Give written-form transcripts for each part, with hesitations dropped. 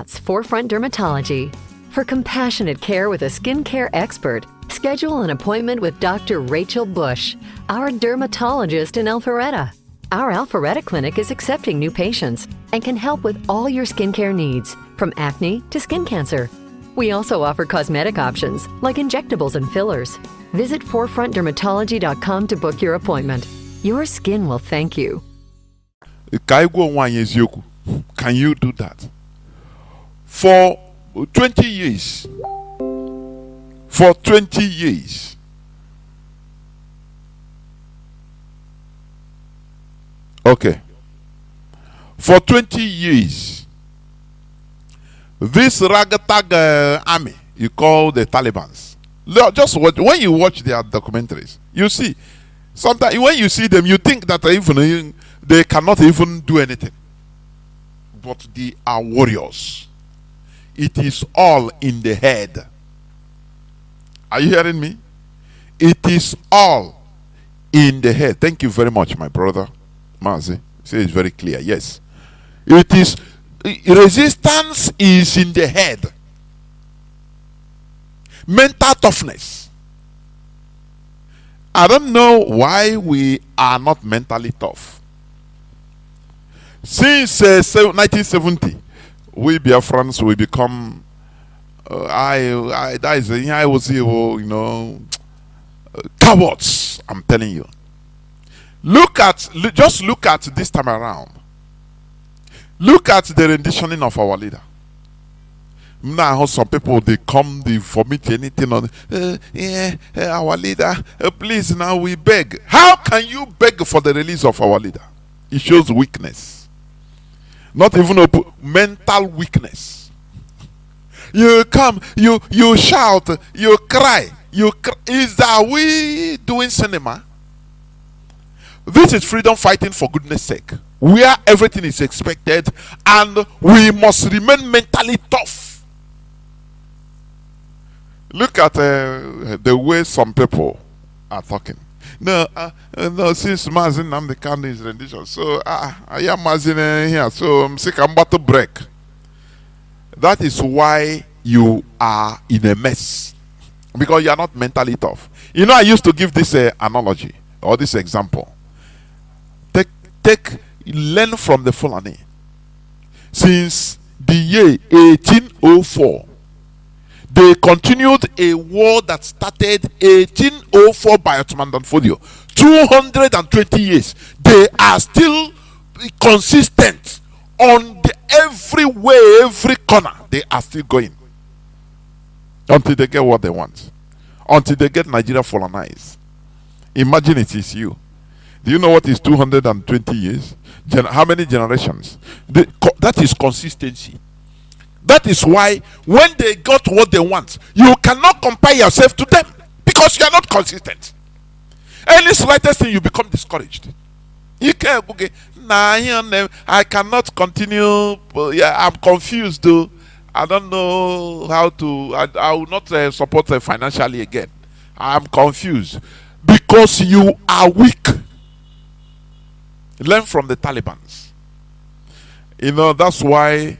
That's Forefront Dermatology. For compassionate care with a skincare expert, schedule an appointment with Dr. Rachel Bush, our dermatologist in Alpharetta. Our Alpharetta clinic is accepting new patients and can help with all your skincare needs, from acne to skin cancer. We also offer cosmetic options like injectables and fillers. Visit forefrontdermatology.com to book your appointment. Your skin will thank you. Can you do that? For 20 years. For 20 years. Okay. For 20 years, this ragtag army you call the Taliban. Just watch, when you watch their documentaries, you see. Sometimes when you see them, you think that even they cannot even do anything. But they are warriors. It is all in the head. Are you hearing me? It is all in the head. Thank you very much, my brother Mazi. Say it's very clear. Yes. It is, resistance is in the head. Mental toughness. I don't know why we are not mentally tough. Since 1970, we Biafrans will become. I was cowards. I'm telling you. Just look at this time around. Look at the renditioning of our leader. Now some people they vomit anything on our leader. Please, now we beg. How can you beg for the release of our leader? It shows weakness. Not even mental weakness. You come, you shout, you cry, are we doing cinema? This is freedom fighting for goodness sake, where everything is expected and we must remain mentally tough. Look at the way some people are talking. No, since Mazi Jonathan is rendition, so I am Mazi here, so I'm sick, I'm about to break. That is why you are in a mess, because you are not mentally tough. You know, I used to give this analogy or this example. Learn from the Fulani. Since the year 1804, they continued a war that started 1804 by Ottoman Danfodio. 220 years. They are still consistent on every way, every corner. They are still going until they get what they want. Until they get Nigeria Fulanized. Imagine it is you. Do you know what is 220 years? How many generations? That is consistency. That is why when they got what they want, you cannot compare yourself to them because you are not consistent. Any slightest thing, you become discouraged. You can't. Okay, I cannot continue. I'm confused though. I don't know how to. I will not support financially again. I'm confused because you are weak. Learn from the Taliban. You know, that's why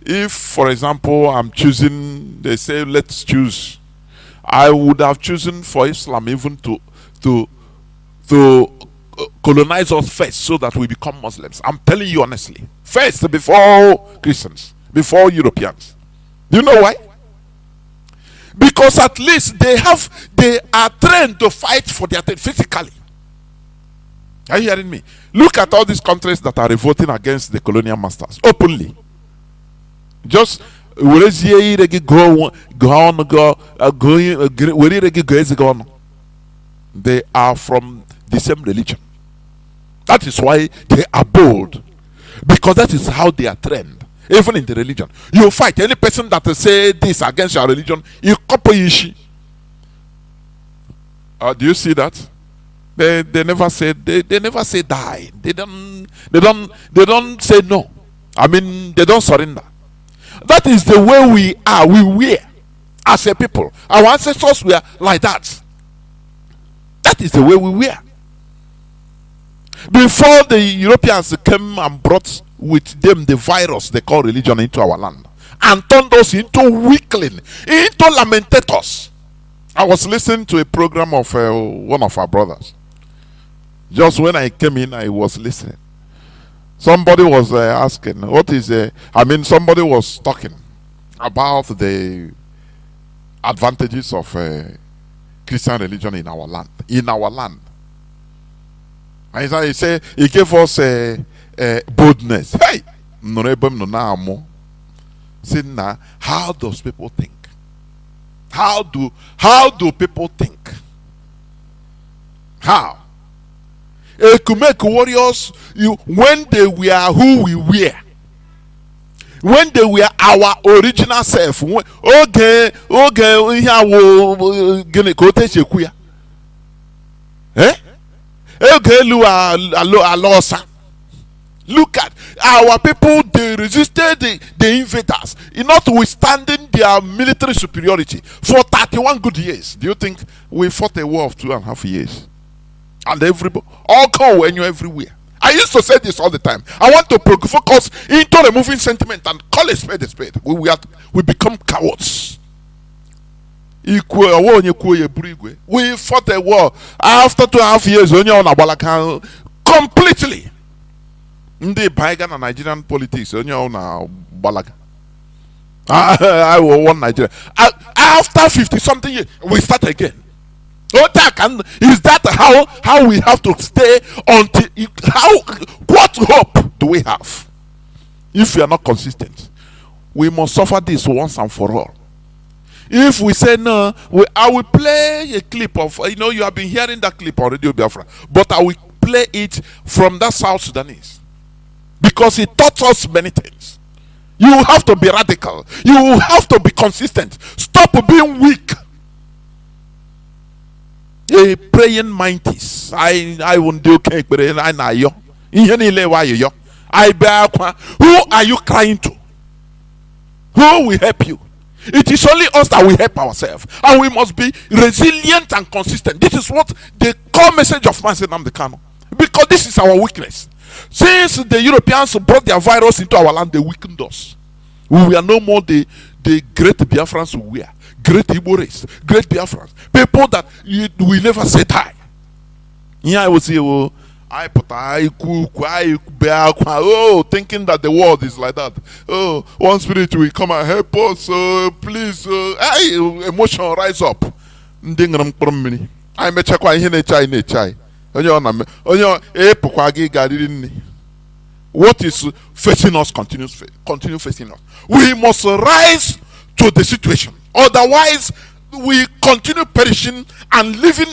if, for example, I'm choosing, they say, let's choose. I would have chosen for Islam even to colonize us first so that we become Muslims. I'm telling you honestly. First, before Christians, before Europeans. Do you know why? Because at least they are trained to fight for their physically. Are you hearing me? Look at all these countries that are revolting against the colonial masters openly. Just they are from the same religion. That is why they are bold, because that is how they are trained. Even in the religion, you fight any person that say this against your religion. You copy. Do you see that? They never say die. They don't say no. I mean, they don't surrender. That is the way we are. We were as a people. Our ancestors were like that. That is the way we were. Before the Europeans came and brought with them the virus they call religion into our land, and turned us into weakling, into lamentators. I was listening to a program of one of our brothers. Just when I came in, I was listening. Somebody was asking, what is somebody was talking about the advantages of Christian religion in our land. And he said, he gave us boldness. Hey! How does people think? How do people think? How? Ekumeku warriors, when they were who we were, when they were our original self, look at our people, they resisted the invaders, notwithstanding their military superiority for 31 good years. Do you think we fought a war of 2.5 years? And everybody, all go when you're everywhere. I used to say this all the time. I want to focus into removing sentiment and call a spade a spade. We become cowards. We fought a war after 2.5 years completely. Ndị Baigan and Nigerian politics, I won Nigeria. After 50-something years, we start again. Is that how we have to stay until what hope do we have if we are not consistent? We must suffer this once and for all. If we say no, I will play a clip of, you have been hearing that clip on Radio Biafra, but I will play it from that South Sudanese. Because he taught us many things. You have to be radical. You have to be consistent. Stop being weak. A praying mantis. I won't do okay, but I know you. Who are you crying to? Who will help you? It is only us that will help ourselves. And we must be resilient and consistent. This is what the core message of Mazi Jonathan Chinedu. Because this is our weakness. Since the Europeans brought their virus into our land, they weakened us. We are no more the great Biafrans we were. Great Igbo race, great Biafrans. People that we never say die. Yeah, I would say, thinking that the world is like that. Oh, one spirit will come and help us. Please, emotion rise up. I may check why he chai. What is facing us continue facing us. We must rise to the situation. Otherwise, we continue perishing and living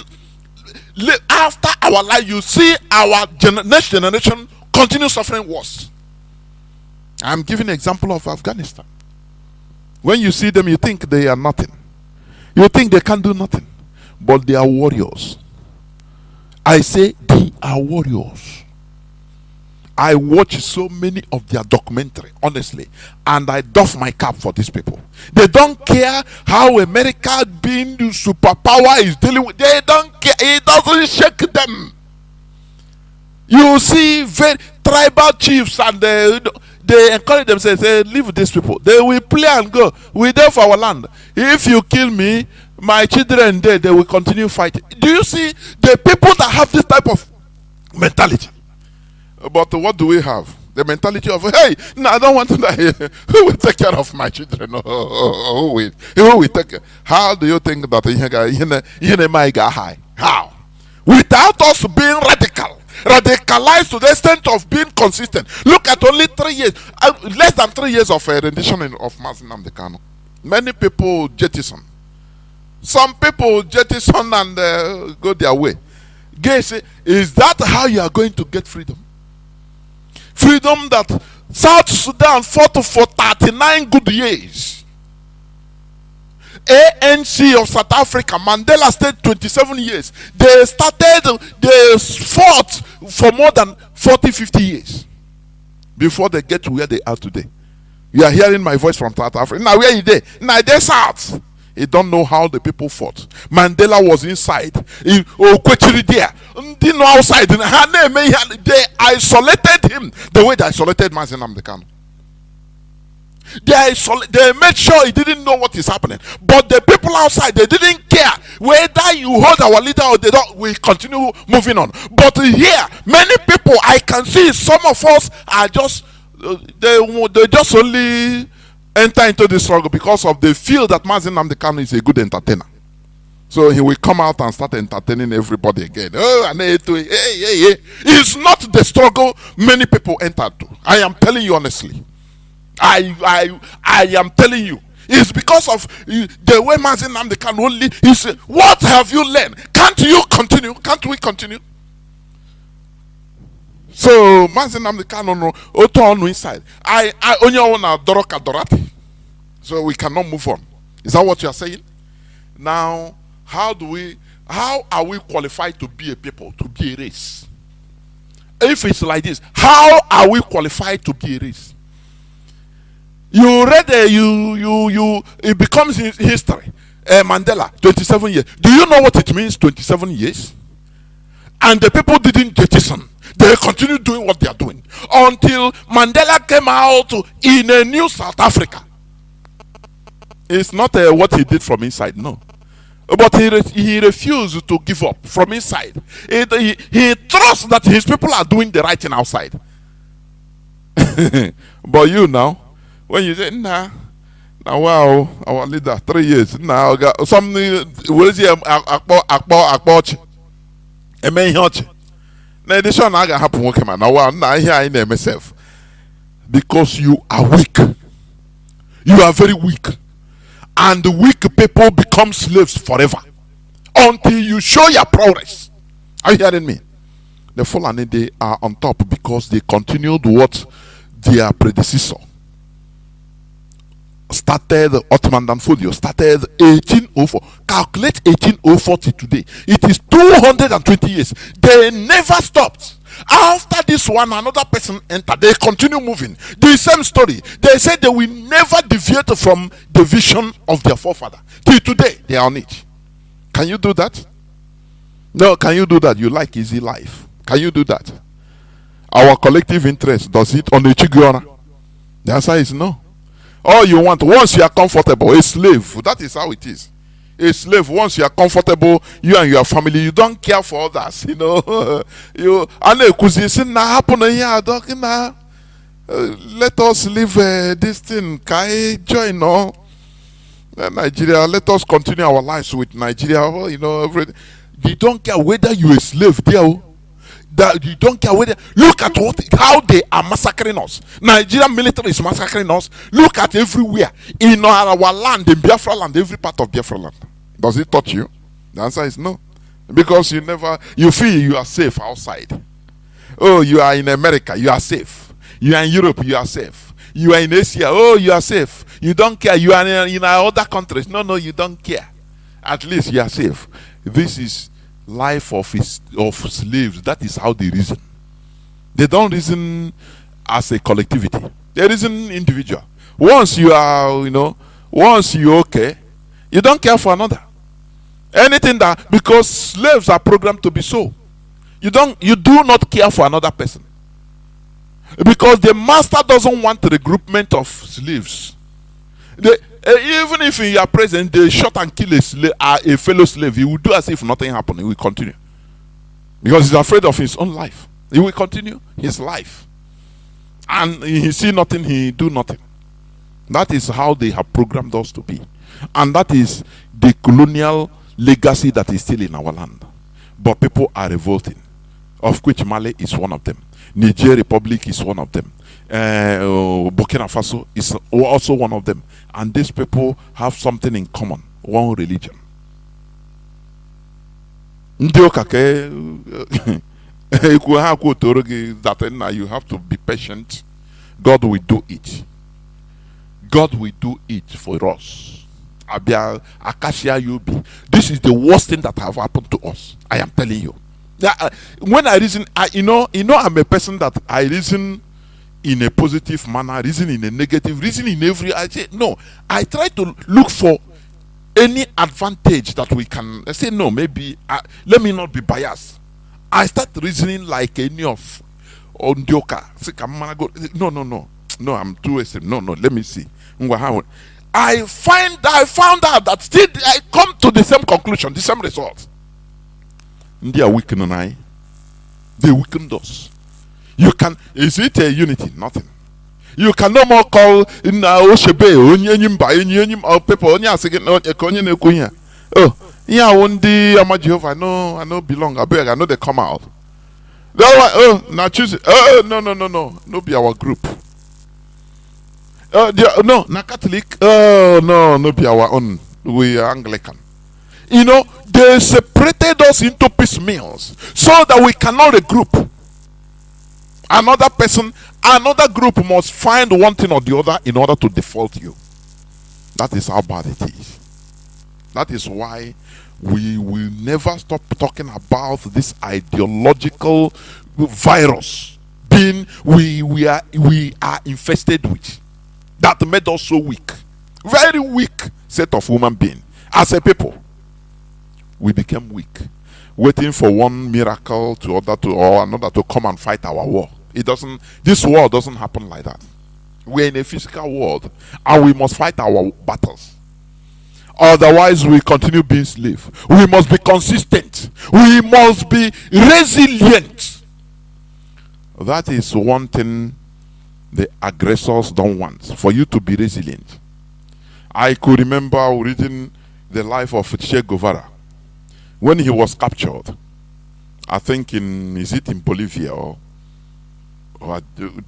after our life. You see our next generation continue suffering worse. I'm giving an example of Afghanistan. When you see them, you think they are nothing. You think they can do nothing. But they are warriors. I say they are warriors. I watch so many of their documentary, honestly, and I doff my cap for these people. They don't care how America being the superpower is dealing with. They don't care. It doesn't shake them. You see very tribal chiefs and they encourage themselves, say, leave these people. They will play and go. We're there for our land. If you kill me, my children they will continue fighting. Do you see the people that have this type of mentality? But what do we have? The mentality of, hey, no, I don't want to die. Who will take care of my children? Who will take care? How do you think that my guy high? How? Without us being radicalized to the extent of being consistent. Look at only 3 years, less than 3 years of rendition of Mazi Jonathan Chinedu. Many people jettison. Some people jettison and go their way. Guys, is that how you are going to get freedom? Freedom that South Sudan fought for 39 good years. ANC of South Africa, Mandela stayed 27 years. They fought for more than 40-50 years before they get to where they are today. You are hearing my voice from South Africa. Now where are you there? Now they South. He don't know how the people fought. Mandela was inside. He there. Didn't know outside. They isolated him the way they isolated Mazi Jonathan Chinedu. They made sure he didn't know what is happening. But the people outside, they didn't care whether you hold our leader or they don't. We continue moving on. But here, many people, I can see some of us are just they just only enter into the struggle because of they feel that Mazi Nnamdi Kanu is a good entertainer. So he will come out and start entertaining everybody again. Oh, and hey. It's not the struggle many people entered to. I am telling you honestly. I am telling you. It's because of the way Mazi Nnamdi Kanu only. He said, what have you learned? Can't you continue? Can't we continue? So Mazi Nnamdi Kanu no oto onu inside. I only wanna doroka dorati. So we cannot move on. Is that what you are saying? Now, how are we qualified to be a people, to be a race? If it's like this, how are we qualified to be a race? You read it becomes history. Mandela, 27 years. Do you know what it means, 27 years? And the people didn't jettison. They continued doing what they are doing until Mandela came out in a new South Africa. It's not what he did from inside, no. But he refused to give up from inside. He trusts that his people are doing the right thing outside. But you now, when you say, nah, wow, our leader, 3 years, now something, what is he, akpo, now this one naga happen work man. Now here I name myself. Because you are weak. You are very weak. And the weak people become slaves forever until you show your progress. Are you hearing me? The Fulani, they are on top because they continued what their predecessor started. Ottoman Danfodio started 1804. Calculate 1804 to today. It is 220 years. They never stopped. After this one, another person entered. They continue moving. The same story. They said they will never deviate from the vision of their forefather. Till today, they are on it. Can you do that? No, can you do that? You like easy life. Can you do that? Our collective interest, does it on the Chigura? The answer is no. All you want, once you are comfortable, a slave. That is how it is. A slave, once you are comfortable, you and your family, you don't care for others, you know. Let us leave this thing. Can join, no? Nigeria, let us continue our lives with Nigeria, you know. You don't care whether you're a slave there. That you don't care whether. Look at how they are massacring us. Nigerian military is massacring us. Look at everywhere in our land, in Biafra land, every part of Biafra land. Does it touch you? The answer is no, because you feel you are safe outside. Oh, you are in America, you are safe. You are in Europe, you are safe. You are in Asia, oh, you are safe. You don't care. You are in other countries. No, you don't care. At least you are safe. This is life of slaves. That is how they reason. They don't reason as a collectivity. They reason individual. Once you are, once you okay, you don't care for another. Anything that, because slaves are programmed to be so. You do not care for another person. Because the master doesn't want the regroupment of slaves. Even if in your presence they shot and kill a fellow slave, he will do as if nothing happened. He will continue. Because he's afraid of his own life. He will continue his life. And he see nothing, he do nothing. That is how they have programmed us to be. And that is the colonial legacy that is still in our land. But people are revolting, of which Mali is one of them. Niger Republic is one of them. Burkina Faso is also one of them. And these people have something in common, one religion. That you have to be patient. God will do it. God will do it for us. This is the worst thing that have happened to us. I am telling you. When I reason, I'm a person that I reason in a positive manner, reason in a negative, reason in every. I say no. I try to look for any advantage that we can. I say no. Maybe let me not be biased. I start reasoning like any of Ondioka. No. I'm too extreme. No. Let me see. I found out that still I come to the same conclusion, the same result. They are weakening I. They weakened us. You can, is it a unity? Nothing. You can no more call in Oshebe, or people, oh, yeah, one day, I know belong. I beg, I know they come out. Oh, now choose it. Oh, no, be our group. No, na Catholic. Oh, no, be our own. We are Anglican. You know, they separated us into piecemeals so that we cannot regroup. Another group must find one thing or the other in order to default you. That is how bad it is. That is why we will never stop talking about this ideological virus being we are infested with, that made us so weak, very weak set of human beings. As a people, we became weak, waiting for one miracle or another to come and fight our war. This war doesn't happen like that. We're in a physical world and we must fight our battles. Otherwise, we continue being slaves. We must be consistent. We must be resilient. That is one thing the aggressors don't want, for you to be resilient. I could remember reading the life of Che Guevara when he was captured. I think is it in Bolivia or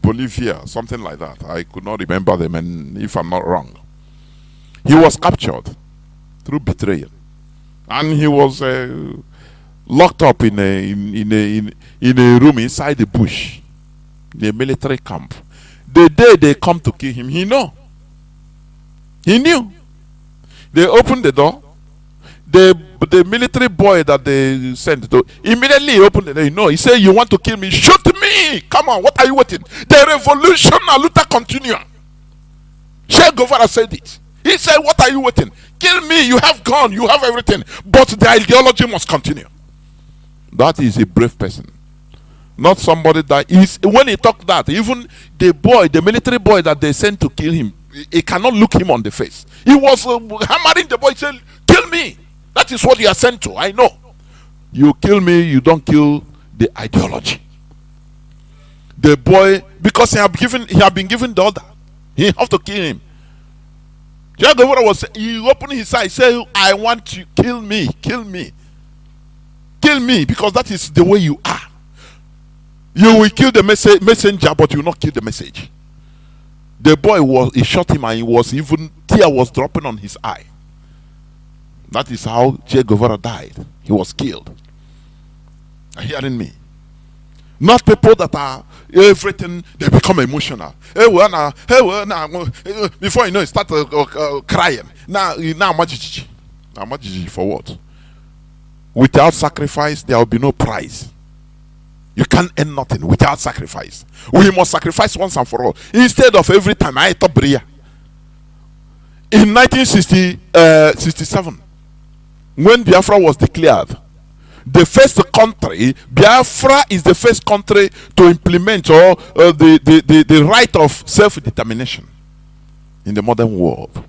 Bolivia, something like that. I could not remember them, and if I'm not wrong, he was captured through betrayal, and he was locked up in a room inside the bush, in a military camp. The day they come to kill him, he knew. They opened the door. The military boy that they sent to immediately opened the door. He said, "You want to kill me? Shoot me! Come on, what are you waiting? The revolution Aluta continue." Che Guevara said it. He said, "What are you waiting? Kill me! You have gun, you have everything, but the ideology must continue." That is a brave person, not somebody that is. When he talked that, even the military boy that they sent to kill him, he cannot look him on the face. He was hammering the boy. He said, "Kill me! That is what you are sent to. I know. You kill me, you don't kill the ideology." The boy, because he had been given the order, he have to kill him. He opened his eyes, said, "I want you, kill me, because that is the way you are. You will kill the messenger, but you will not kill the message." The boy he shot him, and tear was dropping on his eye. That is how Che Guevara died. He was killed. Are you hearing me? Not people that are everything, they become emotional. Before you know, start crying. Now, for what? Without sacrifice, there will be no prize. You can't earn nothing without sacrifice. We must sacrifice once and for all. Instead of every time I thought Bria. In 1967, when Biafra was declared, the first country, Biafra is the first country to implement the right of self-determination in the modern world.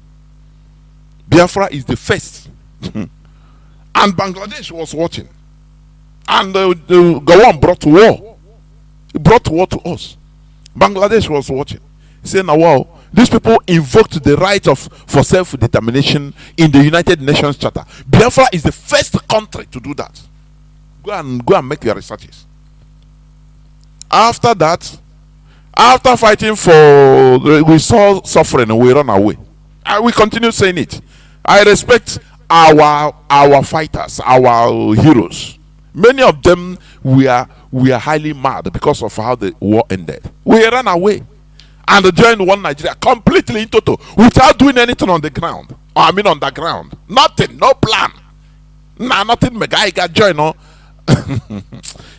Biafra is the first. And Bangladesh was watching. And Gawon brought war. He brought war to us. Bangladesh was watching. He said, "Now, wow, these people invoked the right for self-determination in the United Nations Charter. Biafra is the first country to do that." Go and make your researches. After that, after fighting we saw suffering and we run away. And we continue saying it. I respect our fighters, our heroes. Many of them we are highly mad because of how the war ended. We ran away and joined one Nigeria completely in total without doing anything on the ground. On the ground. Nothing, no plan. Nothing. Guy got joined. No.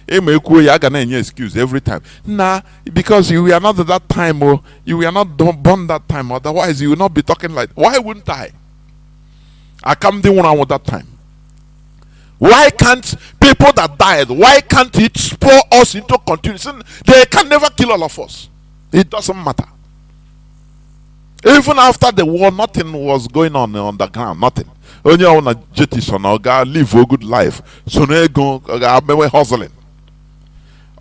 Excuse every time. Because you were not at that time, or you were not born that time. Otherwise, you will not be talking like. Why wouldn't I? I come the one at that time. Why can't people that died? Why can't it spur us into continuation? They can never kill all of us. It doesn't matter. Even after the war, nothing was going on the ground. Nothing. Only on a jettison or live a good life. So now go hustling.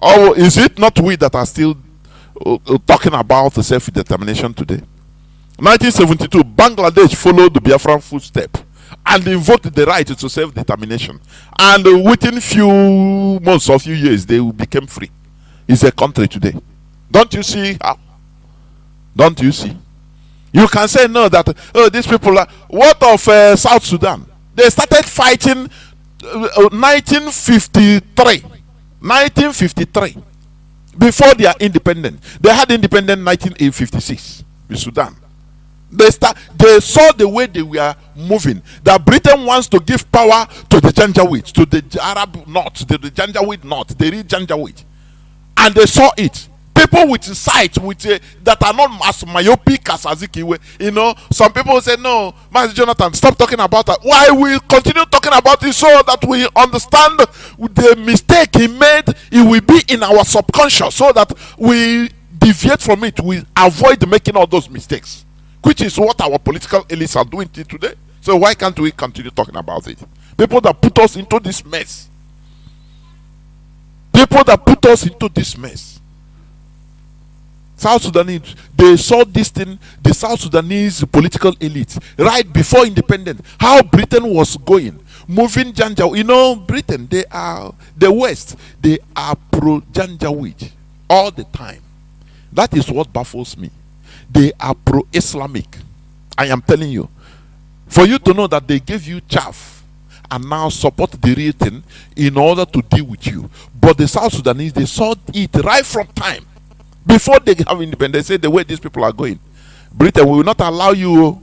Or is it not we that are still talking about the self-determination today? 1972, Bangladesh followed the Biafran footstep and invoked the right to self-determination. And within few months or few years, they became free. It's a country today. Don't you see how? Don't you see? You can say no that these people are. What of South Sudan? They started fighting 1953. 1953. Before they are independent. They had independence 1956 with Sudan. They saw the way they were moving. That Britain wants to give power to the Janjaweed, to the Arab North, to the Janjaweed North, the real Janjaweed. And they saw it. People with sight that are not as myopic as Azikiwe. You know, some people say, no, Mazi Jonathan, stop talking about that. Why we continue talking about it so that we understand the mistake he made, it will be in our subconscious so that we deviate from it. We avoid making all those mistakes, which is what our political elites are doing today. So why can't we continue talking about it? People that put us into this mess. People that put us into this mess. South Sudanese, they saw this thing, the South Sudanese political elite, right before independence, how Britain was going, moving Janjaweed. You know, Britain, they are, the West, they are pro-Janjaweed all the time. That is what baffles me. They are pro-Islamic. I am telling you. For you to know that they gave you chaff and now support the real thing in order to deal with you. But the South Sudanese, they saw it right from time. Before they have independence, they say the way these people are going. Britain, we will not allow you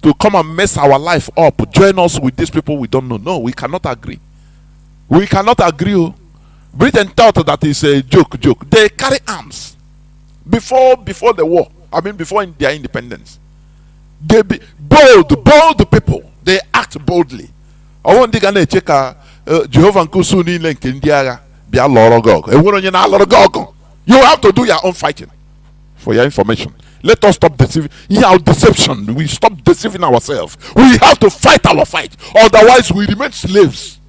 to come and mess our life up. Join us with these people we don't know. No, we cannot agree. We cannot agree. Britain thought that is a joke. They carry arms. Before the war. I mean, before their independence. They be bold people. They act boldly. I want to check Jehovah Nkusuni link in Diaga. Bia Lorogog. You have to do your own fighting. For your information. Let us stop deceiving. In our deception, we stop deceiving ourselves. We have to fight our fight. Otherwise, we remain slaves.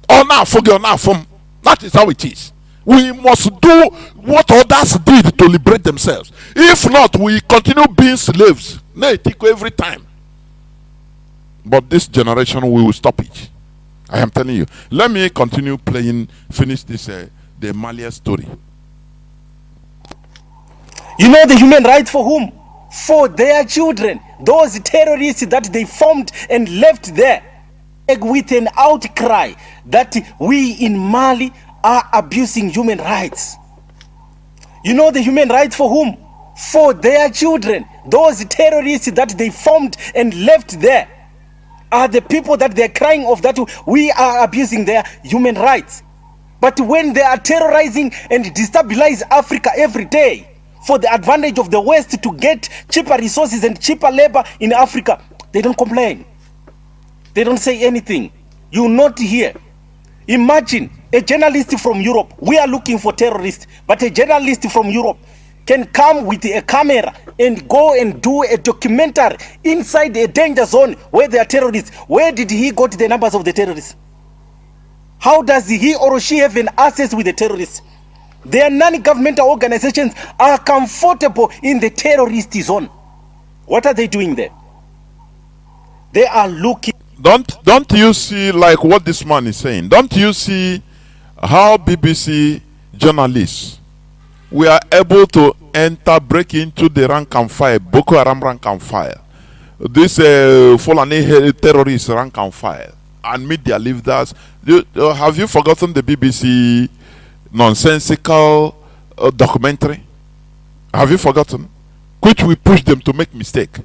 Or now, forget now from. That is how it is. We must do what others did to liberate themselves. If not, we continue being slaves. Every time. But this generation, we will stop it. I am telling you. Let me continue playing. Finish this the Malia story. You know the human rights for whom? For their children. Those terrorists that they formed and left there. With an outcry that we in Mali are abusing human rights. You know the human rights for whom? For their children. Those terrorists that they formed and left there are the people that they're crying of that we are abusing their human rights. But when they are terrorizing and destabilize Africa every day for the advantage of the West to get cheaper resources and cheaper labor in Africa, they don't complain. They don't say anything. You will not hear. Imagine a journalist from Europe. We are looking for terrorists, but a journalist from Europe can come with a camera and go and do a documentary inside a danger zone where there are terrorists. Where did he got the numbers of the terrorists? How does he or she have an access with the terrorists? Their non-governmental organizations are comfortable in the terrorist zone. What are they doing there? They are looking. Don't you see, like what this man is saying? Don't you see how BBC journalists were able to break into the rank and file, Boko Haram rank and file, this Fulani terrorist rank and file, and meet their leaders? Have you forgotten the BBC nonsensical documentary? Have you forgotten? Which we pushed them to make mistake.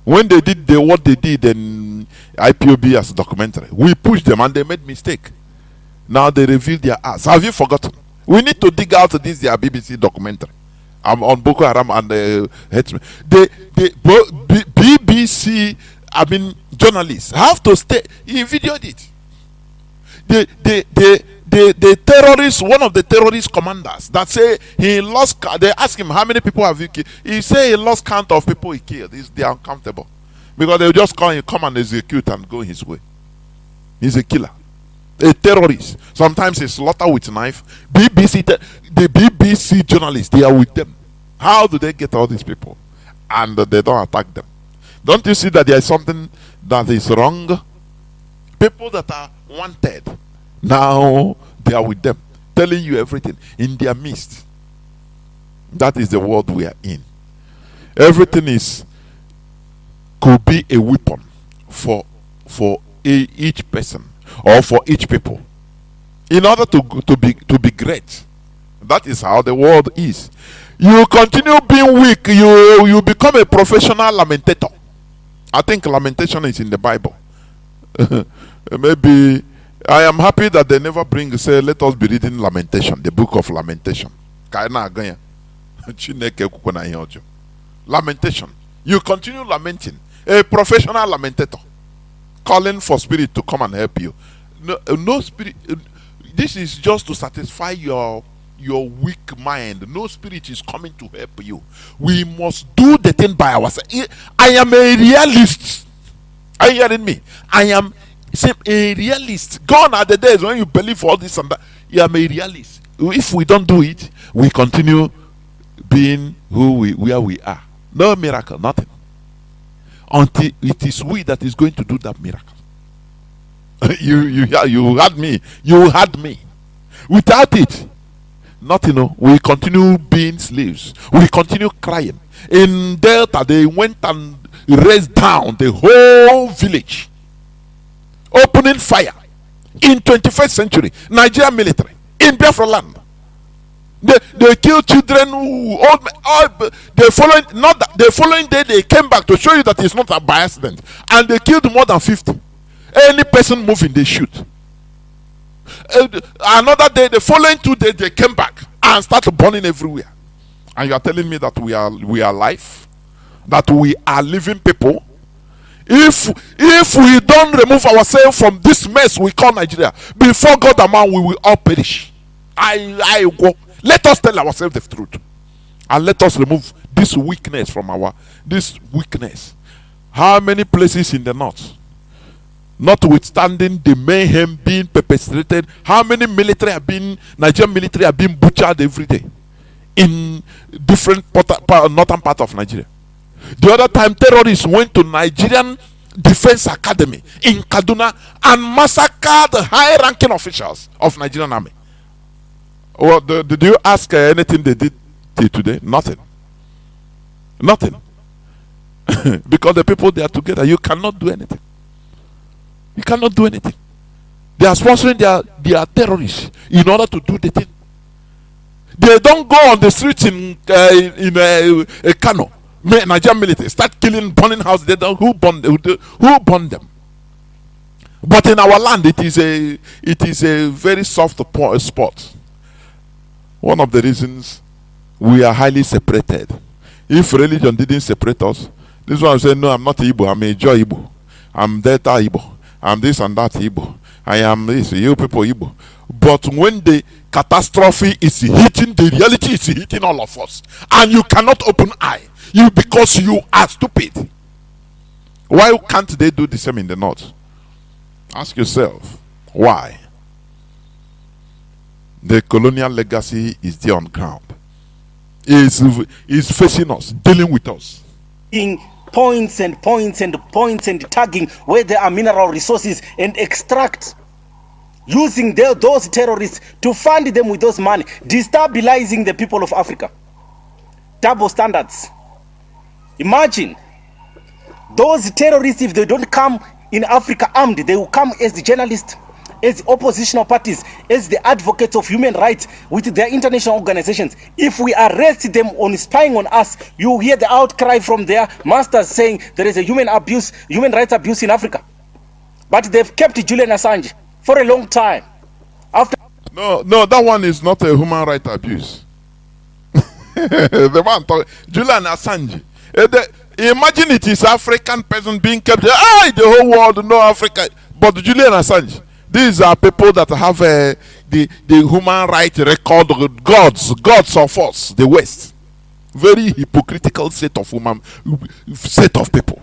When they did what they did in IPOB as a documentary, we pushed them and they made mistake. Now they revealed their ass. Have you forgotten? We need to dig out this their BBC documentary on Boko Haram and the BBC, I mean journalists have to stay. He videoed it. the terrorist, one of the terrorist commanders that say he lost, they ask him how many people have you killed. He say he lost count of people he killed. They are uncountable. Because they just come and execute and go his way. He's a killer. A terrorist. Sometimes he slaughter with knife. The BBC journalists, they are with them. How do they get all these people? And they don't attack them. Don't you see that there is something that is wrong? People that are wanted, now they are with them, telling you everything in their midst. That is the world we are in. Everything could be a weapon for each person or for each people in order to be great. That is how the world is. You continue being weak, you become a professional lamentator. I think lamentation is in the Bible. Maybe I am happy that they never say let us be reading Lamentation, the book of Lamentation. Lamentation. You continue lamenting. A professional lamentator, calling for spirit to come and help you. No spirit. This is just to satisfy your weak mind. No spirit is coming to help you. We must do the thing by ourselves. I am a realist. Are you hearing me? I am a realist. Gone are the days when you believe all this and that. You are a realist. If we don't do it, we continue being where we are. No miracle, nothing. Until it is we that is going to do that miracle. You had me. You had me. Without it, nothing. No. We continue being slaves. We continue crying. In Delta, they went and raised down the whole village, opening fire in 21st century Nigerian military in Biafra land. They killed children, the following day they came back to show you that it's not by accident, and they killed more than 50. Any person moving, they shoot. Another day, the following 2 days, they came back and started burning everywhere. And you are telling me that we are alive, that we are living people. If we don't remove ourselves from this mess we call Nigeria, before God and man, we will all perish. Let us tell ourselves the truth, and let us remove this weakness from this weakness. How many places in the north, notwithstanding the mayhem being perpetrated, how many Nigerian military have been butchered every day in different northern part of Nigeria? The other time, terrorists went to Nigerian Defense Academy in Kaduna and massacred the high-ranking officials of Nigerian army. Well, did you ask anything they did today? Nothing. Nothing. Because the people, they are together. You cannot do anything. You cannot do anything. They are sponsoring their terrorists in order to do the thing. They don't go on the streets in Kano, Nigerian military, start killing, burning houses. They don't. Who burned them? But in our land, it is a very soft spot. One of the reasons we are highly separated. If religion didn't separate us, this one say, no, I'm not Igbo, I'm a Joy Igbo, I'm Delta Igbo, I'm this and that Igbo, I am this, you people Igbo. But when the catastrophe is hitting, the reality is hitting all of us, and you cannot open eye, because you are stupid. Why can't they do the same in the north? Ask yourself, why? The colonial legacy is there on ground. Is facing us, dealing with us. In points and tagging where there are mineral resources and extract, using those terrorists to fund them with those money, destabilizing the people of Africa. Double standards. Imagine those terrorists, if they don't come in Africa armed, they will come as the journalists, as oppositional parties, as the advocates of human rights with their international organizations. If we arrest them on spying on us, you hear the outcry from their masters saying there is a human rights abuse in Africa. But they've kept Julian Assange for a long time. No, that one is not a human rights abuse. The one Julian Assange. Imagine it is African person being kept. The whole world know Africa, but Julian Assange. These are people that have the human rights record gods of us, the West. Very hypocritical set of people.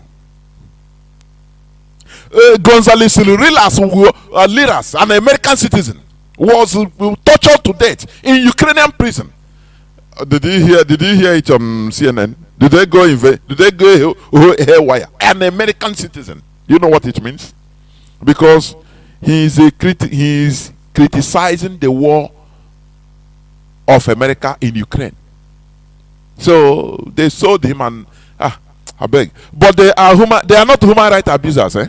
Gonzales Liras, an American citizen, was tortured to death in Ukrainian prison. Did you hear it on CNN? Did they go haywire? An American citizen. You know what it means? Because he is criticizing the war of America in Ukraine. So they sold him, and I beg. But they are not human rights abusers, eh?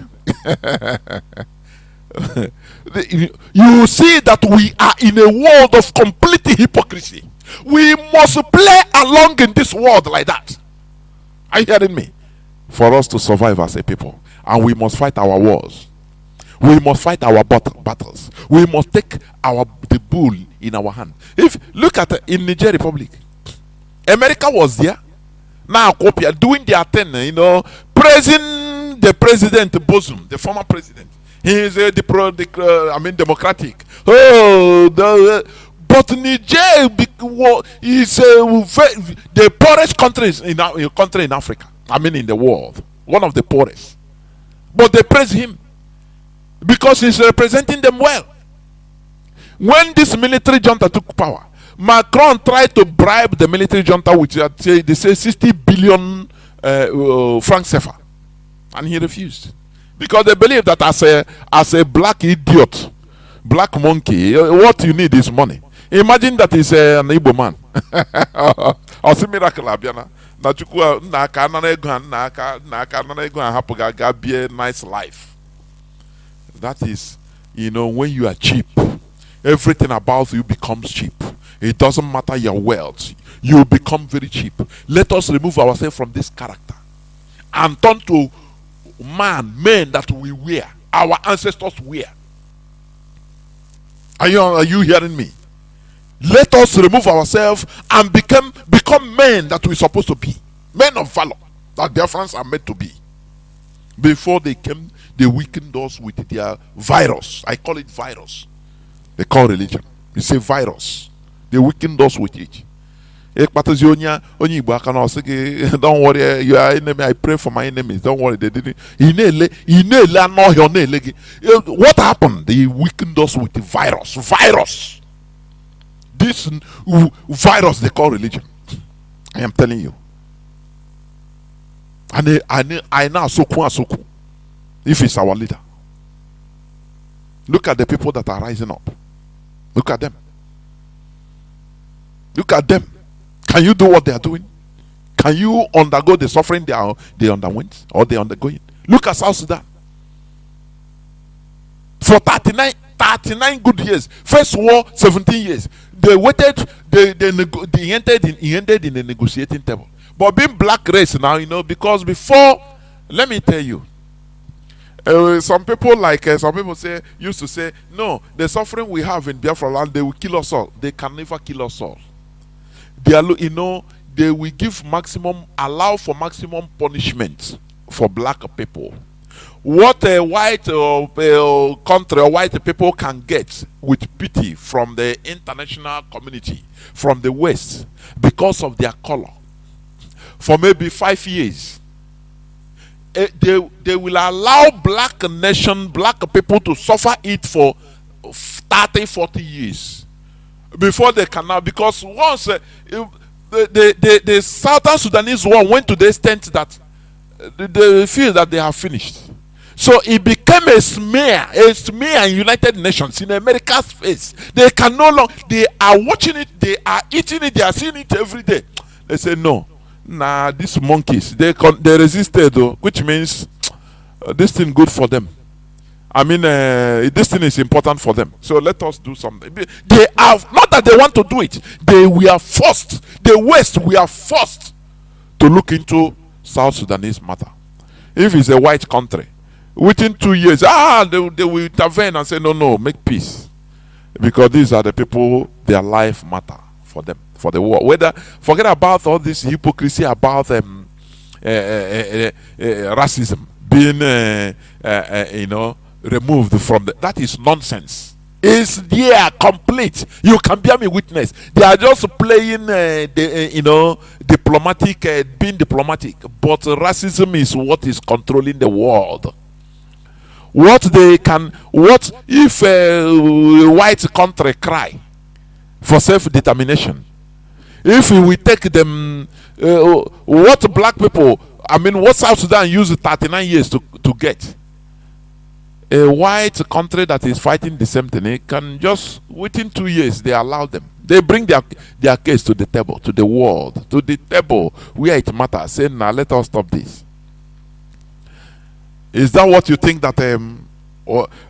You see that we are in a world of complete hypocrisy. We must play along in this world like that. Are you hearing me? For us to survive as a people, and we must fight our wars. We must fight our battles. We must take the bull in our hand. If look at in Niger Republic, America was there. Now doing their thing, praising the president Bozum, the former president. He is democratic. But Niger is the poorest country in Africa. In the world, one of the poorest. But they praise him because he's representing them well. When this military junta took power, Macron tried to bribe the military junta with they say 60 billion francs CFA, and he refused because they believe that as a black idiot, black monkey, what you need is money. Imagine that he's an Igbo man. I'll see miracle abiana. Na chukwu na aka na ego na hapu ga be a nice life. That is, when you are cheap, everything about you becomes cheap. It doesn't matter your wealth, you become very cheap. Let us remove ourselves from this character and turn to men that we wear, our ancestors wear. Are you hearing me? Let us remove ourselves and become men that we're supposed to be. Men of valor that Biafrans are meant to be. Before they came, they weakened us with their virus. I call it virus. They call religion. You say virus. They weakened us with it. Don't worry, you are enemy. I pray for my enemies. Don't worry, they didn't. What happened? They weakened us with the virus. Virus. This virus they call religion. I am telling you. And I now soku. If it's our leader. Look at the people that are rising up. Look at them. Look at them. Can you do what they are doing? Can you undergo the suffering they underwent or they undergoing? Look at South Sudan. For 39 good years. First war, 17 years. They waited, they ended in the negotiating table. But being black race now, because before, let me tell you, some people used to say, no, the suffering we have in Biafra land, they will kill us all. They can never kill us all. They are, they will allow for maximum punishment for black people. What a white country or white people can get with pity from the international community, from the West, because of their color, for maybe 5 years, they will allow black people to suffer it for 30, 40 years before they can now, because once the Southern Sudanese war went to the extent that they feel that they have finished. So it became a smear in United Nations, in America's face. They can no longer, they are watching it, they are eating it, they are seeing it every day. They say, no, these monkeys, they resisted, though, which means this thing good for them. This thing is important for them. So let us do something. They have, not that they want to do it, we are forced, the West, we are forced to look into South Sudanese matter. If it's a white country, within 2 years, they will intervene and say, no, make peace. Because these are the people, their life matter for them, for the war. Forget about all this hypocrisy about racism being, removed from that is nonsense. is there complete. You can bear me witness. They are just playing diplomatic, being diplomatic, but racism is what is controlling the world. What if a white country cry for self-determination? If we take them, what black people, what South Sudan used 39 years to get? A white country that is fighting the same thing, it can just, within 2 years, they allow them. They bring their case to the table, to the world, to the table where it matters, saying, now let us stop this. Is that what you think that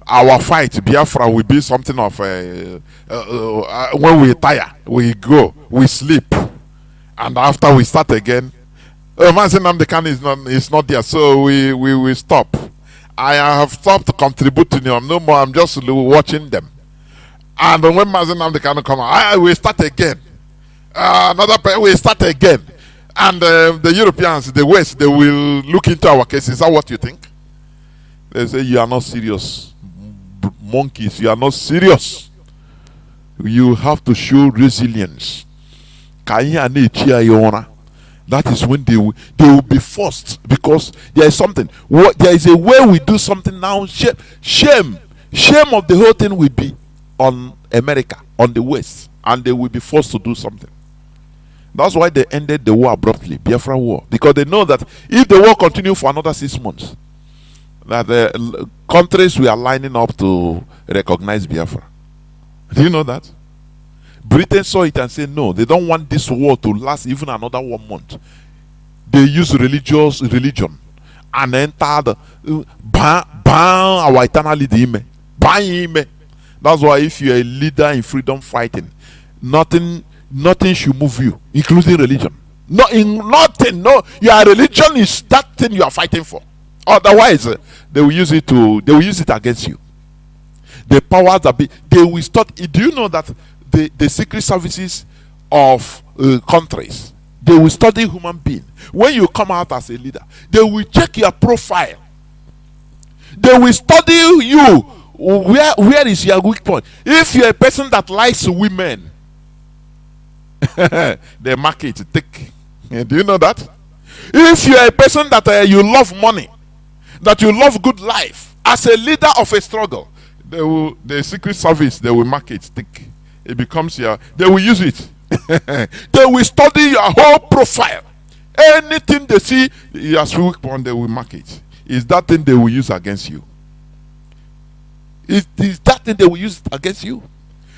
our fight, Biafra, will be something of when we tire, we go, we sleep, and after we start again? Mazi Jonathan is not there, so we stop. I have stopped contributing them no more. I'm just watching them. And when Mazi Jonathan come, we start again. We start again. And the Europeans, the West, they will look into our cases. Is that what you think? They say, you are not serious. Monkeys, you are not serious. You have to show resilience. That is when they will be forced, because there is something. There is a way we do something now. Shame of the whole thing will be on America, on the West, and they will be forced to do something. That's why they ended the war abruptly, Biafran war, because they know that if the war continues for another 6 months, that the countries we are lining up to recognize Biafra. Do you know that? Britain saw it and said, no, they don't want this war to last even another 1 month. They use religion and entered ban our eternal leader. That's why if you're a leader in freedom fighting, nothing should move you, including religion. Nothing. No, your religion is that thing you are fighting for. Otherwise, they will use it against you. The powers that be, they will start. Do you know that the secret services of countries, they will study human being? When you come out as a leader, they will check your profile. They will study you. Where is your weak point? If you're a person that likes women, they mark it thick. Do you know that? If you're a person that you love money, that you love good life, as a leader of a struggle, the secret service, they will mark it thick. It becomes they will use it. They will study your whole profile. Anything they see as weak point, they will mark it. Is that thing they will use against you? Is that thing they will use against you?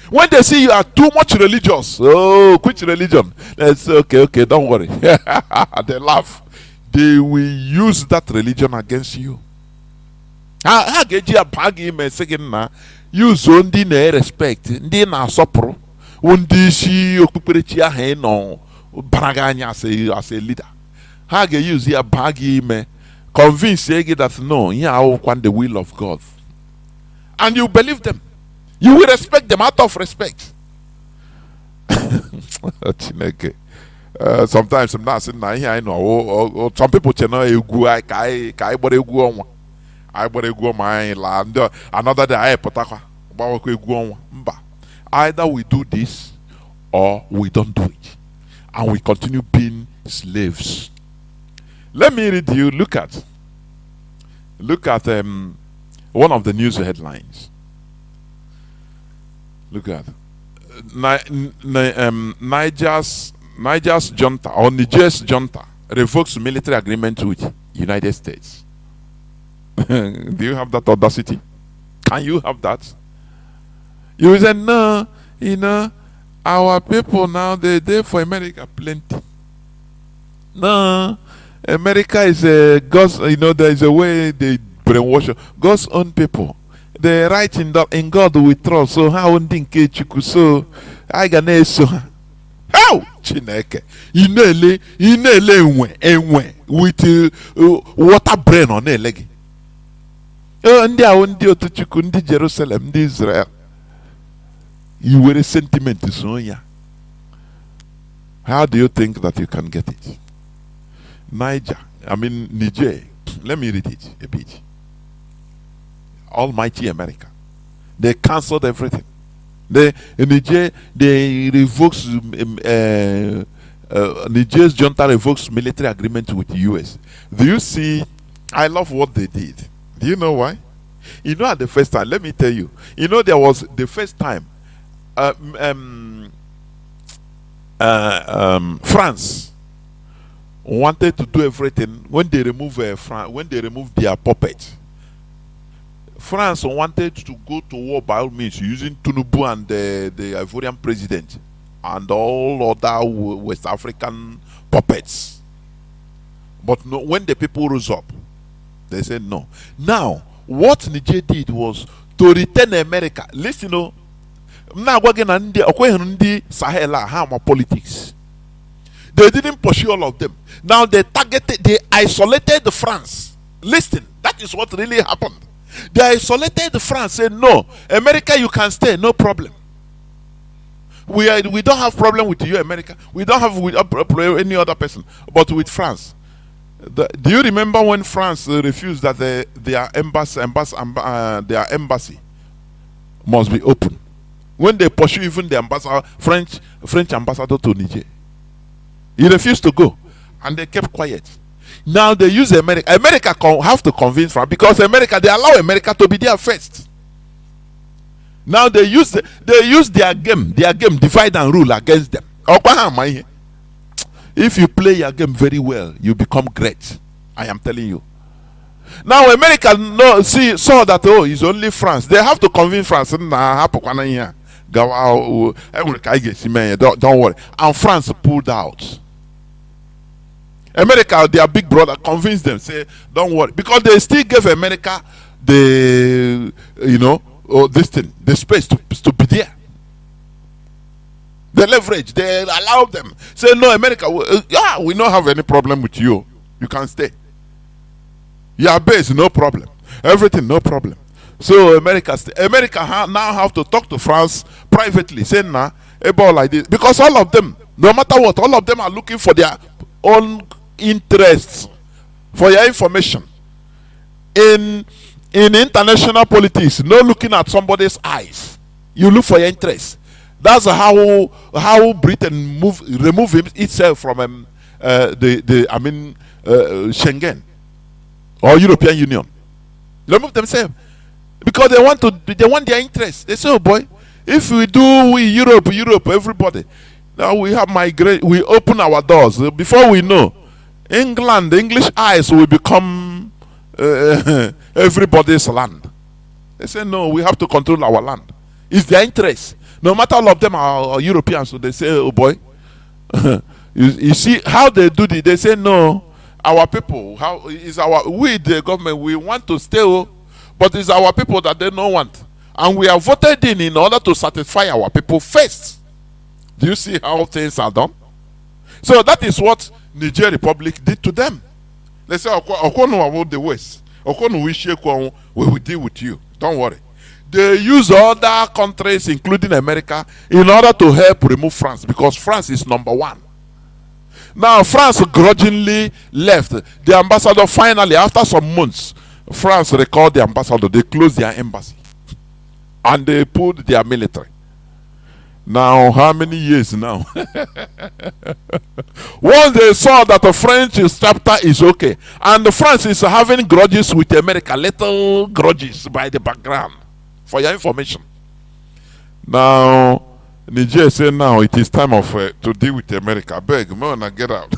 When they see you are too much religious, which religion? They say, okay, don't worry. They laugh. They will use that religion against you. Use ndị na-respect, ndị na-asọpụrụ, ndị isi okpukperechi ahụ nọ baraga anya as a leader. Ha ga-use ya baa gị ime, convince you that no, here are the will of God. And you believe them. You will respect them out of respect. Sometimes I'm not saying here I know. Some people I go my land. Another day I either we do this or we don't do it, and we continue being slaves. Let me read you. Look at one of the news headlines. Look at Niger's junta revokes military agreement with United States. Do you have that audacity? Can you have that? You say no, our people now they there for America plenty. No, America is a God's. There is a way they brainwash God's own people. They write in God we trust. So how Chiku so I gonna so how Chineke inele with water brain on a leg. Ndị ahụ ndị otu Chukwu, ndị Jerusalem, ndị Israel, you were a sentiment so ya. How do you think that you can get it? Niger. Let me read it a bit. Almighty America. They cancelled everything. Niger, Niger's junta revokes military agreement with the US. Do you see? I love what they did. Do you know why? You know, at the first time, let me tell you. You know, there was the first time France wanted to do everything when they remove when they removed their puppet. France wanted to go to war by all means using Tinubu and the Ivorian president and all other West African puppets. But no, when the people rose up, they said no. Now, what Niger did was to return America. Listen, now politics. They didn't pursue all of them. Now they isolated France. Listen, that is what really happened. They isolated France, said no, America, you can stay, no problem. We don't have problem with you, America. We don't have with any other person, but with France. Do you remember when France refused that their embassy must be open? When they pursue even the ambassador, French ambassador to Niger, he refused to go, and they kept quiet. Now they use America. America have to convince France, because America, they allow America to be there first. Now they use their game, divide and rule against them. If you play your game very well, you become great. I am telling you. Now America saw that it's only France. They have to convince France. Don't worry. And France pulled out. America, their big brother, convinced them, say, don't worry. Because they still gave America the space to be there. The leverage, they allowed them. Say, no, America, we don't have any problem with you. You can stay. Your base, no problem. Everything, no problem. So America now have to talk to France privately, saying, about like this. Because all of them, no matter what, all of them are looking for their own interests. For your information, in international politics, no looking at somebody's eyes. You look for your interests. That's how Britain remove itself from Schengen or European Union. Remove themselves because they want their interests. They say, oh boy, if we Europe, everybody. Now we have migrate. We open our doors. Before we know, England, the English eyes will become everybody's land. They say no, we have to control our land. It's their interest. No matter all of them are Europeans, so they say, oh boy. you see how they do it. They say no, our people. We the government, we want to stay, but it's our people that they don't want, and we are voted in order to satisfy our people first. Do you see how things are done? So that is what Niger Republic did to them. They say, about the West. We will deal with you. Don't worry. They use other countries, including America, in order to help remove France, because France is number one. Now, France grudgingly left. The ambassador finally, after some months, France recalled the ambassador. They closed their embassy. And they pulled their military. Now, how many years now? Once they saw that the French chapter is okay, and France is having grudges with America, little grudges by the background, for your information. Now, Niger said, now it is time to deal with America. Beg, man, get out.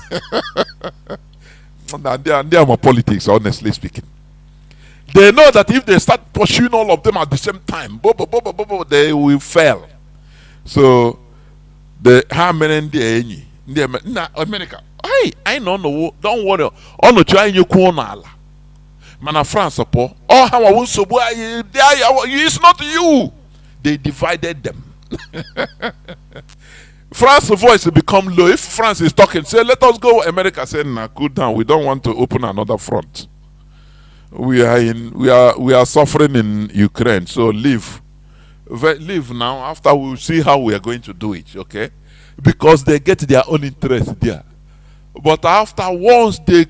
They are more politics, honestly speaking. They know that if they start pursuing all of them at the same time, they will fail. So America, hey, I don't know, don't worry. On the try you corner. Mana France support. Oh, how I want so it's not you. They divided them. France's voice become low. If France is talking, say, let us go. America said, nah, cool down. We don't want to open another front. We are suffering in Ukraine, so leave now. After we'll see how we are going to do it, okay? Because they get their own interest there. But after once they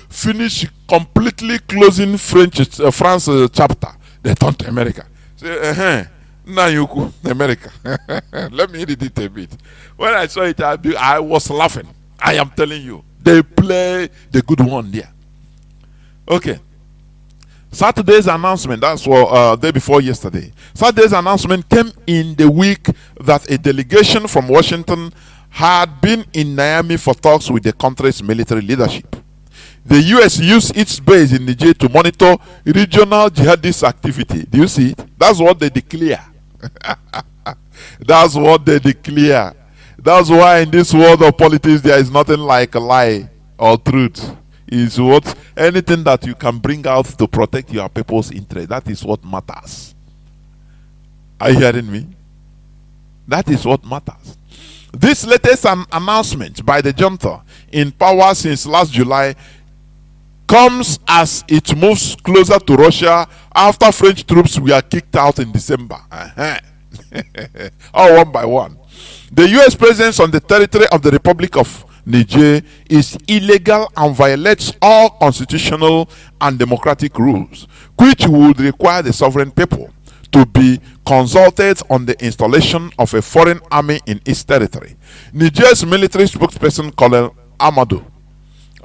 finish completely closing France chapter, they turn to America. Say, Now you America. Let me read it a bit. When I saw it, I was laughing. I am telling you, they play the good one there. Okay. Saturday's announcement, that's what day before yesterday. Saturday's announcement came in the week that a delegation from Washington had been in Miami for talks with the country's military leadership. The U.S. used its base in Niger to monitor regional jihadist activity. Do you see it? That's what they declare. That's what they declare. That's why in this world of politics there is nothing like a lie or truth. Is what anything that you can bring out to protect your people's interest. That is what matters. Are you hearing me? That is what matters. This latest announcement by the junta in power since last July comes as it moves closer to Russia after French troops were kicked out in December. All one by one. The U.S. presence on the territory of the Republic of Niger is illegal and violates all constitutional and democratic rules, which would require the sovereign people to be consulted on the installation of a foreign army in its territory. Niger's military spokesperson, Colonel Amadou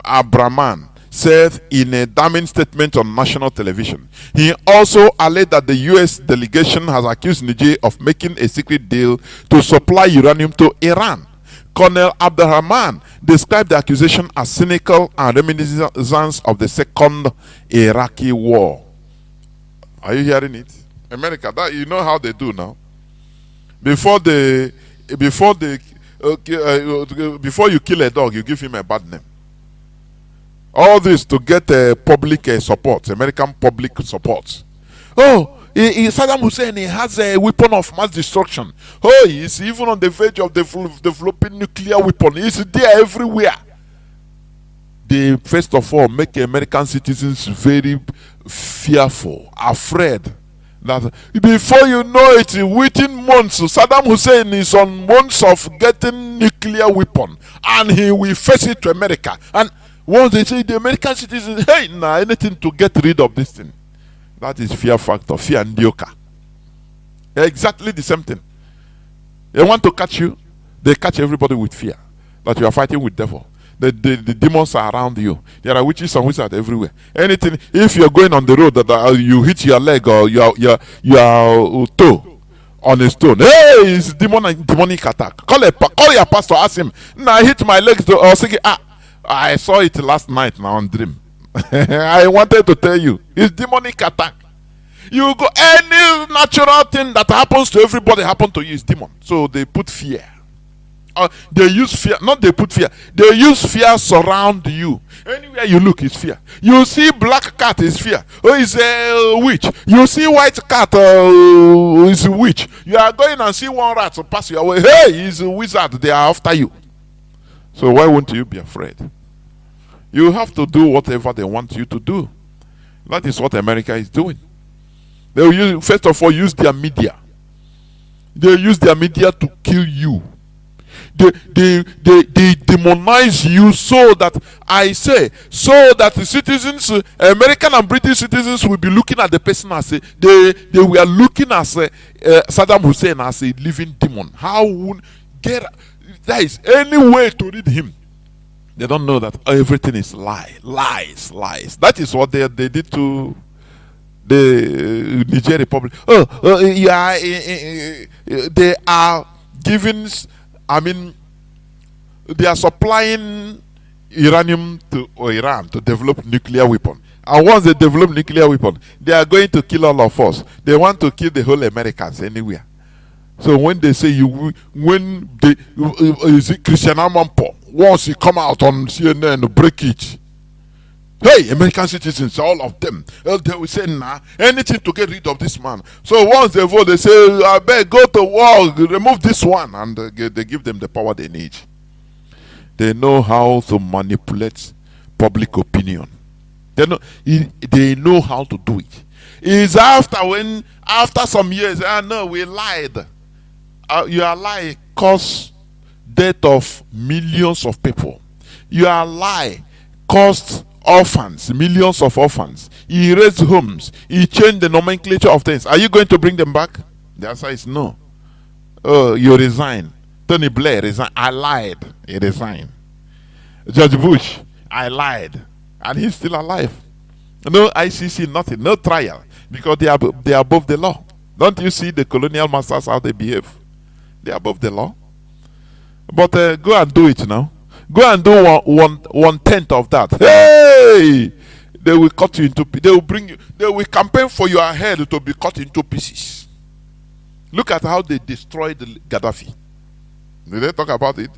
Abraman, said in a damning statement on national television. He also alleged that the U.S. delegation has accused Niger of making a secret deal to supply uranium to Iran. Colonel Abdurrahman described the accusation as cynical and reminiscent of the Second Iraqi War. Are you hearing it? America, that you know how they do now. Before you kill a dog, you give him a bad name. All this to get public support, American public support. Oh, Saddam Hussein, he has a weapon of mass destruction. Oh, he's even on the verge of developing nuclear weapon. He's there everywhere. They first of all make American citizens very fearful, afraid. That before you know it, within months, Saddam Hussein is on months of getting nuclear weapon, and he will face it to America. And once they say the American citizens, hey, nah, anything to get rid of this thing. That is fear factor, fear and dioka. Exactly the same thing. They want to catch you, they catch everybody with fear. That you are fighting with devil. The demons are around you. There are witches and wizards everywhere. Anything, if you're going on the road that you hit your leg or your toe on a stone, hey, it's demonic attack. Call your pastor, ask him. Nah, I hit my legs or say, I saw it last night now on dream. I wanted to tell you, it's demonic attack. You go, any natural thing that happens to everybody happen to you is demon. So they put fear. They use fear, not they put fear. They use fear surround you. Anywhere you look is fear. You see black cat is fear. Oh, it's a witch. You see white cat is a witch. You are going and see one rat to pass your way. Hey, he's a wizard. They are after you. So why won't you be afraid? You have to do whatever they want you to do. That is what America is doing. They will use, first of all, use their media. They use their media to kill you. They demonize you so that the citizens, American and British citizens, will be looking at the person as they were looking at Saddam Hussein as a living demon. How would there is any way to read him? They don't know that everything is lies. That is what they did to the Niger Republic. They are giving. They are supplying uranium to Iran to develop nuclear weapon. And once they develop nuclear weapon, they are going to kill all of us. They want to kill the whole Americans anywhere. So when they say Christian Amanpo, once he come out on CNN, break it. Hey, American citizens, all of them, they will say, nah, anything to get rid of this man. So once they vote, they say, I beg, go to war, remove this one. And they give them the power they need. They know how to manipulate public opinion. They know how to do it. It's after some years, no, we lied. Your lie caused death of millions of people. Your lie caused orphans, millions of orphans. He raised homes. He changed the nomenclature of things. Are you going to bring them back? The answer is no. Oh, you resign. Tony Blair resigned. I lied. He resigned. George Bush, I lied. And he's still alive. No ICC, nothing. No trial. Because they are above the law. Don't you see the colonial masters how they behave? They are above the law. But go and do it now. Go and do one tenth of that. Hey! They will cut you into. They will bring you. They will campaign for your head to be cut into pieces. Look at how they destroyed Gaddafi. Did they talk about it?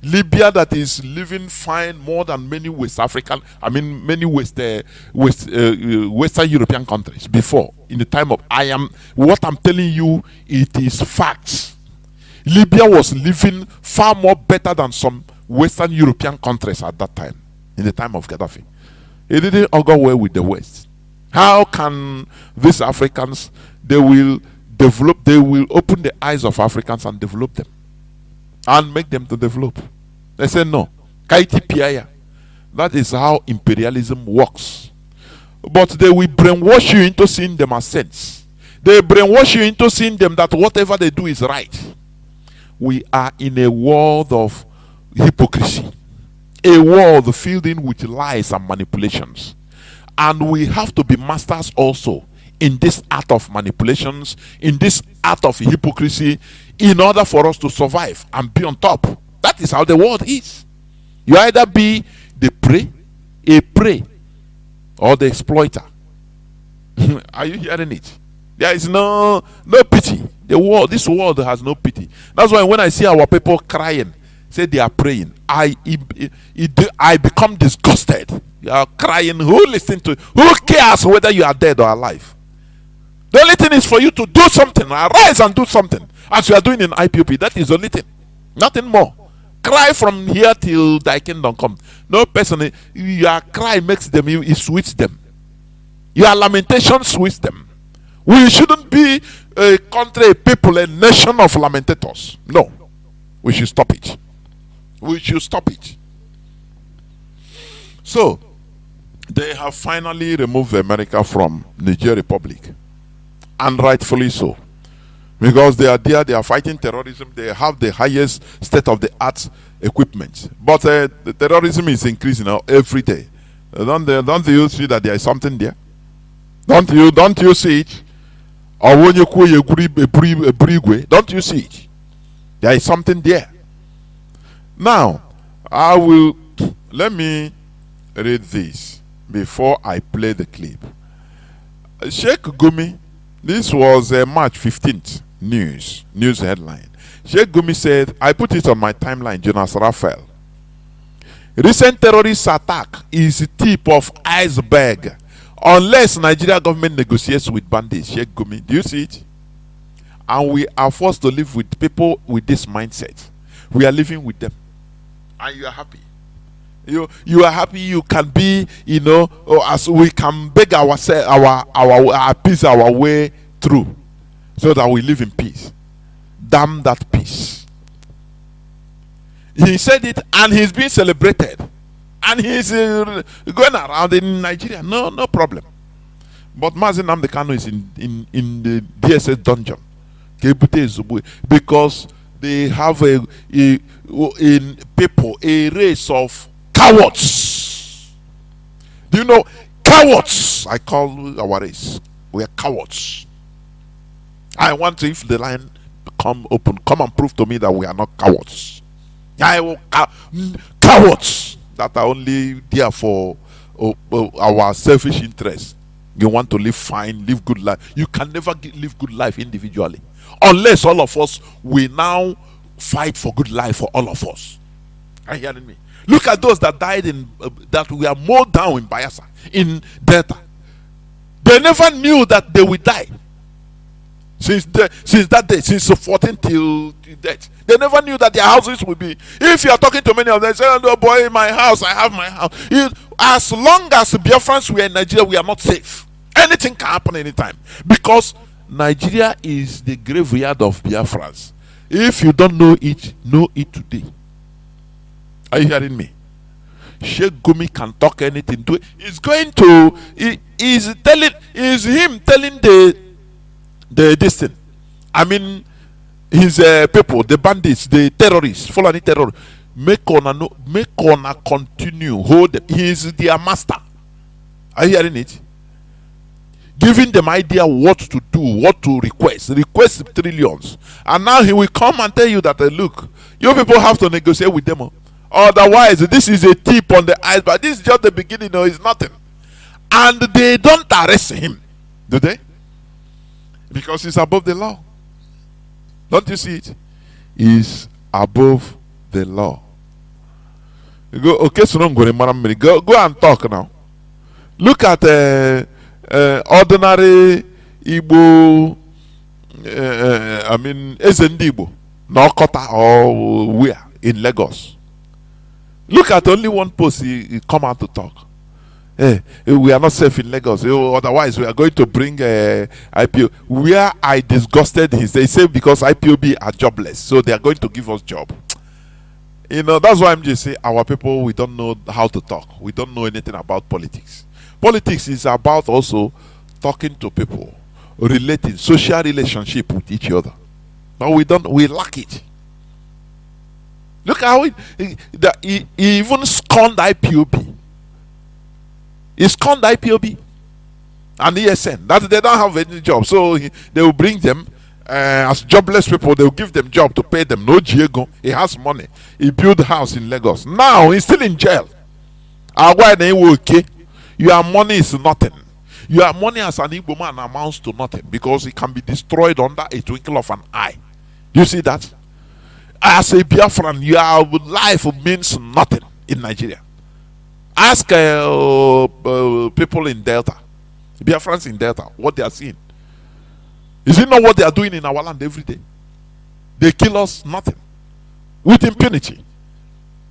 Libya, that is living fine more than many West African, many Western European countries before. In the time of what I'm telling you, it is facts. Libya was living far more better than some Western European countries at that time, in the time of Gaddafi. It didn't all go well with the West. How can these Africans, they will open the eyes of Africans and develop them and make them to develop? They say no. Kaiti Piaya. That is how imperialism works. But they will brainwash you into seeing them as saints. They brainwash you into seeing them that whatever they do is right. We are in a world of hypocrisy, a world filled in with lies and manipulations. And we have to be masters also in this art of manipulations, in this art of hypocrisy, in order for us to survive and be on top. That is how the world is. You either be the prey, or the exploiter. Are you hearing it? There is no pity. This world has no pity. That's why when I see our people crying, say they are praying, I become disgusted. You are crying. Who cares whether you are dead or alive? The only thing is for you to do something. Arise and do something, as you are doing in IPOP. That is the only thing. Nothing more. Cry from here till thy kingdom come. No person, your cry makes them, it sweets them. Your lamentation sweets them. We shouldn't be a country, a people, a nation of lamentators. No. We should stop it. We should stop it. So, they have finally removed America from Niger Republic. And rightfully so. Because they are there, they are fighting terrorism, they have the highest state-of-the-art equipment. But the terrorism is increasing every day. Don't you see that there is something there? Don't you see it? Or when you don't you see it? There is something there. Now, let me read this before I play the clip. Sheikh Gumi, this was March 15th news headline. Sheikh Gumi said, I put it on my timeline, Jonas Raphael. Recent terrorist attack is tip of iceberg unless Nigeria government negotiates with bandits. Sheikh Gumi, do you see it? And we are forced to live with people with this mindset. We are living with them. And you are happy. You are happy. You can be, as we can beg ourselves, our peace, our way through, so that we live in peace. Damn that peace. He said it, and he's being celebrated, and he's going around in Nigeria. No problem. But Mazi Nnamdi Kanu is in the DSS dungeon, because they have a race of cowards. Do you know cowards? I call our race. We are cowards. I want to, if the line come open, come and prove to me that we are not cowards. I will cowards that are only there for our selfish interests. You want to live fine, live good life. You can never live good life individually, unless all of us we now fight for good life for all of us. Are you hearing me? Look at those that died that we are mowed down in Bayelsa, in Delta. They never knew that they would die. Since that day, since 14 till death, they never knew that their houses would be. If you are talking to many of them, they say, "Oh boy, my house, I have my house." As long as Biafrans we are in Nigeria, we are not safe. Anything can happen anytime, because Nigeria is the graveyard of Biafrans. If you don't know it today. Are you hearing me? Sheikh Gumi can talk anything to it. He's going to. Is him telling the this thing. I mean, his people, the bandits, the terrorists, Fulani terrorists, make on continue, hold them. He is their master. Are you hearing it? Giving them idea what to do, what to request trillions, and now he will come and tell you that look, you people have to negotiate with them. Otherwise, this is a tip on the iceberg. This is just the beginning. No, it's nothing. And they don't arrest him, do they? Because he's above the law. Don't you see it? He's above the law. You go, okay, so go and talk now. Look at ordinary Igbo, I mean, Ezendi Igbo, Nokota or where in Lagos. Look at only one post he come out to talk. Hey, we are not safe in Lagos. Otherwise, we are going to bring IPO. Where I disgusted his, they say because IPOB are jobless, so they are going to give us job. You know, that's why I'm just saying our people, we don't know how to talk. We don't know anything about politics. Politics is about also talking to people, relating, social relationship with each other. But we lack it. Look how he even scorned IPOB. He scorned IPOB and ESN. That they don't have any job, so they will bring them as jobless people. They will give them job to pay them. No Diego, he has money. He built a house in Lagos. Now he's still in jail. Okay. Your money is nothing. Your money as an Igbo man amounts to nothing because it can be destroyed under a twinkle of an eye. You see that? As a Biafran, your life means nothing in Nigeria. Ask people in Delta, Biafrans in Delta, what they are seeing. Is it not what they are doing in our land every day? They kill us, nothing. With impunity.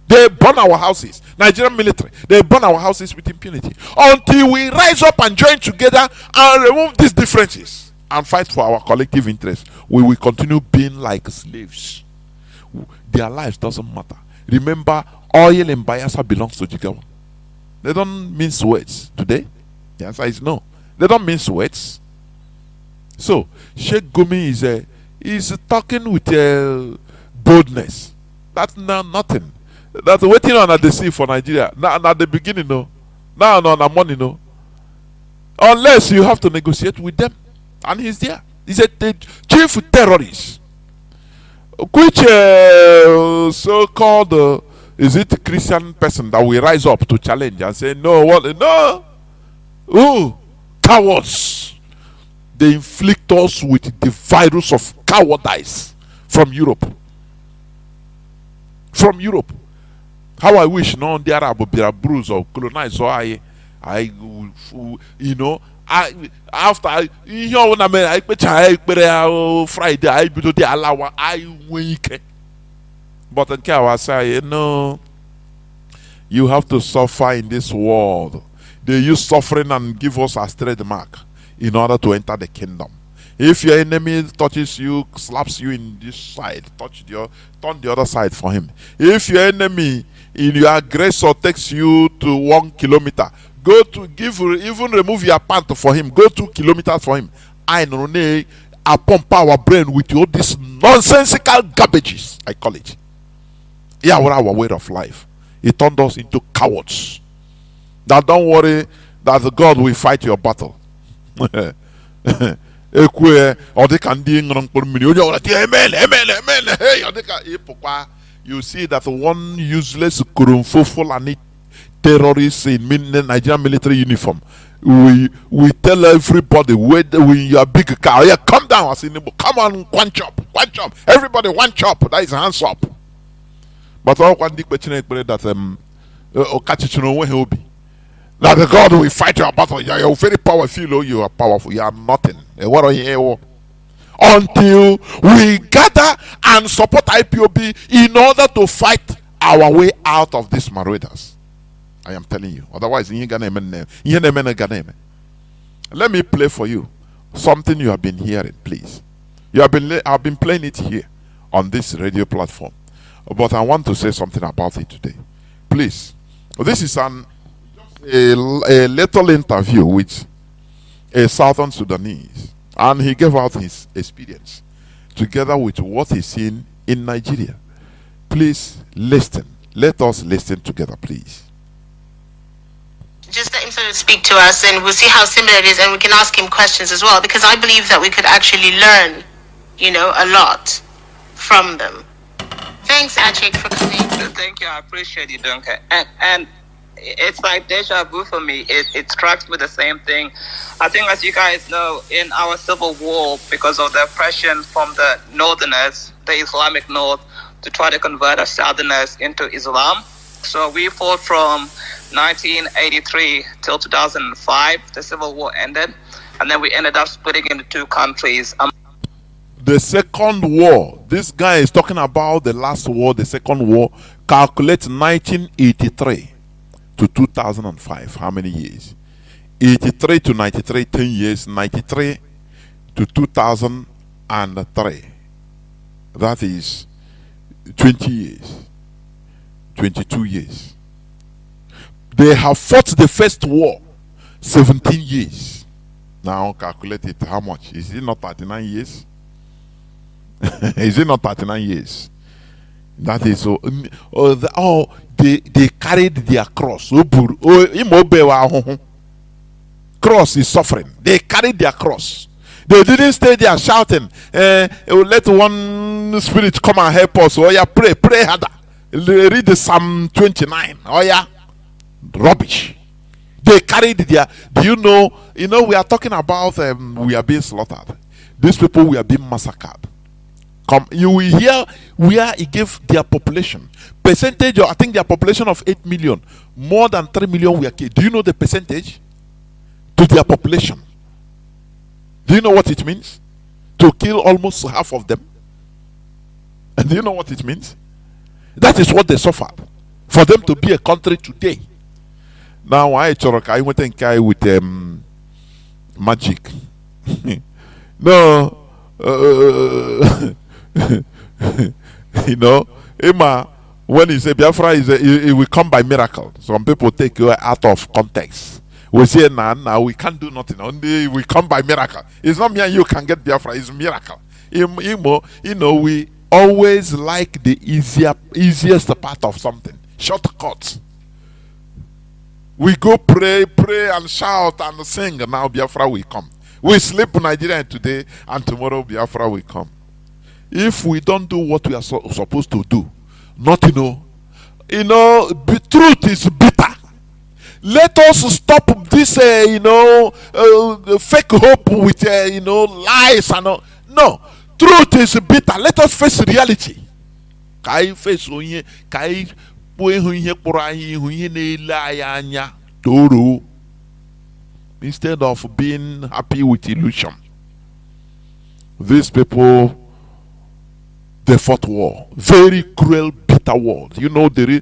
They burn our houses. Nigerian military, they burn our houses with impunity. Until we rise up and join together and remove these differences and fight for our collective interests, we will continue being like slaves. Their lives doesn't matter. Remember, oil in Bayelsa belongs to Jigawa. They don't mince words today. The answer is no. They don't mince words. So, Sheikh Gumi is talking with boldness. That's nothing. That's waiting on at the sea for Nigeria. Not at the beginning, no. Now, no, the money, no. Unless you have to negotiate with them. And he's there. He's a chief terrorist. Which so-called, is it a Christian person that will rise up to challenge and say, no, what? No. Ooh, cowards. They inflict us with the virus of cowardice from Europe. From Europe. How I wish no the Arab be bruised or colonized, so I you know, after you know when I Friday I be to the allow I weak. But in I say, no, you have to suffer in this world. They use suffering and give us a trademark in order to enter the kingdom. If your enemy touches you, slaps you in this side, turn the other side for him. If your enemy in your aggressor takes you to 1 kilometer, go to even remove your pant for him. Go 2 kilometers for him. I know I pump our brain with all these nonsensical garbages, I call it. Yeah, what our way of life. It turned us into cowards. Now don't worry that God will fight your battle. You see that one useless Fulani terrorist in Nigerian military uniform. We tell everybody when you are big car, yeah, come down. I say, come on, one chop. Everybody, one chop. That is hands up. But all one dick that that the God will fight your battle. You are very powerful. You are powerful. You are nothing. What are you? Until we gather and support IPOB in order to fight our way out of these marauders. I am telling you. Otherwise, let me play for you something you have been hearing, please. I've been playing it here on this radio platform, but I want to say something about it today. Please. This is a little interview with a Southern Sudanese, and he gave out his experience. together with what he's seen in Nigeria. Please listen. Let us listen together, please. Just let him sort of speak to us, and we'll see how similar it is, and we can ask him questions as well, because I believe that we could actually learn, a lot from them. Thanks, Achik, for coming. Thank you. I appreciate you, Duncan. And it's like deja vu for me. It strikes me the same thing. I think, as you guys know, in our civil war, because of the oppression from the northerners, the Islamic North, to try to convert us southerners into Islam. So we fought from 1983 till 2005. The civil war ended, and then we ended up splitting into two countries. The second war, this guy is talking about the last war, the second war. Calculate 1983 to 2005. How many years? 83 to 93, 10 years. 93 to 2003. That is 20 years. 22 years. They have fought the first war 17 years. Now calculate it. How much? Is it not 39 years? Is it not 39 years? That is so. They carried their cross. Cross is suffering. They carried their cross. They didn't stay there shouting, let one spirit come and help us. Oh yeah, pray harder. Read the Psalm 29. Oh yeah, rubbish. They carried their. Do you know? We are talking about we are being slaughtered. These people we are being massacred. Come, you will hear where he gave their population percentage. I think their population of 8 million, more than 3 million were killed. Do you know the percentage to their population? Do you know what it means to kill almost half of them? And do you know what it means? That is what they suffered for them to be a country today. Now I went and carry with magic. No. Emma, when he say Biafra it will come by miracle. Some people take you out of context. We say now we can't do nothing. Only we come by miracle. It's not me and you can get Biafra. It's a miracle. We always like the easiest part of something. Shortcuts. We go pray and shout and sing. And now Biafra will come. We sleep in Nigeria today, and tomorrow Biafra will come. If we don't do what we are supposed to do, truth is bitter. Let us stop this, fake hope with, lies and all. No, truth is bitter. Let us face reality. Instead of being happy with illusion. These people, they fought war. Very cruel, bitter war. Do you know Mazi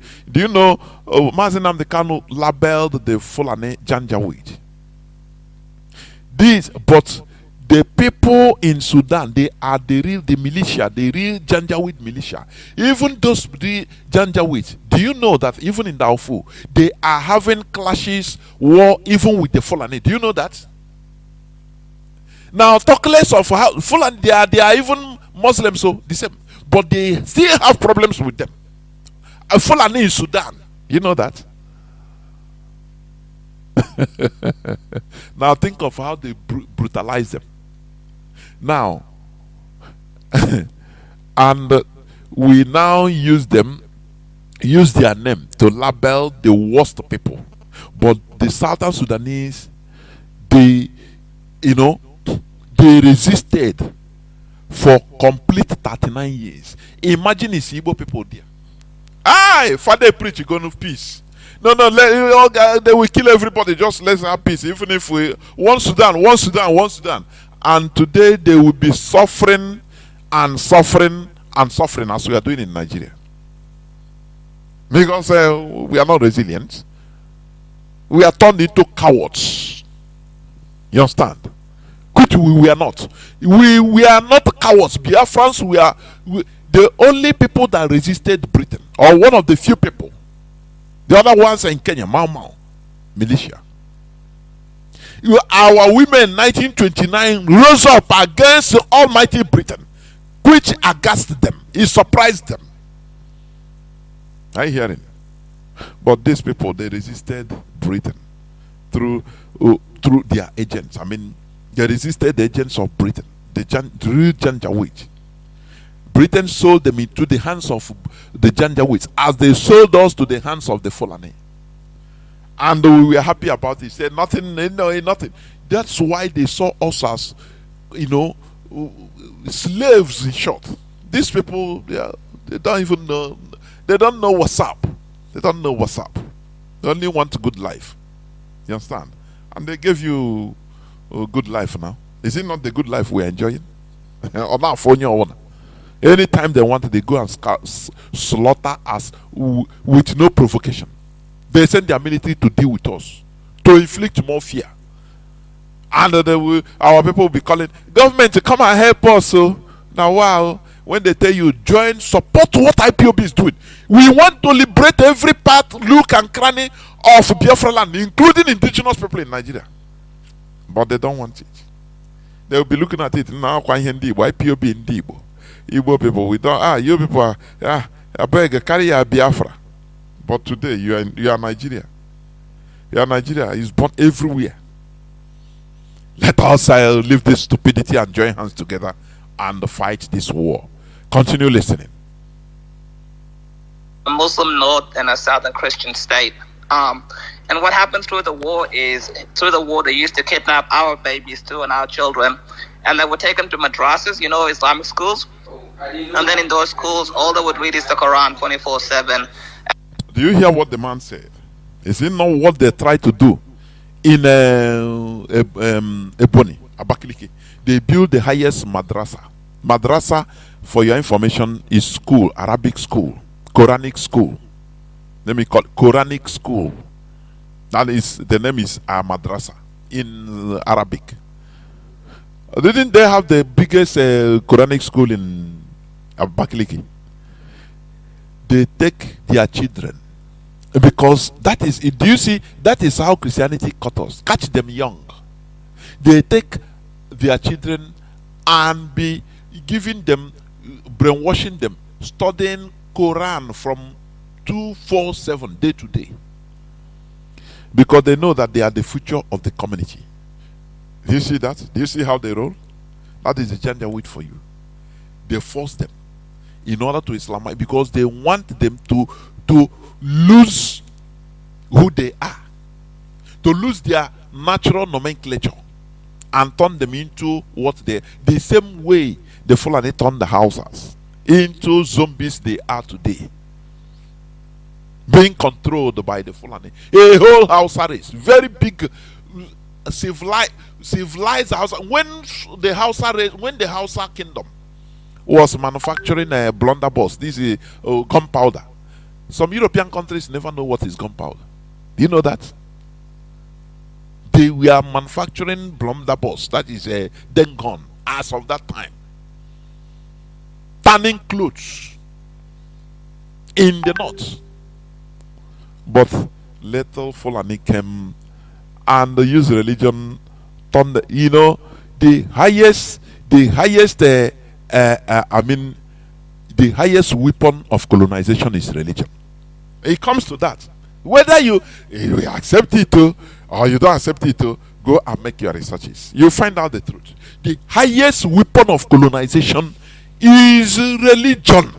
Nnamdi Kanu labeled the Fulani Janjaweed. But the people in Sudan, they are the militia, the real Janjaweed militia. Even those Janjaweed, do you know that even in Darfur, they are having clashes, war, even with the Fulani? Do you know that? Now, talk less of how Fulani, they are even Muslims, so the same. But they still have problems with them. Fulani in Sudan, you know that? Now, think of how they brutalize them. Now, and we now use their name to label the worst people. But the Southern Sudanese, they resisted for complete 39 years. Imagine it's Igbo people there. Aye, Father preach, you're going to peace. No, they will kill everybody. Just let's have peace. Even if we one Sudan. And today they will be suffering as we are doing in Nigeria. Because we are not resilient. We are turned into cowards. You understand? We are not. We are not cowards. Biafrans, we are the only people that resisted Britain, or one of the few people. The other ones are in Kenya, Mau militia. Our women in 1929 rose up against Almighty Britain. which aghast them. It surprised them. Are you hearing? But these people, they resisted Britain through their agents. I mean, they resisted the agents of Britain, through Janjaweed. Britain sold them into the hands of the Janjaweeds as they sold us to the hands of the Fulani. And we were happy about it. Said nothing, nothing. That's why they saw us as, slaves, in short. These people, they don't even know. They don't know what's up. They don't know what's up. They only want a good life. You understand? And they gave you a good life now. Is it not the good life we're enjoying? Or not for your own? Anytime they want, they go and slaughter us with no provocation. They send their military to deal with us, to inflict more fear. And our people will be calling government to come and help us. So now, wow, when they tell you join, support what IPOB is doing. We want to liberate every part, look and cranny of Biafra land, including indigenous people in Nigeria. But they don't want it. They will be looking at it now. IPOB in Igbo. Igbo people, we don't. You people are. I beg, carry your Biafra. But today you are Nigeria. You are Nigeria. Is born everywhere. Let us leave this stupidity and join hands together and fight this war. Continue listening. A Muslim north and a southern Christian state. And what happened through the war is, they used to kidnap our babies too and our children, and they would take them to madrasas, Islamic schools. And then in those schools, all they would read is the Quran 24/7. Do you hear what the man said? Is it not what they try to do in Ebony, Abakaliki? They build the highest madrasa. Madrasa, for your information, is school, Arabic school, Quranic school. Let me call it Quranic school. That is, the name is madrasa in Arabic. Didn't they have the biggest Quranic school in Abakaliki? They take their children, because that is, do you see, that is how Christianity caught us. Catch them young. They take their children and be giving them, brainwashing them, studying Quran from 247 day to day, because they know that they are the future of the community. Do you see that? Do you see how they roll? That is the gender weight for you. They force them in order to Islamize, because they want them to lose who they are, to lose their natural nomenclature and turn them into what they, the same way the Fulani turned the Hausas into zombies they are today, being controlled by the Fulani. A whole Hausa race, very big, civilized Hausa. When the Hausa kingdom was manufacturing a blunderbuss, this is gunpowder. Some European countries never know what is gunpowder. Do you know that? They were manufacturing blunderbuss, that is a den gun, as of that time. Tanning clothes in the north. But little Fulani came and used religion, turned, the highest the highest weapon of colonization is religion. It comes to that. Whether you accept it or you don't accept it, go and make your researches. You find out the truth. The highest weapon of colonization is religion.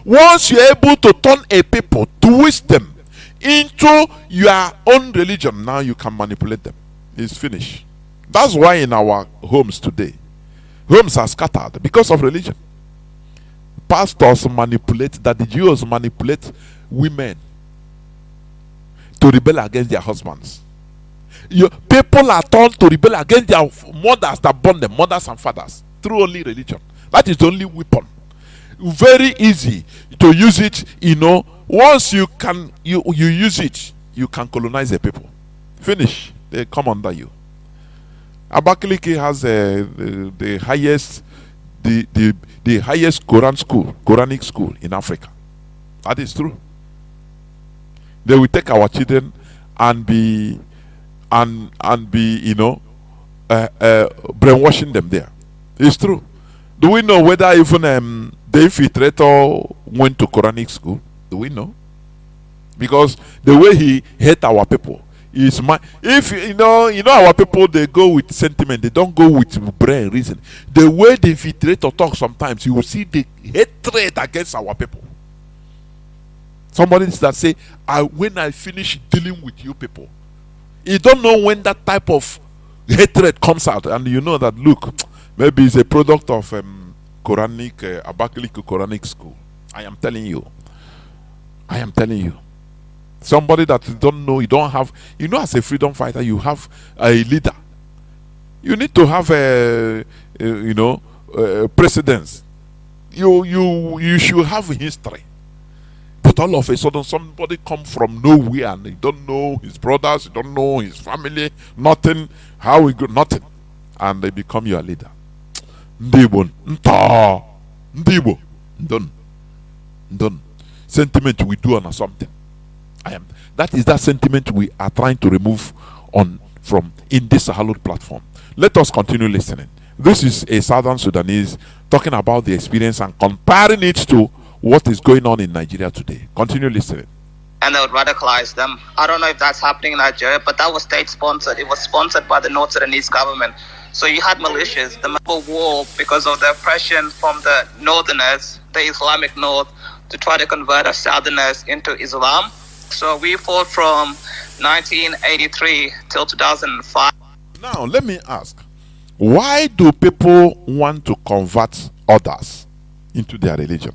Once you're able to turn a people, twist them into your own religion, now you can manipulate them. It's finished. That's why in our homes today, homes are scattered because of religion. Pastors manipulate, that the Jews manipulate women to rebel against their husbands. People are turned to rebel against their mothers that born them, mothers and fathers, through only religion. That is the only weapon. Very easy to use it. Once you use it, you can colonize the people. Finish. They come under you. Abakaliki has the highest Quranic school in Africa. That is true. They will take our children and be brainwashing them there. It's true. Do we know whether even the infiltrator went to Quranic school? Do we know? Because the way he hate our people is if you know our people, they go with sentiment, they don't go with brain reason. The way the infiltrator talks, sometimes you will see the hatred against our people. Somebody that say, when I finish dealing with you people, you don't know when that type of hatred comes out, and you know that, look, maybe it's a product of Quranic Abakaliki Quranic school. I am telling you. Somebody that you don't know, you don't have, as a freedom fighter, you have a leader. You need to have a precedence. You should have a history. But all of a sudden, somebody come from nowhere and you don't know his brothers, you don't know his family, nothing, how we go, nothing, and they become your leader. Ndibo, done. Sentiment we do on something. That is that sentiment we are trying to remove from in this hallowed platform. Let us continue listening. This is a Southern Sudanese talking about the experience and comparing it to what is going on in Nigeria today. Continue listening. And they would radicalize them. I don't know if that's happening in Nigeria, but that was state-sponsored. It was sponsored by the North Sudanese government. So you had militias, the war, because of the oppression from the northerners, the Islamic North, to try to convert us southerners into Islam. So we fought from 1983 till 2005. Now, let me ask, why do people want to convert others into their religion?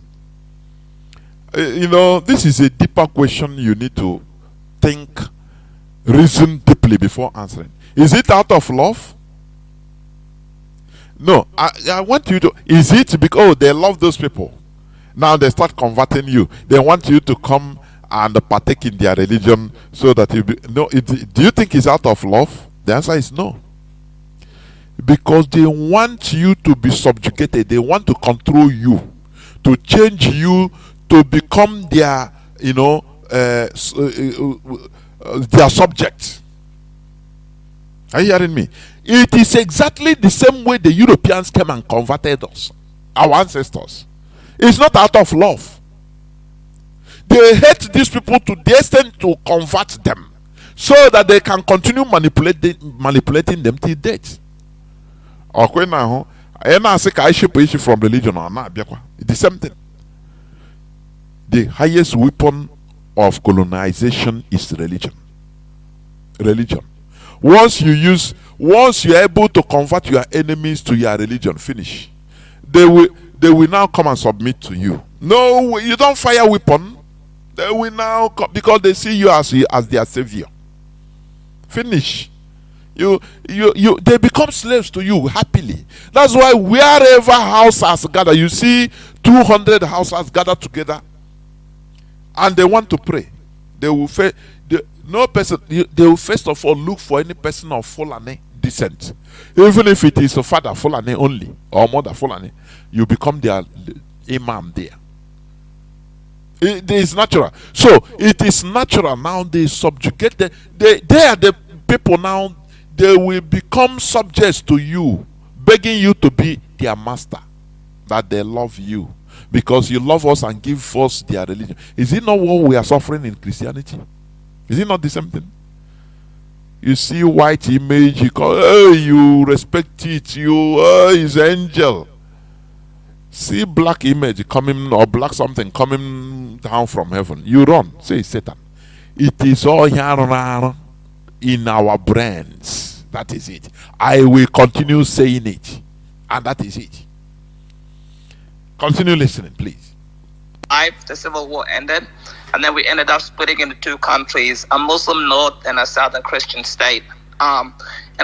This is a deeper question you need to think, reason deeply before answering. Is it out of love? No, I want you to. Is it because they love those people? Now they start converting you. They want you to come and partake in their religion so that you no. Do you think it's out of love? The answer is no. Because they want you to be subjugated. They want to control you, to change you, to become their, their subject. Are you hearing me? It is exactly the same way the Europeans came and converted us, our ancestors. It's not out of love. They hate these people to the extent to convert them so that they can continue manipulating them till death. Okay, now, I say I ship from religion or not. It's the same thing. The highest weapon of colonization is religion. Once you're able to convert your enemies to your religion, finish. They will now come and submit to you. No, you don't fire weapon. They will now come because they see you as their savior. Finish. They become slaves to you happily. That's why wherever houses gather, you see 200 houses gather together, and they want to pray. They will first of all look for any person of Fulani descent, even if it is a father Fulani only or mother Fulani. You become their imam there. It is natural. So it is natural now. They subjugate. They are the people now. They will become subjects to you, begging you to be their master. That they love you because you love us and give us their religion. Is it not what we are suffering in Christianity? Is it not the same thing? You see white image, you respect it, is angel. See black image coming or black something coming down from heaven, you run, say Satan. It is all here in our brains. That is it. I will continue saying it, and that is it. Continue listening, please. The civil war ended, and then we ended up splitting into two countries, a Muslim north and a southern Christian state. And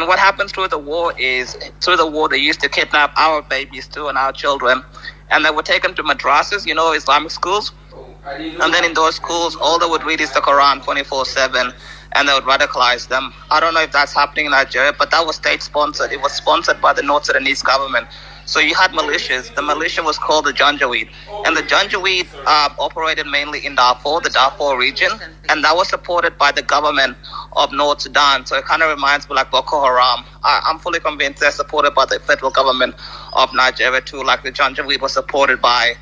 what happened through the war is, they used to kidnap our babies too and our children, and they would take them to madrasas, Islamic schools. And then in those schools, all they would read is the Quran 24/7. and they would radicalize them. I don't know if that's happening in Nigeria, but that was state-sponsored. It was sponsored by the North Sudanese government. So you had militias. The militia was called the Janjaweed. And the Janjaweed operated mainly in Darfur, the Darfur region. And that was supported by the government of North Sudan. So it kind of reminds me like Boko Haram. I'm fully convinced they're supported by the federal government of Nigeria too. Like the Janjaweed was supported by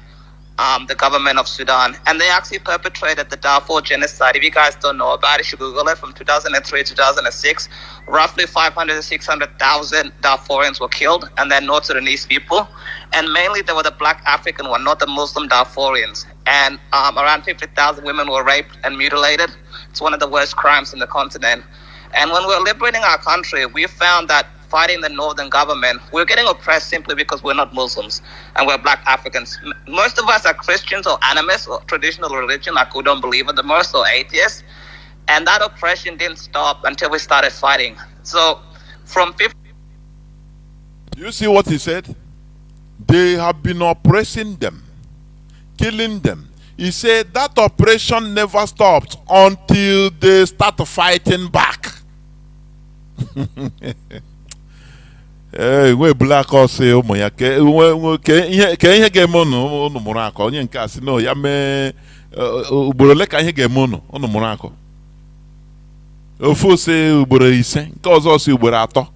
the government of Sudan. And they actually perpetrated the Darfur genocide. If you guys don't know about it, you should Google it. From 2003 to 2006, roughly 500 to 600,000 Darfurians were killed, and they're North Sudanese people. And mainly they were the black African one, not the Muslim Darfurians. And around 50,000 women were raped and mutilated. It's one of the worst crimes in the continent. And when we were liberating our country, we found that fighting the northern government, we're getting oppressed simply because we're not Muslims and we're black Africans. Most of us are Christians or animists or traditional religion, like we don't believe in the most, or atheists. And that oppression didn't stop until we started fighting. So from 50... You see what he said? They have been oppressing them, killing them. He said that oppression never stopped until they start fighting back. We black or say ụmụ ya ke ihe ga-eme unu mụrụ akọ onye nke a sị no ya mee ugboro ole ka ihe ga-eme unu mụrụ akọ ofu si ugboro ise nke ọzọ si ugboro atọ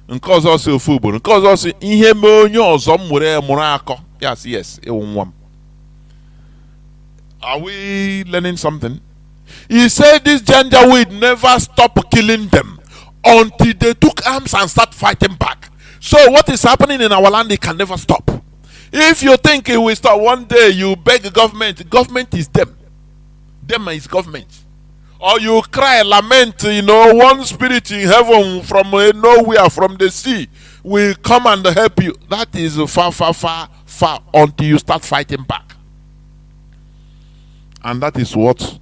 nke ọzọ si ofu ugboro nke ọzọ si ihe mee onye ọzọ mụrụ akọ yes ewu nwa m. Are we learning something? He said this Janjaweed never stopped killing them until they took arms and start fighting back. So what is happening in our land, it can never stop. If you think it will stop one day, you beg government. Government is them. Them is government. Or you cry, lament, one spirit in heaven from nowhere, from the sea, will come and help you. That is far, far, far, far until you start fighting back. And that is what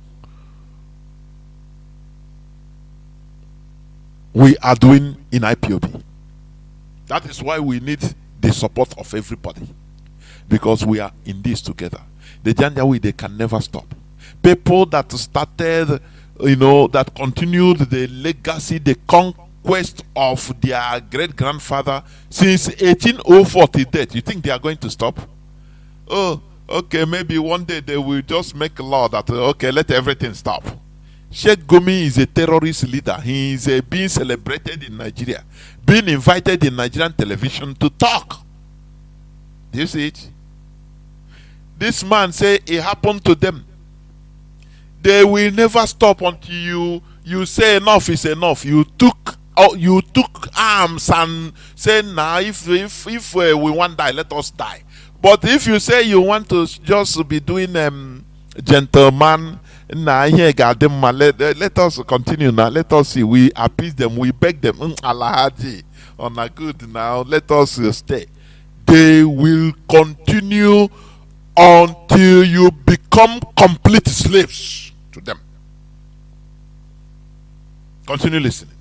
we are doing in IPOB. That is why we need the support of everybody, because we are in this together. The Janjaweed, they can never stop. People that started, that continued the legacy, the conquest of their great-grandfather since 1804 to date. You think they are going to stop? Oh, okay, maybe one day they will just make a law that, okay, let everything stop. Sheikh Gumi is a terrorist leader. He is being celebrated in Nigeria, being invited in Nigerian television to talk. Do you see it? This man say it happened to them. They will never stop until you say enough is enough. You took arms and say, nah, if we want to die, let us die. But if you say you want to just be doing gentleman, nah, here let us continue now. Let us see. We appease them. We beg them. Alahaji, on a good now. Let us stay. They will continue until you become complete slaves to them. Continue listening.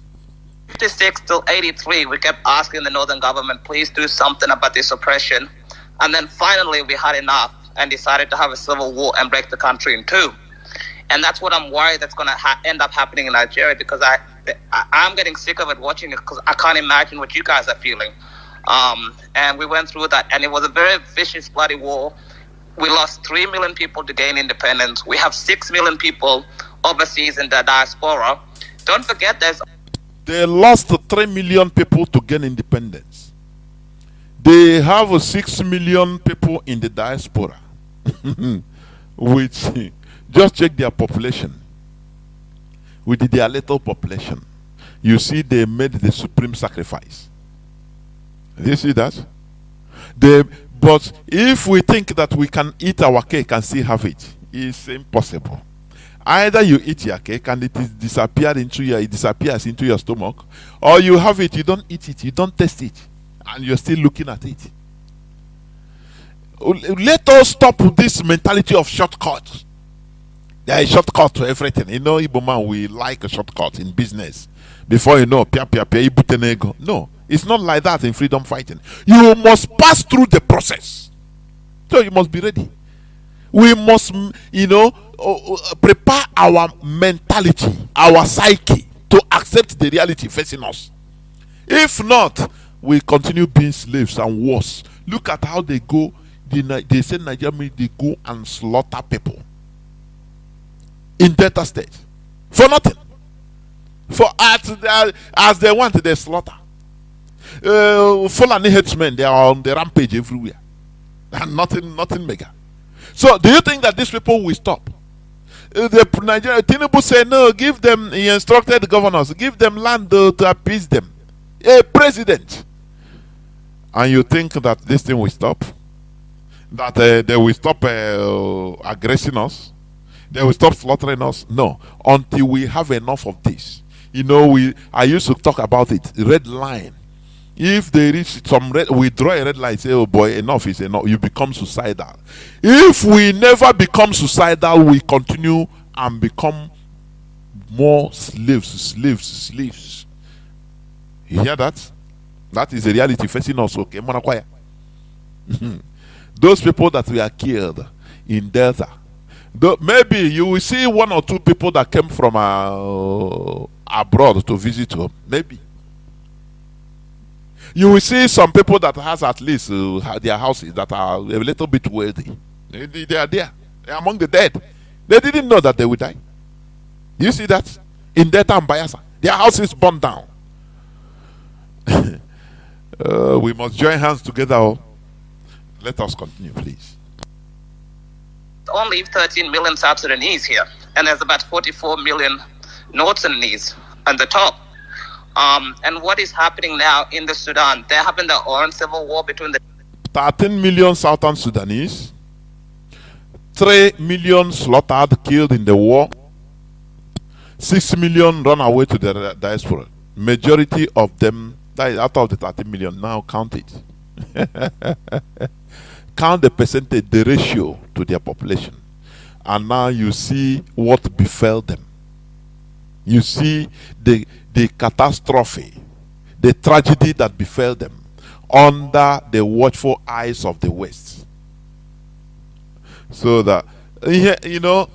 56 till 83, we kept asking the northern government, please do something about this oppression. And then finally we had enough and decided to have a civil war and break the country in two. And that's what I'm worried that's going to end up happening in Nigeria, because I'm getting sick of it watching it, because I can't imagine what you guys are feeling. And we went through that, and it was a very vicious, bloody war. We lost 3 million people to gain independence. We have 6 million people overseas in the diaspora. Don't forget they lost 3 million people to gain independence. They have 6 million people in the diaspora. Which, just check their population. With their little population, you see they made the supreme sacrifice. Do you see that? But if we think that we can eat our cake and still have it, it's impossible. Either you eat your cake and it disappears into your stomach, or you have it, you don't eat it, you don't taste it, and you're still looking at it. Let us stop this mentality of shortcuts. There is a shortcut to everything. Igbo man, we like a shortcut in business. Before you know, no, it's not like that in freedom fighting. You must pass through the process. So you must be ready. We must, prepare our mentality, our psyche to accept the reality facing us. If not, we continue being slaves and worse. Look at how they go. They say Nigeria, they go and slaughter people in Delta State for nothing. For as they want, they slaughter. Fulani headsmen, they are on the rampage everywhere, and nothing mega. So, do you think that these people will stop? The Nigeria Tinubu said no. Give them. He instructed the governors, give them land to appease them. A president, and you think that this thing will stop? That they will stop aggressing us? They will stop slaughtering us? No, until we have enough of this. You know, I used to talk about it. Red line. If they reach some red, we draw a red line. Say, oh boy, enough is enough. You become suicidal. If we never become suicidal, we continue and become more slaves. You hear that? That is the reality facing us. Okay, those people that were killed in Delta, maybe you will see one or two people that came from abroad to visit home. Maybe you will see some people that has at least their houses that are a little bit wealthy. They are there. They are among the dead. They didn't know that they would die. You see that in Delta and Bayelsa, their houses burned down. We must join hands together. Let us continue, please. Only 13 million South Sudanese here, and there's about 44 million North Sudanese on the top. And what is happening now in the Sudan? They're having their own civil war between the 13 million Southern Sudanese, 3 million slaughtered, killed in the war, 6 million run away to the diaspora. Majority of them, that is out of the 13 million, now count it. Count the percentage, the ratio to their population. And now you see what befell them. You see the catastrophe, the tragedy that befell them under the watchful eyes of the West. So that, you know,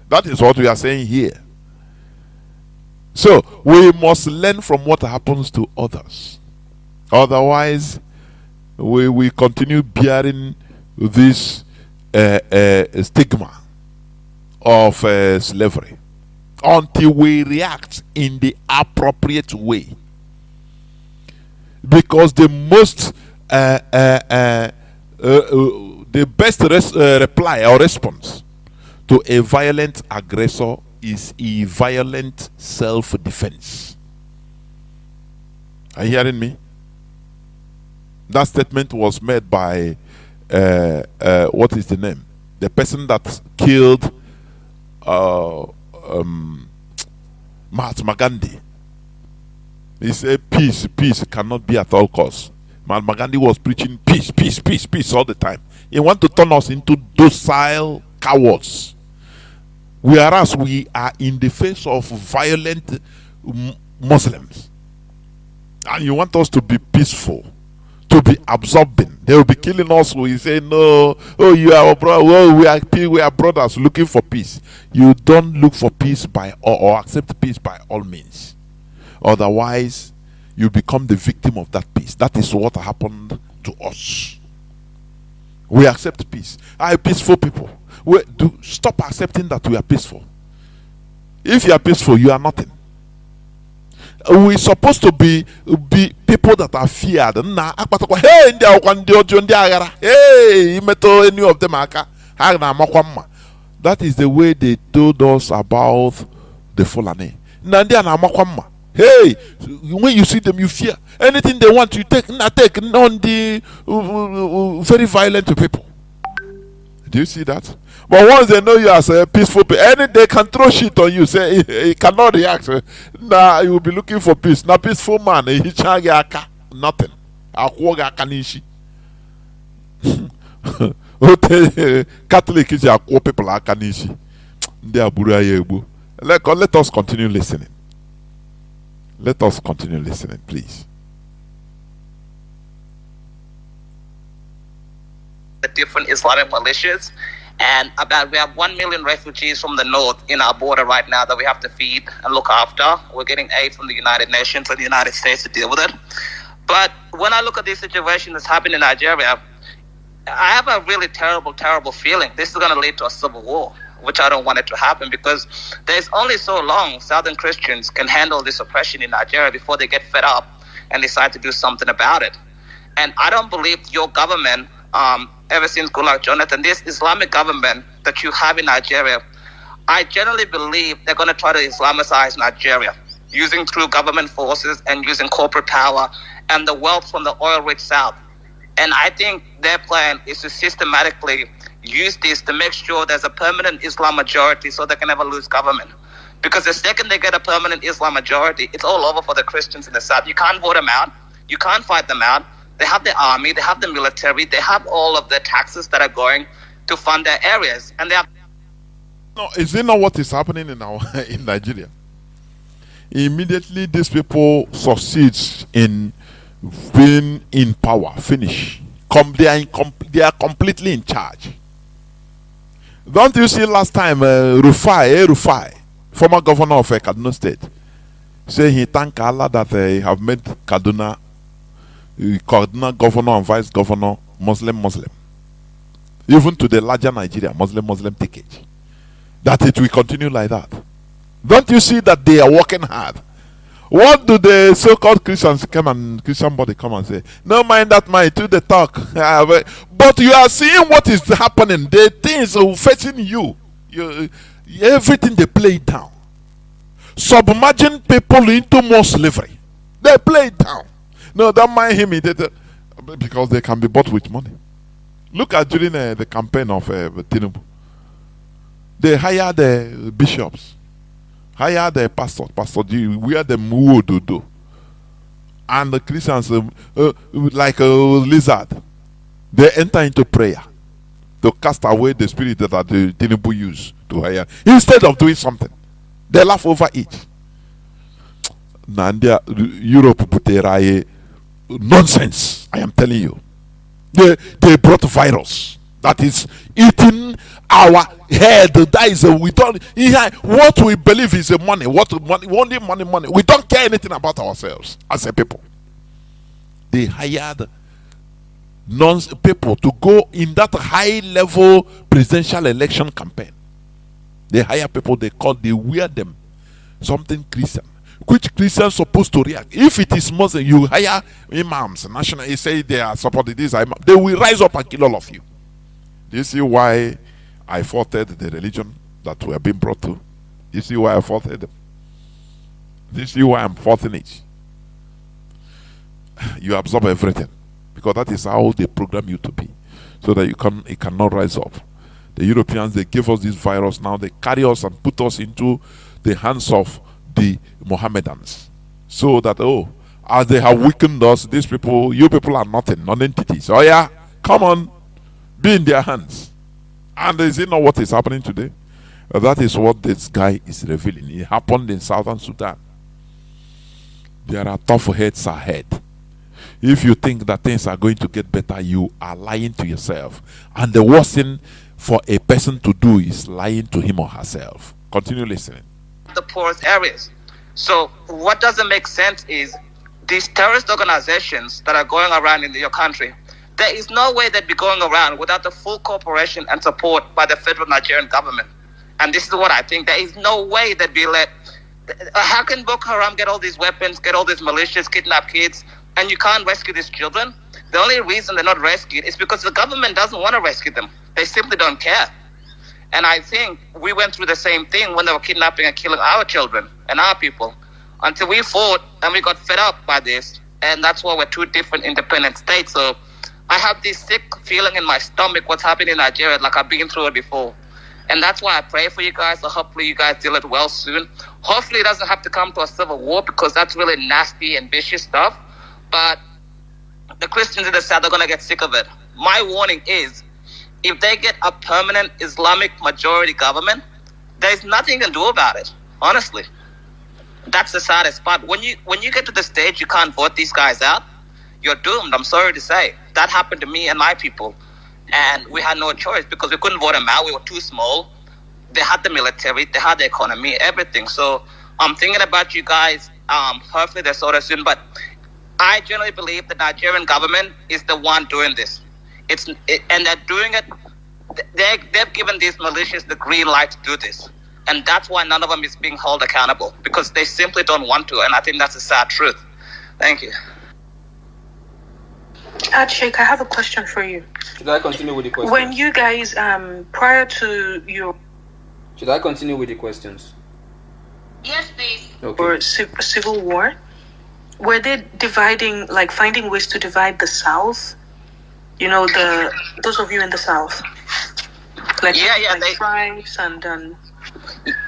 that is what we are saying here. So we must learn from what happens to others. Otherwise, we continue bearing this stigma of slavery until we react in the appropriate way. Because the most the best reply or response to a violent aggressor is a violent self-defense. Are you hearing me? That statement was made by what is the name? The person that killed Mahatma Gandhi. He said peace cannot be at all costs. Mahatma Gandhi was preaching peace all the time. He wants to turn us into docile cowards. Whereas we are in the face of violent Muslims. And you want us to be peaceful, to be absorbing. They will be killing us. We say, no, oh, you are our brother. Oh, we are brothers looking for peace. You don't look for peace or accept peace by all means. Otherwise, you become the victim of that peace. That is what happened to us. We accept peace. I peaceful people. Stop accepting that we are peaceful. If you are peaceful, you are nothing. We're supposed to be people that are feared. Hey, any of them. That is the way they told us about the Fulani. Hey, when you see them, you fear. Anything they want, you take. On the very violent people. Do you see that? But once they know you as a peaceful people, they can throw shit on you. Say he cannot react. Nah, you will be looking for peace. Now, peaceful man, he nothing. Catholic is people akanishi. Let us continue listening. Let us continue listening, please. different Islamic militias. And we have 1 million refugees from the north in our border right now that we have to feed and look after. We're getting aid from the United Nations and the United States to deal with it. But when I look at this situation that's happening in Nigeria, I have a really terrible, terrible feeling. This is going to lead to a civil war, which I don't want it to happen, because there's only so long Southern Christians can handle this oppression in Nigeria before they get fed up and decide to do something about it. And I don't believe your government, ever since Jonathan, this Islamic government that you have in Nigeria, I generally believe they're going to try to Islamicize Nigeria using through government forces and using corporate power and the wealth from the oil-rich South. And I think their plan is to systematically use this to make sure there's a permanent Islam majority so they can never lose government. Because the second they get a permanent Islam majority, it's all over for the Christians in the South. You can't vote them out. You can't fight them out. They have the army, they have the military, they have all of the taxes that are going to fund their areas. And they have... No, is it not what is happening in in Nigeria? Immediately these people succeed in being in power, finish. They are completely in charge. Don't you see last time Rufai, former governor of Kaduna State, say he thanked Allah that he have made Kaduna governor and vice governor Muslim. Even to the larger Nigeria, Muslim ticket. That it will continue like that. Don't you see that they are working hard? What do the so-called Christians Christian body come and say? No mind that mind, to the talk. But you are seeing what is happening. The things are facing you. Everything they play it down. Submerging people into more slavery. They play it down. No, don't mind him, because they can be bought with money. Look at during the campaign of Tinubu. They hired the bishops, hired the pastors, wear the muododo, and the Christians like a lizard. They enter into prayer to cast away the spirit that the Tinubu used to hire. Instead of doing something, they laugh over it. Nandia Europe puteraye nonsense. I am telling you, they brought virus that is eating our head. That is we don't. What we believe is money. Only money. We don't care anything about ourselves as a people. They hired people to go in that high-level presidential election campaign. They hire people. They wear them something Christian. Which Christians supposed to react? If it is Muslim, you hire imams, national. You say they are supporting this. They will rise up and kill all of you. Do you see why I faulted the religion that we are being brought to? Do you see why I faulted them? Do you see why I'm faulting it? You absorb everything, because that is how they program you to be, so that it cannot rise up. The Europeans, they give us this virus now. They carry us and put us into the hands of the Mohammedans, so that as they have weakened us, these people, you people are nothing, non-entities. Oh yeah, come on, be in their hands. And is it not what is happening today? That is what this guy is revealing. It happened in Southern Sudan. There are tough heads ahead. If you think that things are going to get better, you are lying to yourself. And the worst thing for a person to do is lying to him or herself. Continue listening. The poorest areas. So what doesn't make sense is these terrorist organizations that are going around in your country, there is no way they'd be going around without the full cooperation and support by the federal Nigerian government. And this is what I think. There is no way they'd be let. How can Boko Haram get all these weapons, get all these militias, kidnap kids, and you can't rescue these children? The only reason they're not rescued is because the government doesn't want to rescue them. They simply don't care. And I think we went through the same thing when they were kidnapping and killing our children and our people, until we fought and we got fed up by this. And that's why we're two different independent states. So I have this sick feeling in my stomach what's happening in Nigeria, like I've been through it before. And that's why I pray for you guys. So hopefully you guys deal it well soon. Hopefully it doesn't have to come to a civil war, because that's really nasty and vicious stuff. But the Christians in the South are going to get sick of it. My warning is, if they get a permanent Islamic majority government, there's nothing you can do about it, honestly. That's the saddest part. When you get to the stage you can't vote these guys out, you're doomed. I'm sorry to say. That happened to me and my people. and we had no choice because we couldn't vote them out. We were too small. They had the military, they had the economy, everything. So I'm thinking about you guys. Hopefully they saw it soon, but I generally believe the Nigerian government is the one doing this. And they're doing it. They've given these militias the green light to do this, and that's why none of them is being held accountable, because they simply don't want to. And I think that's a sad truth. Thank you. Sheikh, I have a question for you. Should I continue with the questions? When you guys, prior to your... Should I continue with the questions? Yes, please. Okay. Or civil war, were they dividing, like finding ways to divide the South? You know, those of you in the South, like they tribes and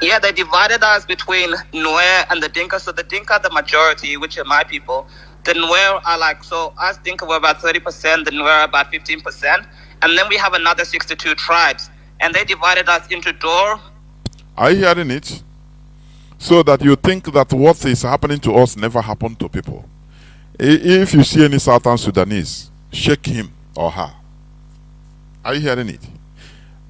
yeah, they divided us between Nuer and the Dinka. So the Dinka, the majority, which are my people. The Nuer are like, so us Dinka were about 30%, the Nuer are about 15%, and then we have another 62 tribes, and they divided us into Dor. Are you hearing it? So that you think that what is happening to us never happened to people. If you see any Southern Sudanese, shake him or her. Are you hearing it?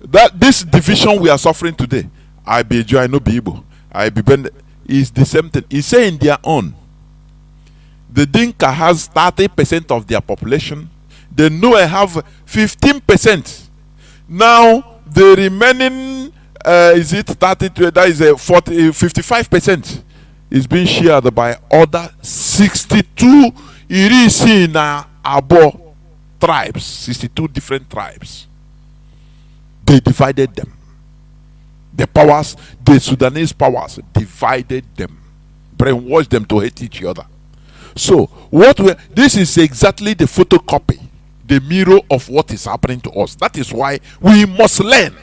That this division we are suffering today, I be Joe, I no be Igbo, I be Bend, is the same thing. It's saying their own. The Dinka has 30% of their population. The Nuer have 15%. Now the remaining is it 32? That is a 55% is being shared by other 62 Irisina Abo tribes, 62 different tribes. They divided them. The powers, the Sudanese powers, divided them, brainwashed them to hate each other. So this is exactly the photocopy, the mirror of what is happening to us. That is why we must learn.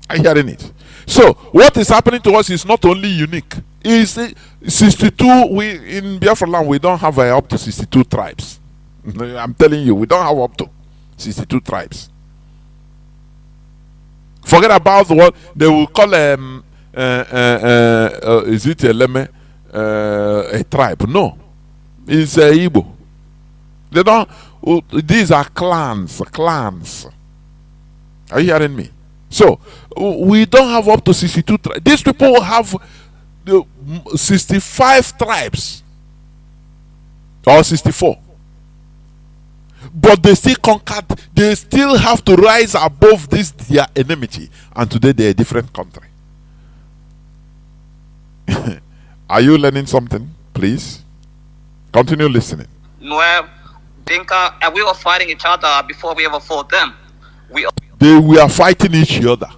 Are you hearing it? So what is happening to us is not only unique. Is 62? We in Biafra land we don't have up to 62 tribes. I'm telling you, we don't have up to 62 tribes. Forget about what they will call is it a leme, a tribe? No, it's a Igbo. They don't. These are clans. Are you hearing me? So we don't have up to 62 tribes. These people have 65 tribes or 64. But they still conquered, they still have to rise above this their enmity. And today they're a different country. Are you learning something? Please continue listening. Nuer, Dinka, and we were fighting each other before we ever fought them. They were fighting each other.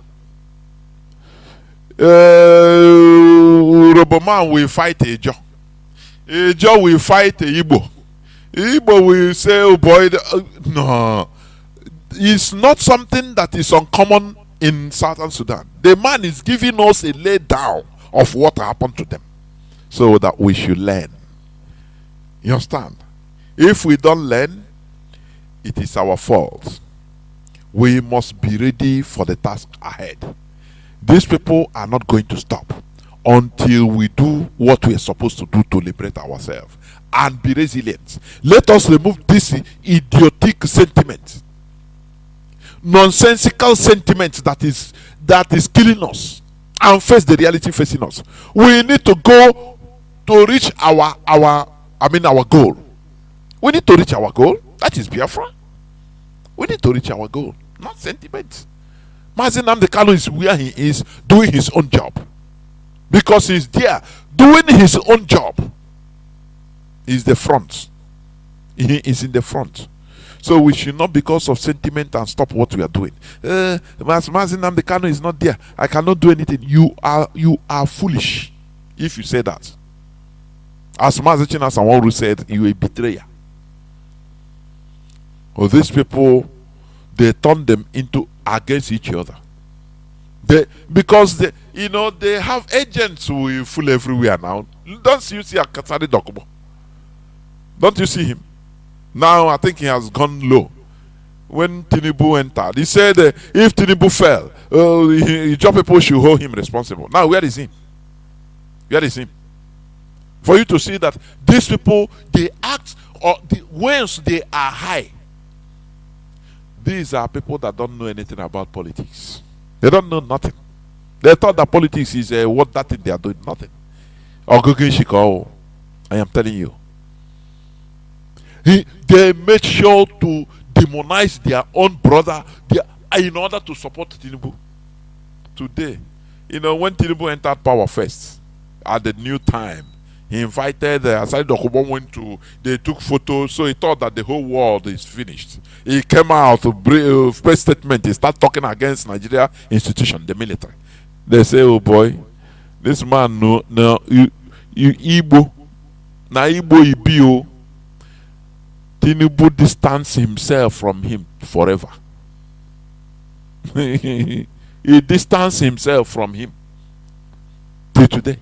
Roboman will fight Ejo. Ejo will fight Igbo. Igbo will say, oh boy, no. It's not something that is uncommon in Southern Sudan. The man is giving us a lay down of what happened to them, so that we should learn. You understand? If we don't learn, it is our fault. We must be ready for the task ahead. These people are not going to stop until we do what we are supposed to do to liberate ourselves and be resilient. Let us remove this idiotic sentiment, nonsensical sentiment that is killing us, and face the reality facing us. We need to go to reach our goal. We need to reach our goal. That is Biafra. We need to reach our goal, not sentiment. Mazi Jonathan Chinedu is where he is doing his own job, because he's there doing his own job. He's the front. He is in the front. So we should not, because of sentiment, and stop what we are doing. Mazi Jonathan Chinedu is not there, I cannot do anything. You are foolish if you say that. As Mazi Jonathan said, you are a betrayer. Or these people, they turn them into against each other. Because they have agents who fool everywhere now. Don't you see Akatari Dokubo? Don't you see him? Now I think he has gone low. When Tinubu entered, he said if Tinubu fell, job people should hold him responsible. Now where is him? Where is him? For you to see that these people, they act, or once they are high, These are people that don't know anything about politics. They don't know nothing. They thought that politics is what that thing they are doing. Nothing. I am telling you. They made sure to demonize their own brother in order to support Tinubu. Today, when Tinubu entered power first, at the new time, he invited Asari Dokubo went to, they took photos, so he thought that the whole world is finished. He came out to press statement, he started talking against Nigeria institution, the military. They say, oh boy, this man, no, you Igbo, na Igbo Ibio, Tinubu distanced himself from him forever. He distanced himself from him till today.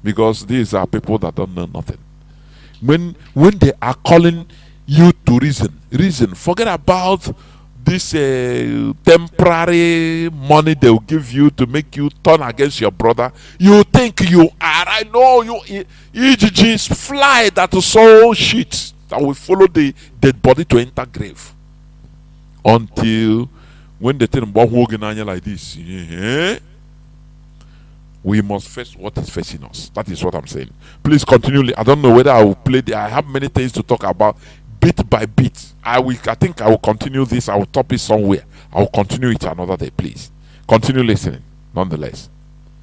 Because these are people that don't know nothing. When they are calling you to reason, forget about this temporary money they will give you to make you turn against your brother. You think you are, I know you EGG's fly that saw shit that will follow the dead body to enter grave. Until when they tell them like this, we must face what is facing us. That is what I'm saying. Please continue. I don't know whether I will play I have many things to talk about bit by bit. I think I will continue this. I will stop it somewhere. I will continue it another day. Please continue listening nonetheless.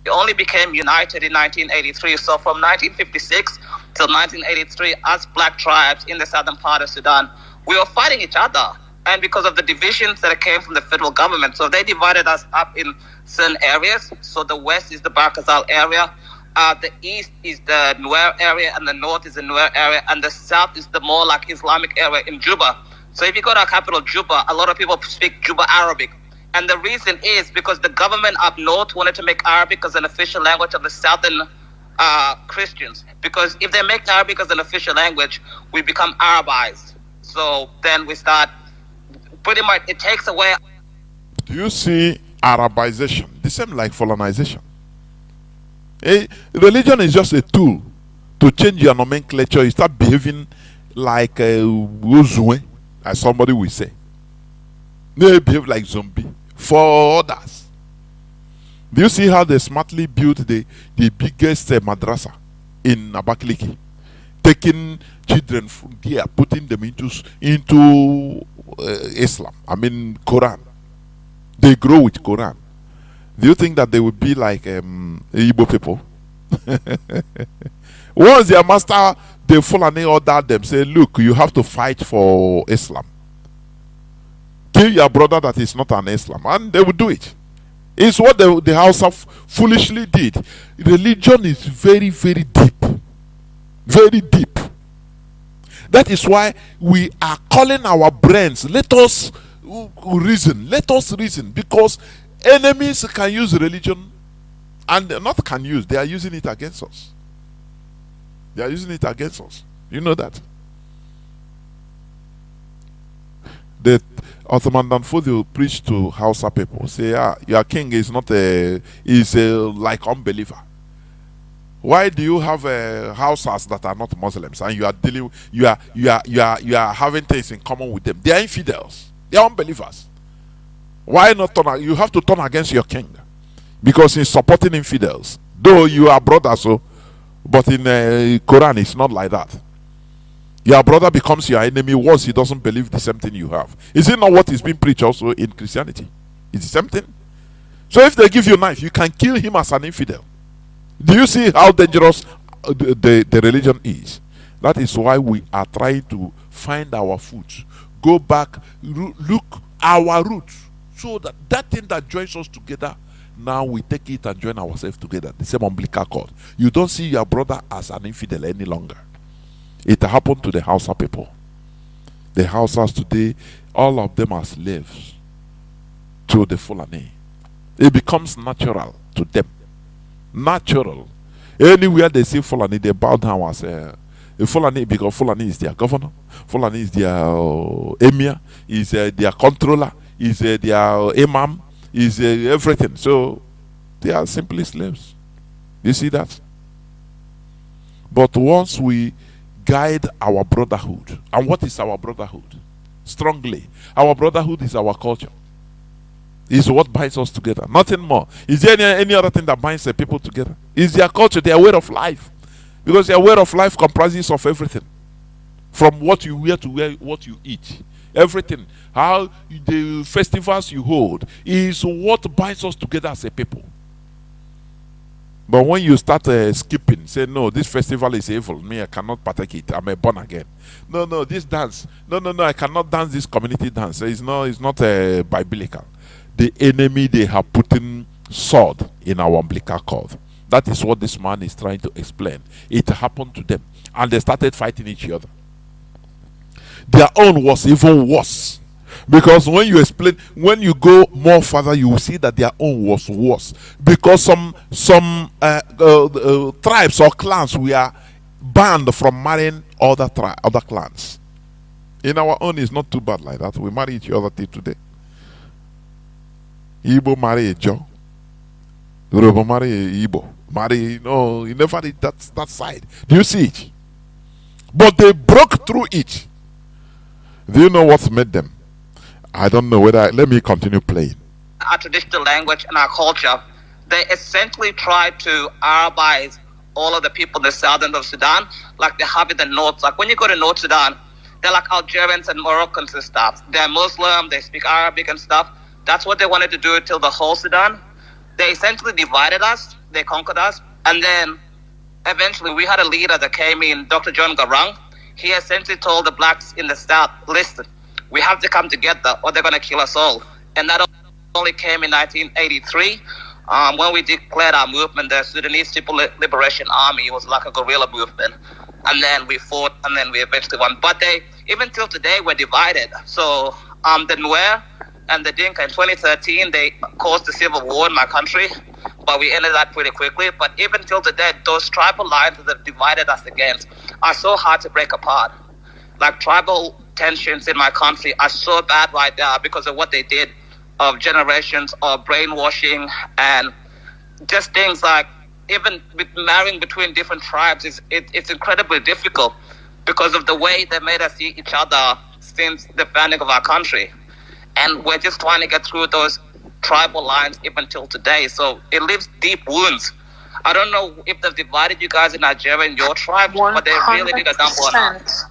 We only became united in 1983. So from 1956 till 1983, as black tribes in the southern part of Sudan, we were fighting each other. And because of the divisions that came from the federal government, so they divided us up in certain areas. So the west is the Barkazal area, the east is the Nuer area, and the north is the Nuer area, and the south is the more like Islamic area in Juba. So if you go to our capital, Juba, a lot of people speak Juba Arabic. And the reason is because the government up north wanted to make Arabic as an official language of the southern Christians. Because if they make Arabic as an official language, we become Arabized. So then we start... Pretty much, it takes away. Do you see Arabization? The same like Fulanization. Religion is just a tool to change your nomenclature. You start behaving like a Uzue, as somebody will say. They behave like zombie for others. Do you see how they smartly built the biggest madrasa in Abakaliki? Taking children from there, putting them into Islam. I mean Quran. They grow with Quran. Do you think that they will be like Igbo people? Once their master, the Fulani ordered them, say, look, you have to fight for Islam. Kill your brother that is not an Islam. And they will do it. It's what the Hausa foolishly did. Religion is very, very deep. Very deep. That is why we are calling our brains. Let us reason. Let us reason. Because enemies can use religion, and not can use, they are using it against us. They are using it against us. You know that. The Ottoman Danfodio preached to Hausa people. Say, your king is not like unbeliever. Why do you have houses that are not Muslims, and you are having things in common with them? They are infidels. They are unbelievers. Why not turn? You have to turn against your king because he's supporting infidels. Though you are brothers, so, but in Quran it's not like that. Your brother becomes your enemy once he doesn't believe the same thing you have. Is it not what is being preached also in Christianity? It's the same thing. So if they give you a knife, you can kill him as an infidel. Do you see how dangerous the religion is? That is why we are trying to find our foot, go back, look our roots, so that thing that joins us together, now we take it and join ourselves together, the same umbilical cord. You don't see your brother as an infidel any longer. It happened to the Hausa people. The Hausas today, all of them are slaves to the Fulani. It becomes natural to them. Natural. Anywhere they see Fulani, they bow down as Fulani, because Fulani is their governor, Fulani is their emir, is their controller, is their imam, is everything. So they are simply slaves. You see that? But once we guide our brotherhood, and what is our brotherhood? strongly. Our brotherhood is our culture. Is what binds us together. Nothing more. Is there any other thing that binds the people together? Is their culture, their way of life. Because their way of life comprises of everything. From what you wear to what you eat. Everything. How the festivals you hold is what binds us together as a people. But when you start skipping, say, no, this festival is evil. Me, I cannot partake it. I'm a born again. No, this dance. No, I cannot dance this community dance. It's not biblical. The enemy, they have put in sword in our umbilical cord. That is what this man is trying to explain. It happened to them. And they started fighting each other. Their own was even worse. Because when you go more further, you will see that their own was worse. Because some tribes or clans were banned from marrying other clans. In our own, it's not too bad like that. We marry each other till today. Igbo marry a Joe. Yoruba marry a Igbo. You never did that side. Do you see it? But they broke through it. Do you know what made them? I don't know whether. Let me continue playing. Our traditional language and our culture, they essentially tried to Arabize all of the people in the southern of Sudan, like they have in the north. Like when you go to North Sudan, they're like Algerians and Moroccans and stuff. They're Muslim, they speak Arabic and stuff. That's what they wanted to do till the whole Sudan. They essentially divided us, they conquered us, and then eventually we had a leader that came in, Dr. John Garang. He essentially told the blacks in the south, listen, we have to come together or they're going to kill us all. And that only came in 1983 when we declared our movement, the Sudanese People Liberation Army. It was like a guerrilla movement. And then we fought and then we eventually won. But even till today, we're divided. So the Nuer and the Dinka in 2013, they caused a civil war in my country. But we ended that pretty quickly. But even till today, those tribal lines that divided us against are so hard to break apart. Like tribal tensions in my country are so bad right now because of what they did of generations of brainwashing and just things like even with marrying between different tribes it's incredibly difficult because of the way they made us see each other since the founding of our country. And we're just trying to get through those tribal lines even till today. So it leaves deep wounds. I don't know if they've divided you guys in Nigeria and your tribe, but they really did a number on us.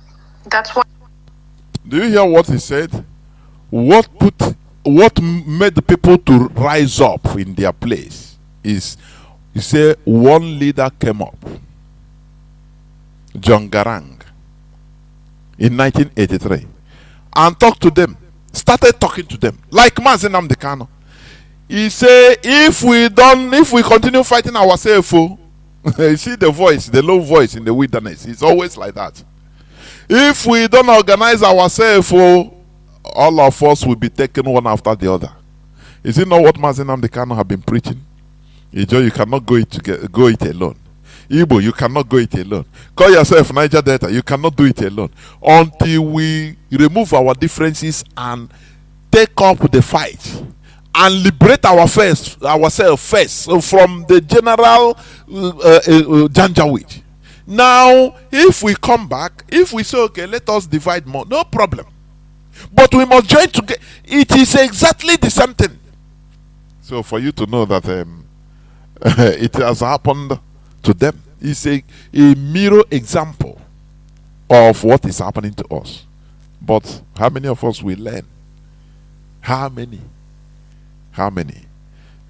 That's why. Do you hear what he said? What made the people to rise up in their place is, he said, one leader came up, John Garang, in 1983, and talked to them, started talking to them, like Mazi Nnamdi Kanu. He said, if we continue fighting ourselves, you see the voice, the low voice in the wilderness, it's always like that. If we don't organize ourselves, all of us will be taken one after the other. Is it not what Mazi Nnamdi Kanu have been preaching? You cannot go it alone. Igbo, you cannot go it alone. Call yourself Niger Delta, you cannot do it alone. Until we remove our differences and take up the fight and liberate ourselves first from the general Janjaweed. Now, if we come back, if we say, okay, let us divide more, no problem. But we must join together. It is exactly the same thing. So for you to know that it has happened to them, it's a mirror example of what is happening to us. But how many of us will learn? How many? How many?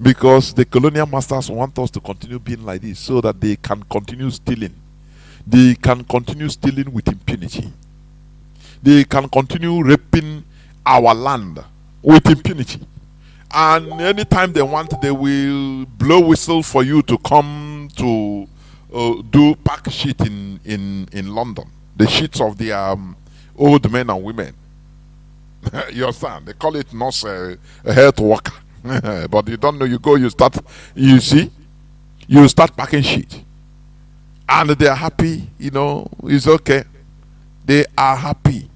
Because the colonial masters want us to continue being like this so that they can continue stealing. They can continue stealing with impunity. They can continue raping our land with impunity. And anytime they want, they will blow whistle for you to come to do pack shit in London. The shits of the old men and women. You understand? They call it nurse, a health worker. But you don't know, you start packing shit. And they are happy, it's okay. They are happy.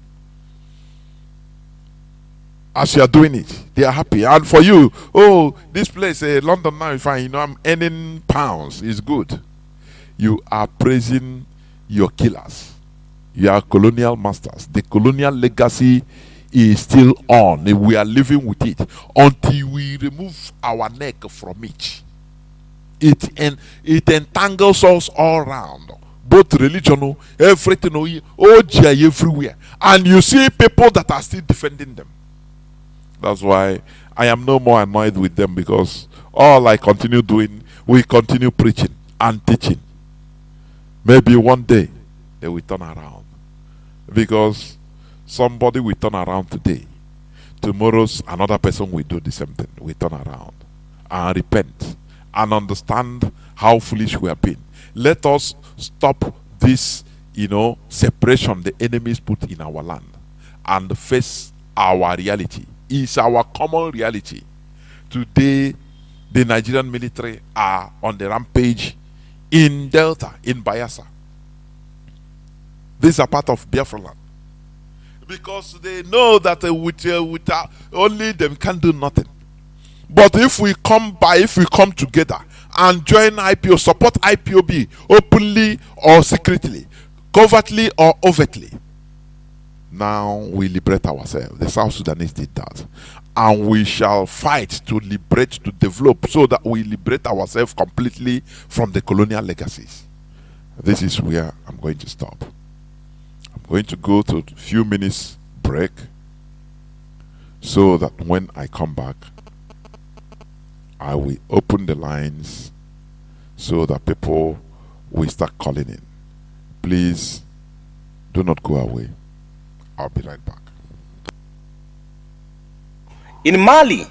As you are doing it, they are happy. And for you, this place, London now, fine, I'm earning pounds, it's good. You are praising your killers. You are colonial masters. The colonial legacy is still on. We are living with it until we remove our neck from it. It entangles us all around, both religion, everything, everywhere, and you see people that are still defending them. That's why I am no more annoyed with them, because all I continue doing, we continue preaching and teaching. Maybe one day they will turn around, because somebody will turn around today. Tomorrow's another person will do the same thing. We turn around and repent and understand how foolish we have been. Let us stop this, separation the enemies put in our land and face our reality. It's our common reality. Today, the Nigerian military are on the rampage in Delta, in Bayelsa. These are part of Biafran, because they know that with only them can do nothing. But if we come together and join IPO, support IPOB openly or secretly, covertly or overtly, now we liberate ourselves. The South Sudanese did that. And we shall fight to liberate, to develop, so that we liberate ourselves completely from the colonial legacies. This is where I'm going to stop. I'm going to go to a few minutes break, so that when I come back, I will open the lines so that people will start calling in. Please do not go away. I'll be right back. In Mali,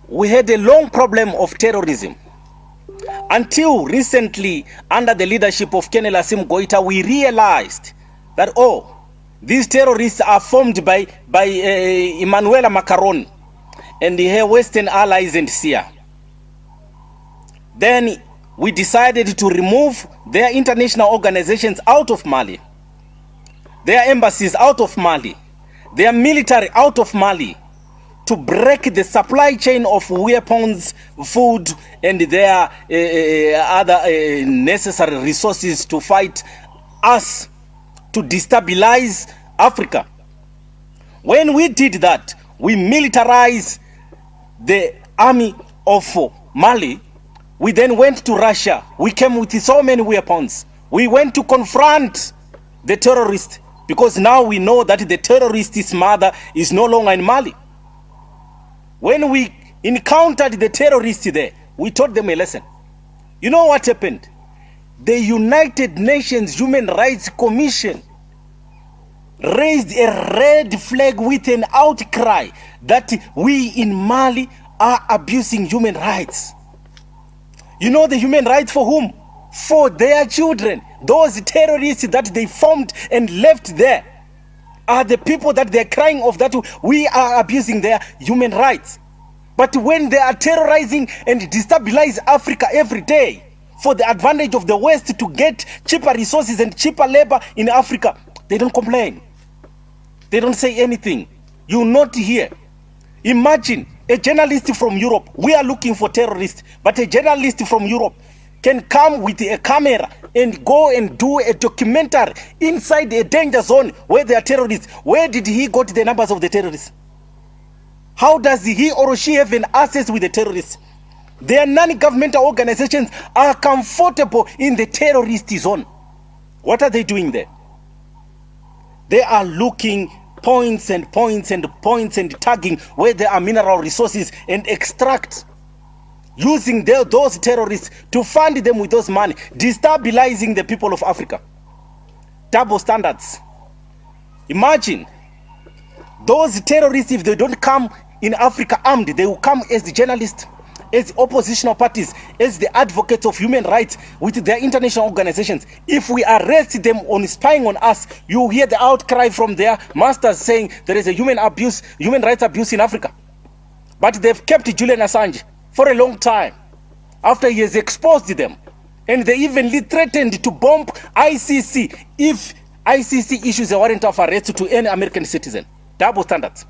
we had a long problem of terrorism. Until recently, under the leadership of Colonel Assimi Goïta, we realized that, these terrorists are formed by Emmanuel Macron and her Western allies and SIA. Then we decided to remove their international organizations out of Mali, their embassies out of Mali, their military out of Mali, to break the supply chain of weapons, food, and their other necessary resources to fight us, to destabilize Africa. When we did that, we militarized the army of Mali. We then went to Russia. We came with so many weapons. We went to confront the terrorists, because now we know that the terrorist's mother is no longer in Mali. When we encountered the terrorists there, we taught them a lesson. You know what happened? The United Nations Human Rights Commission raised a red flag with an outcry that we in Mali are abusing human rights. You know the human rights for whom? For their children. Those terrorists that they formed and left there are the people that they're crying of, that we are abusing their human rights. But when they are terrorizing and destabilize Africa every day for the advantage of the West to get cheaper resources and cheaper labor in Africa, they don't complain. They don't say anything. You not hear. Imagine a journalist from Europe. We are looking for terrorists, but a journalist from Europe can come with a camera and go and do a documentary inside a danger zone where there are terrorists. Where did he got the numbers of the terrorists? How does he or she have an access with the terrorists? Their non-governmental organizations are comfortable in the terrorist zone. What are they doing there? They are looking points and points and points and tagging where there are mineral resources and extract, using those terrorists to fund them with those money, destabilizing the people of Africa. Double standards. Imagine those terrorists, if they don't come in Africa armed, they will come as the journalists, as oppositional parties, as the advocates of human rights with their international organizations. If we arrest them on spying on us, you hear the outcry from their masters saying there is a human rights abuse in Africa. But they've kept Julian Assange for a long time after he has exposed them. And they even threatened to bomb ICC if ICC issues a warrant of arrest to any American citizen. Double standards.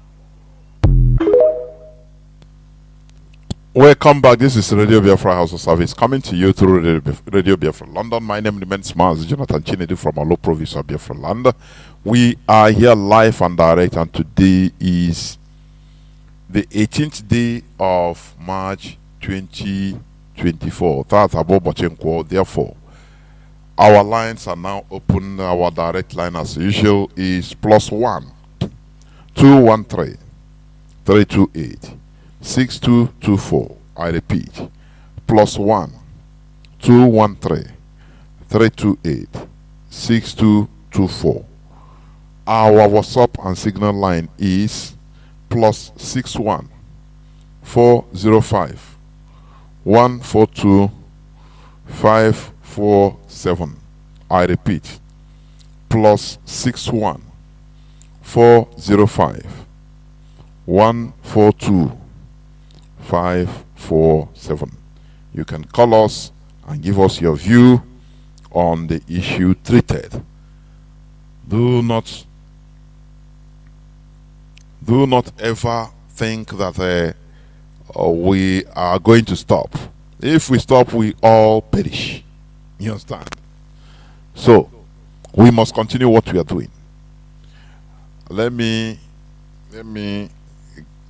Welcome back. This is Radio Biafra House of Service, coming to you through Radio Biafra London. My name remains Mazi Jonathan Chinedu from Olo Province of Biafra Land. We are here live and direct, and today is the 18th day of March 2024. That's about Bochenko. Therefore, our lines are now open. Our direct line, as usual, is +1 213 328 6224. I repeat, +1 213 328 6224. Our WhatsApp and Signal line is +61 405 142 547. I repeat, +61 405 142 547. You can call us and give us your view on the issue treated. Do not ever think that we are going to stop. If we stop, we all perish. You understand? So we must continue what we are doing. Let me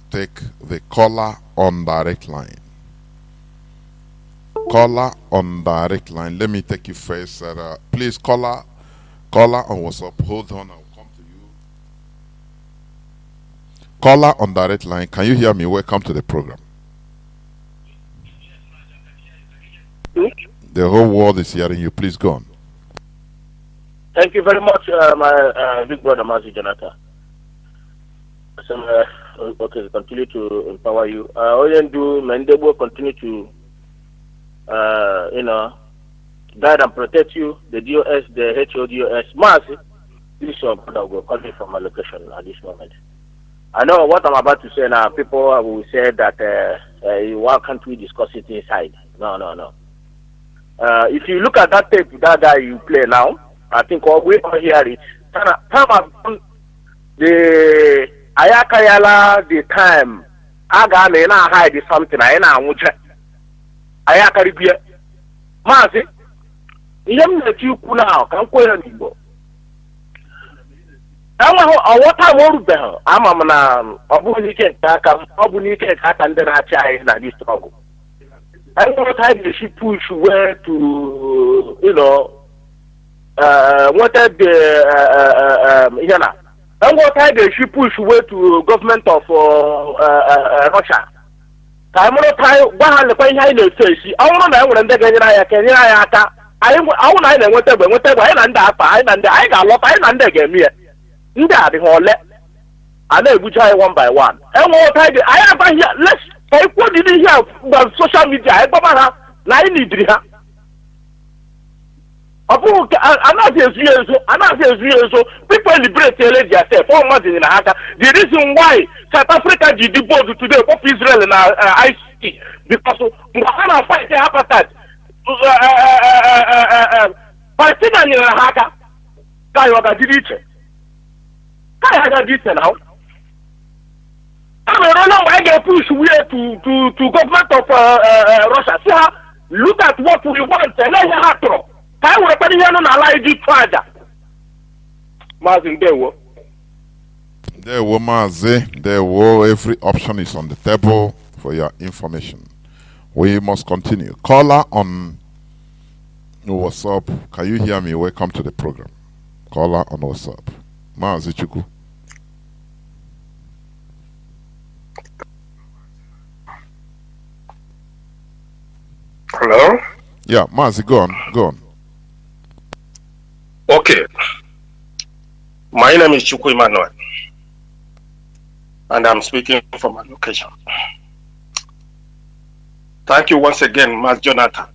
take the caller on direct line. Caller on direct line. Let me take you first. Please, caller on WhatsApp. Hold on, I'll come to you. Caller on direct line. Can you hear me? Welcome to the program. The whole world is hearing you. Please go on. Thank you very much, my big brother Mazi Jonathan. Okay, continue to empower you. Oyendu Mendebo continue to, guide and protect you. The DOS, the HODOS, Mazi. This is your brother will call me from my location at this moment. I know what I'm about to say now. People will say that why can't we discuss it inside? No. If you look at that tape, that guy you play now, I think we all hear it. The Ayakayala, the time, Aga may not hide something. I know. Ayakaribia. Mazi, you let you now, come quite anymore. What I want to I'm a Obunike and then I try in this struggle. I want to she push where to, wanted the, I want to she push where to government of Russia. I'm not trying to find how to say, I want to know when they're getting I want to know whatever, I got a lot, I get me. Ndadi hole ana ebuja one by one enwo time I have here let's take what did you hear on social media I baba ha na I need ha abu ana so people liberate themselves for months in Africa. The reason why South Africa did the board today of Israel and ICC because Ghana fight the apartheid Palestinian in Africa guy was did it I got this now. I don't know why they push way to government of Russia. See how look at what we want and let it happen. I will put it on a live charger. Martin, there were Mazi. There were every option is on the table for your information. We must continue. Caller on WhatsApp. Can you hear me? Welcome to the program. Caller on WhatsApp. Mazi Chuku. Hello? Yeah, Mazi, go on. Okay. My name is Chuku Emmanuel. And I'm speaking from my location. Thank you once again, Mazi Jonathan,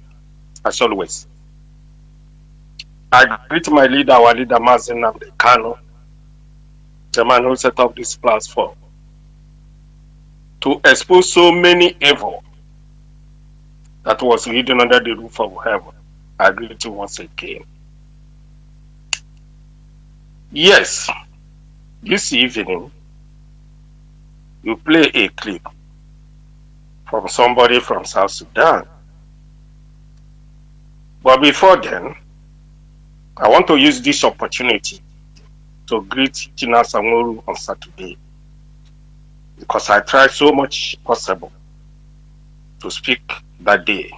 as always. I greet my leader, our leader, Mazi Kano, the man who set up this platform to expose so many evil that was hidden under the roof of heaven. I greet you once again. Yes, this evening, you play a clip from somebody from South Sudan. But before then, I want to use this opportunity to greet Chinasa Nworu on Saturday because I tried so much possible to speak that day,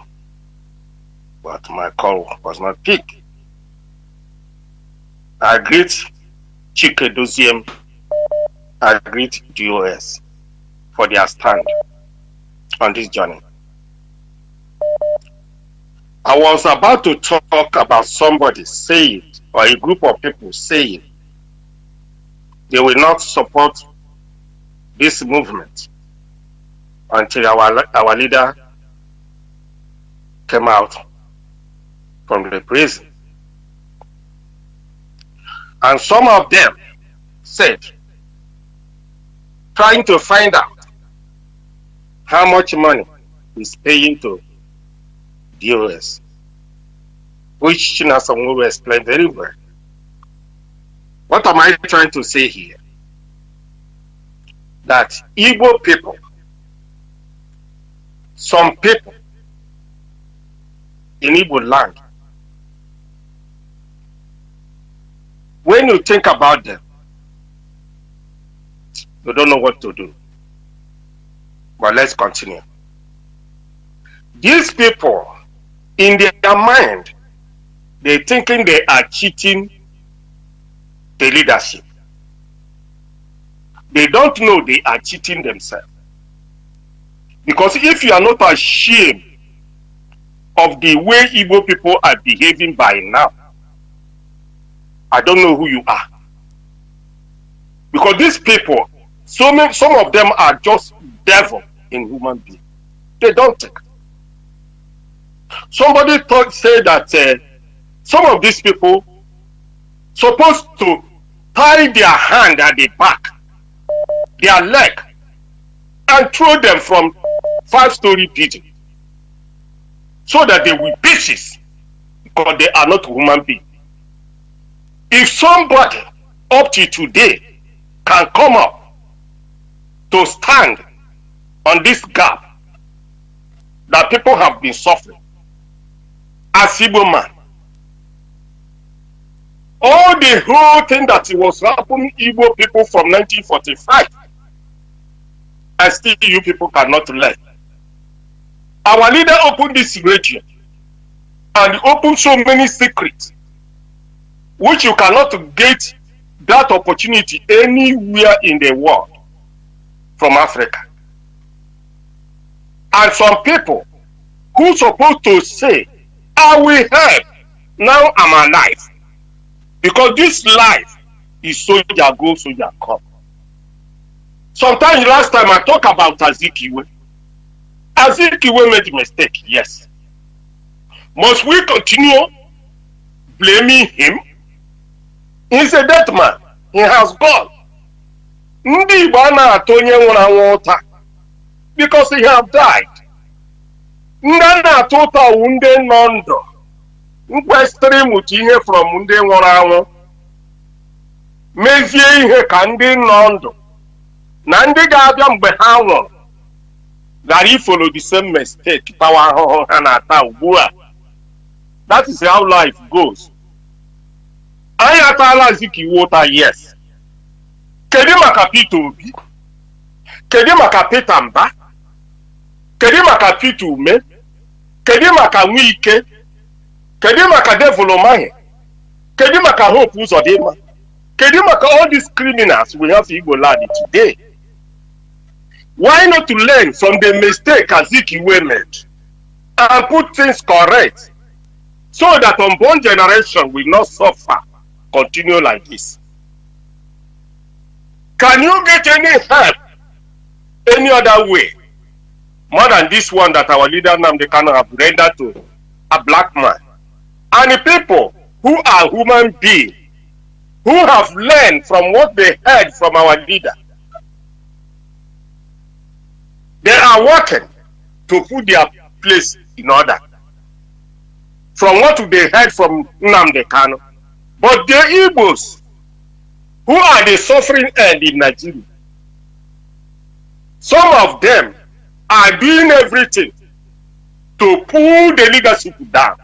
but my call was not picked. I greet Chike Doziem, I greet DOS for their stand on this journey. I was about to talk about somebody saying, or a group of people saying, they will not support this movement until our leader came out from the prison. And some of them said, trying to find out how much money is paying to DOS, which Chinasa Nworu explained very well. What am I trying to say here? That Igbo people, some people in Igbo land, when you think about them, you don't know what to do. But let's continue. These people, in their mind, they're thinking they are cheating the leadership. They don't know they are cheating themselves. Because if you are not ashamed of the way Igbo people are behaving by now, I don't know who you are. Because these people, some of them are just devil in human being. They don't think. Somebody said that some of these people supposed to tie their hand at the back, their leg, and throw them from 5-story building so that they will pieces because they are not human beings. If somebody up to today can come up to stand on this gap that people have been suffering as Igbo man, all the whole thing that was happening Igbo people from 1945, and still you people cannot learn. Our leader opened this radio and opened so many secrets which you cannot get that opportunity anywhere in the world from Africa. And some people who supposed to say, I will help, now I'm alive. Because this life is soldier go, soldier come. Sometimes last time I talked about Azikiwe. Azikiwe made a mistake, yes. Must we continue blaming him? He's a dead man. He has gone. Ndi bana atonye nwụrụ anwụ taa because he have died. Ndị na-atụta ndị nọ ndụ nkwesịrị ịmụta ihe from ndị nwụrụ anwụ mezie ihe ka ndị nọ ndụ na ndị ga-abịa mgbe ha nwụrụ ghara ifolo the same mistake tawa ahụhụ ha na-ata ugbu a. That is how life goes. Anyị atala Azikiwe ụta, yes. Kedu maka Peter Obi? Kedu maka Peter Mba? Kedu maka Peter Ume? Kedu maka Nwike? Kedu maka Devil Omahe? Kedu maka Hope Uzodimma? Kedu maka all these criminals we have in Igbo land today? Why not to learn from the mistake Azikiwe made and put things correct so that unborn generation will not suffer, continue like this? Can you get any help any other way more than this one that our leader Nnamdi Kanu have rendered to a black man? And the people who are human beings, who have learned from what they heard from our leader, they are working to put their place in order from what they heard from Nnamdi Kanu. But the Igbos, who are the suffering end in Nigeria, some of them are doing everything to pull the leadership down.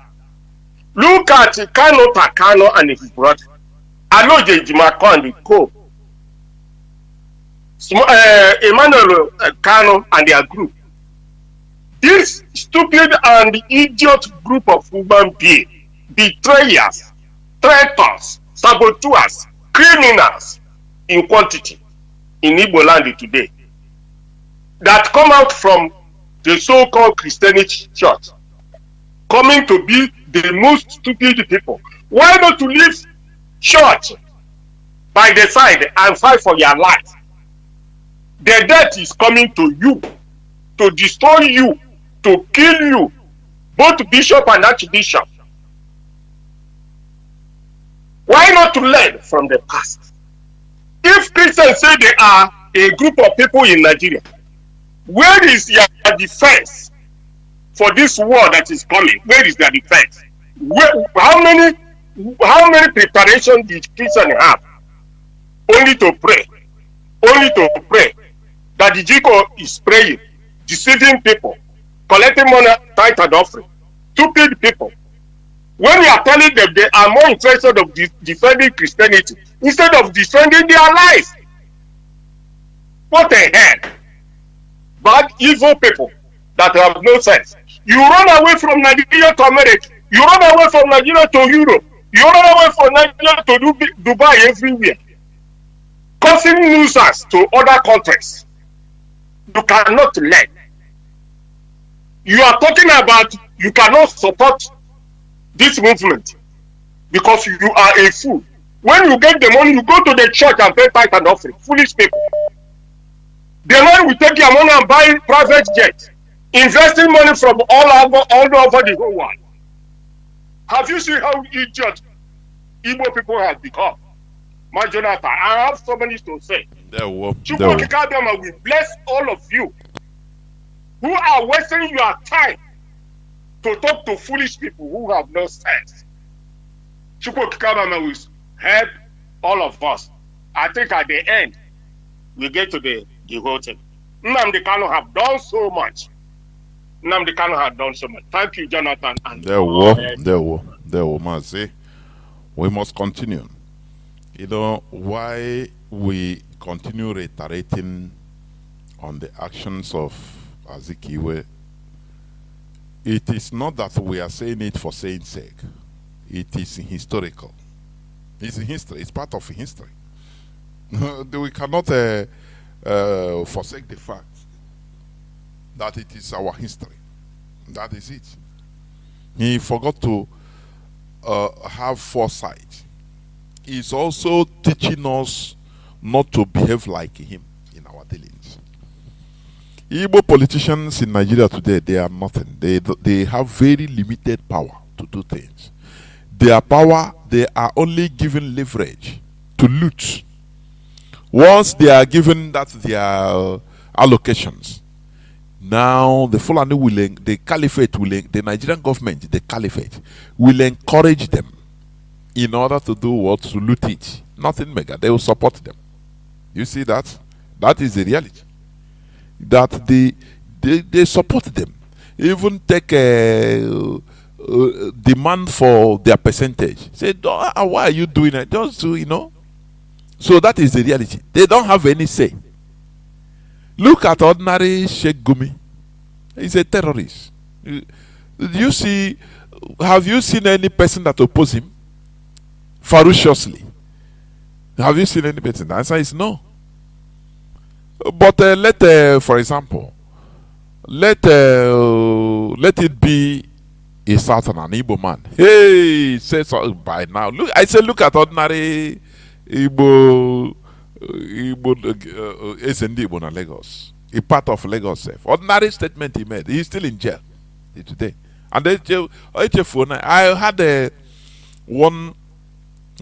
Look at Kano Takano and his brother. Aloje Jimako and the co. Emmanuel Kano and their group. This stupid and idiot group of human beings, betrayers, traitors, saboteurs, criminals in quantity in Igbo land today, that come out from the so-called Christianity church, coming to be the most stupid people. Why not to leave church by the side and fight for your life? The death is coming to you, to destroy you, to kill you, both bishop and archbishop. Why not to learn from the past? If Christians say they are a group of people in Nigeria, where is your defense for this war that is coming? Where is their defense? How many preparations did Christians have? Only to pray. Only to pray. That the Jiko is praying, deceiving people, collecting money, tithe and offering. Stupid people. When you are telling them they are more interested of defending Christianity instead of defending their life. What the hell? Bad, evil people that have no sense. You run away from Nigeria to America. You run away from Nigeria to Europe. You run away from Nigeria to Dubai everywhere. Causing nuisance to other countries. You cannot learn. You are talking about you cannot support this movement because you are a fool. When you get the money, you go to the church and pay tithe and offering. Foolish people. The man will take your money and buy private jets, investing money from all over the whole world. Have you seen how idiot Igbo people have become? Mazi Jonathan, I have so many to say. Chukwukikabiyama will bless all of you who are wasting your time to talk to foolish people who have no sense. Chukwukikabiyama will help all of us. I think at the end, we get to the whole thing. Nnamdi Kanu have done so much. Nnamdi Kanu have done so much. Thank you, Jonathan. And there were, Mazi. We must continue. You know, why we continue reiterating on the actions of Azikiwe, it is not that we are saying it for saying sake. It is historical. It's history. It's part of history. We cannot forsake the fact that it is our history. That is it. He forgot to have foresight. He's also teaching us not to behave like him in our dealings. Igbo politicians in Nigeria today, they are nothing. They have very limited power to do things. Their power, they are only given leverage to loot. Once they are given that their allocations, now the Fulani the caliphate the Nigerian government, the caliphate, will encourage them in order to do what? To loot it. Nothing mega. They will support them. You see that? That is the reality. That they support them. Even take a demand for their percentage. Say, why are you doing it? Just to, you know. So that is the reality. They don't have any say. Look at ordinary Sheikh Gumi. He's a terrorist. Have you seen any person that oppose him ferociously? Have you seen any person? The answer is no. But for example, let it be a Southern, an Igbo man. Hey, say so by now. Look at ordinary Igbo SND Igbo na Lagos. A part of Lagos self. Ordinary statement he made. He's still in jail today. And I had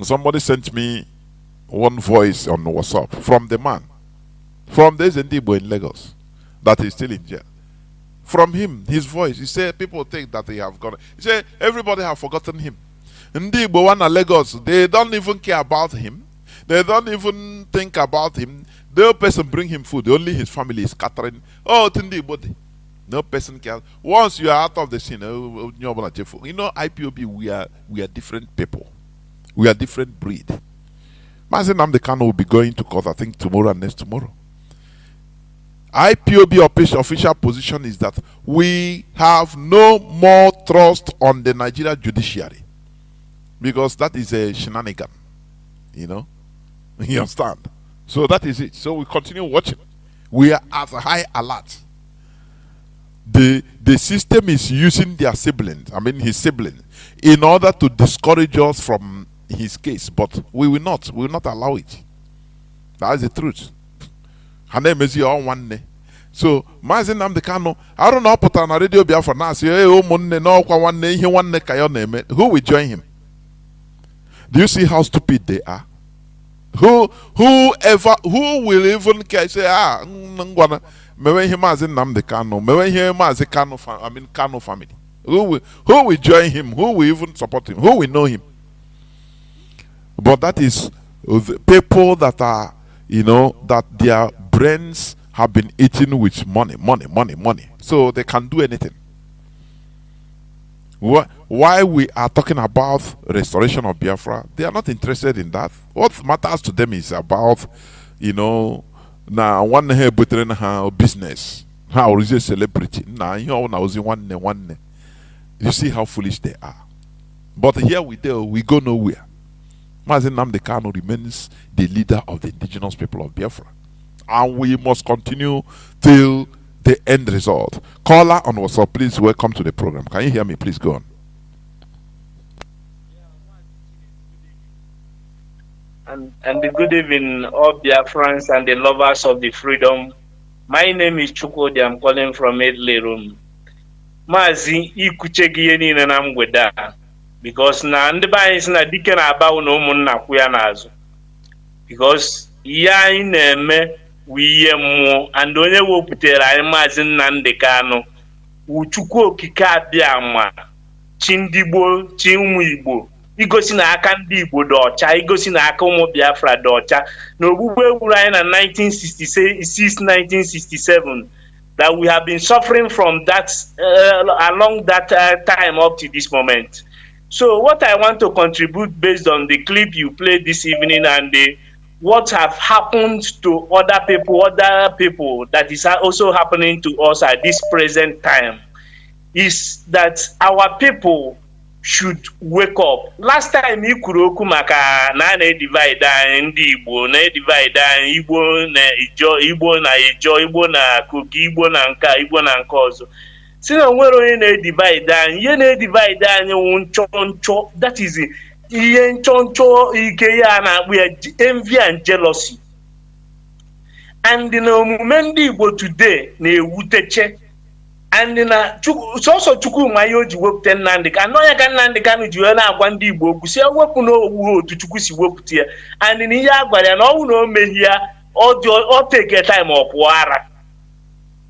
somebody sent me one voice on WhatsApp from the man, from the SND Igbo in Lagos, that is still in jail. From him, his voice, he said people think that they have gone. He said everybody have forgotten him. Ndi Igbo one Lagos, they don't even care about him. They don't even think about him. No person bring him food. Only his family is scattering. Oh, Tindi body. No person cares. Once you are out of the scene, you know, IPOB, we are different people. We are different breed. Mazi Nnamdi Kanu will be going to court, I think, tomorrow and next tomorrow. IPOB official position is that we have no more trust on the Nigeria judiciary because that is a shenanigan, you know. You understand? So that is it. So we continue watching. We are at a high alert. The system is using their siblings, his siblings, in order to discourage us from his case, but we will not allow it. That is the truth. Her name is your one name. So Mazi Nnamdi Kanu, I don't know, put on a Radio Biafra now, say, hey, oh, money, no, one name, he one name. Who will join him? Do you see how stupid they are? Who will even care? Say, ngwana, mewe him Mazi Nnamdi Kanu, mewe him Mazi Kanu, Kanu family. Who will join him? Who will even support him? Who will know him? But that is the people that are, that their brains have been eaten with money. So they can do anything. Why we are talking about restoration of Biafra, they are not interested in that. What matters to them is about, now one hair bettering her business. How is a celebrity? Now you one. You see how foolish they are. But here we go nowhere. Mazi Nnamdi Kanu remains the leader of the indigenous people of Biafra. And we must continue till the end result. Caller on WhatsApp, please, welcome to the program. Can you hear me? Please go on. And the good evening, all Biafrans and the lovers of the freedom. My name is Chukwudi. I'm calling from Edley Room. Mazi ikuchegi niile na mgbede a because na ndị be anyị si na dike na-aba na ụmụnna kwụ ya n'azụ because ihe anyị na-eme wụ ihe mmụọ and onye wepụtara anyị Mazi Nnamdi Kanu wụ Chukwu okike abịa ma chi ndị Igbo chi ụmụ Igbo igosi na aka ndị Igbo dị ọcha igosi na aka ụmụ Biafra dị ọcha na ogbugbu ewuru anyị na 1966-1967 that we have been suffering from that along that time up to this moment. So what I want to contribute based on the clip you played this evening and what have happened to other people that is also happening to us at this present time is that our people should wake up. Last time you could maka na divide ndị Igbo na divide Igbo na Ijo Igbo na Ijo Igbo na Kogi Igbo na nka Igbo na nka ọzọ. Si na nwere onye na divide ihe na divide anyị nchọ that is ihe nchọ ike ya na-akpụ ya envy and jealousy. And na omume ndị Igbo today na-ewuteche. And na so Chukwu ma ihe o ji wepụta Nnamdi Kanu ya ka Nnamdi Kanu ji na-agwa ndị Igbo okwu si ewepụ na owu otu Chukwu si wepụta ya and na ihe agwara ya na ọ na o mehi ya ọ take time ọ pụọ ara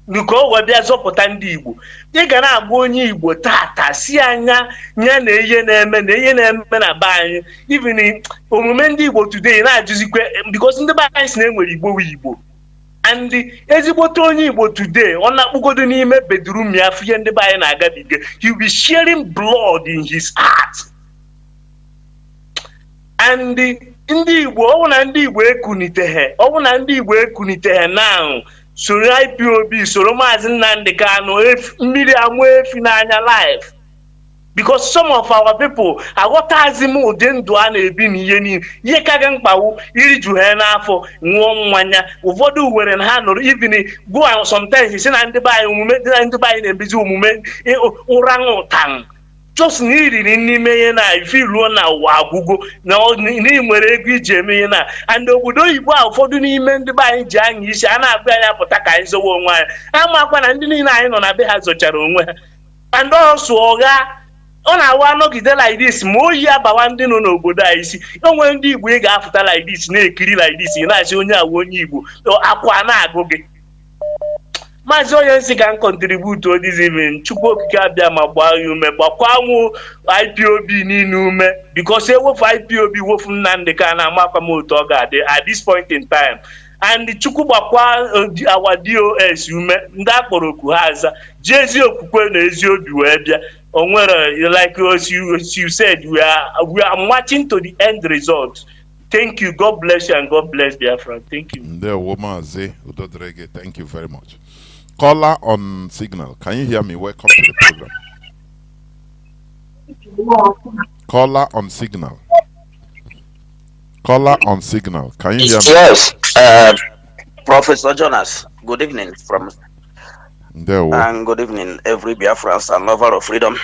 nke o wee bịa zọpụta ndị Igbo ị ga na-agwa onye Igbo tata si anya nya na ihe na-eme na be anyị even omume ndị Igbo today na-ajụzikwe because ndị be anyị si na enwere Igbo and ezigbote onye Igbo today ọ na-akpụgodo n'ime bedroom ya fie ndị be anyị na-agabiga he will be sharing blood in his heart and ndị Igbo ọ bụ na ndị Igbo ekunite now soro IPOB soro Mazi Nnamdi Kanu mmiri amụ efi n'anya life because some of our people aghọtazi m ụdị ndụ a na-ebi n'ihe niile ihe kaga mkpawu iriju ha n'afọ nwụọ mmanya ụfọdụ were na ha nọrọ even go sometimes si na ndị be anyị na-ebizi omume ụra ụtan just na iriri n'ime ihe na ifiruo na ụwa agwụgo na nwere ego iji eme ihe na and obodo oyibo a ụfọdụ n'ime ndị be anyị ji anya isi a na-akpụ anyị apụta ka anyị zowe onwe anyị amakwa na ndị niile anyị nọ na be ha zochara onwe ha and also ọga ọ na-awa anọgide like this ma oyi abawa ndị nọ n'obodo a isi onwe ndị Igbo ị ga-afụta like this na-ekiri like this ị na-asị onye awa onye Igbo akwa na-agụ gị Maazị onye nsi ka contribute this evening Chukwu okike abịa ma gbaa ya ume gbakwanwu IPOB niile ume because ewefu IPOB wefu Nnamdi Kanu amakwa m otu ọ ga-adị at this point in time and Chukwu gbakwa our DOS ume ndị akpọrọ oku ha aza ji ezi okwukwe na ezi obi wee bịa onwere like you said we are marching to the end result Thank you. God bless you and God bless Biafra. Thank you. Mazi Udodrege, thank you very much. Caller on signal. Can you hear me? Welcome to the program. Caller on signal. Caller on signal. Can you hear me? Yes, Professor Jonas. Good evening and good evening, every Biafran and lover of freedom.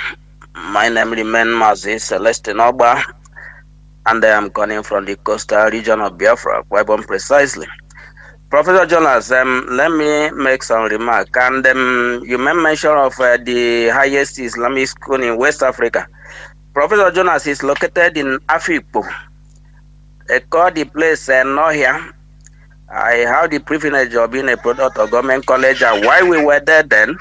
My name remains Mazi Celestine Oba, and I am calling from the coastal region of Biafra, Kwebon precisely. Professor Jonas, let me make some remark. And you made mention of the highest Islamic school in West Africa. Professor Jonas is located in Afikpo. They call the place Nohia. I had the privilege of being a product of government college, and while we were there then,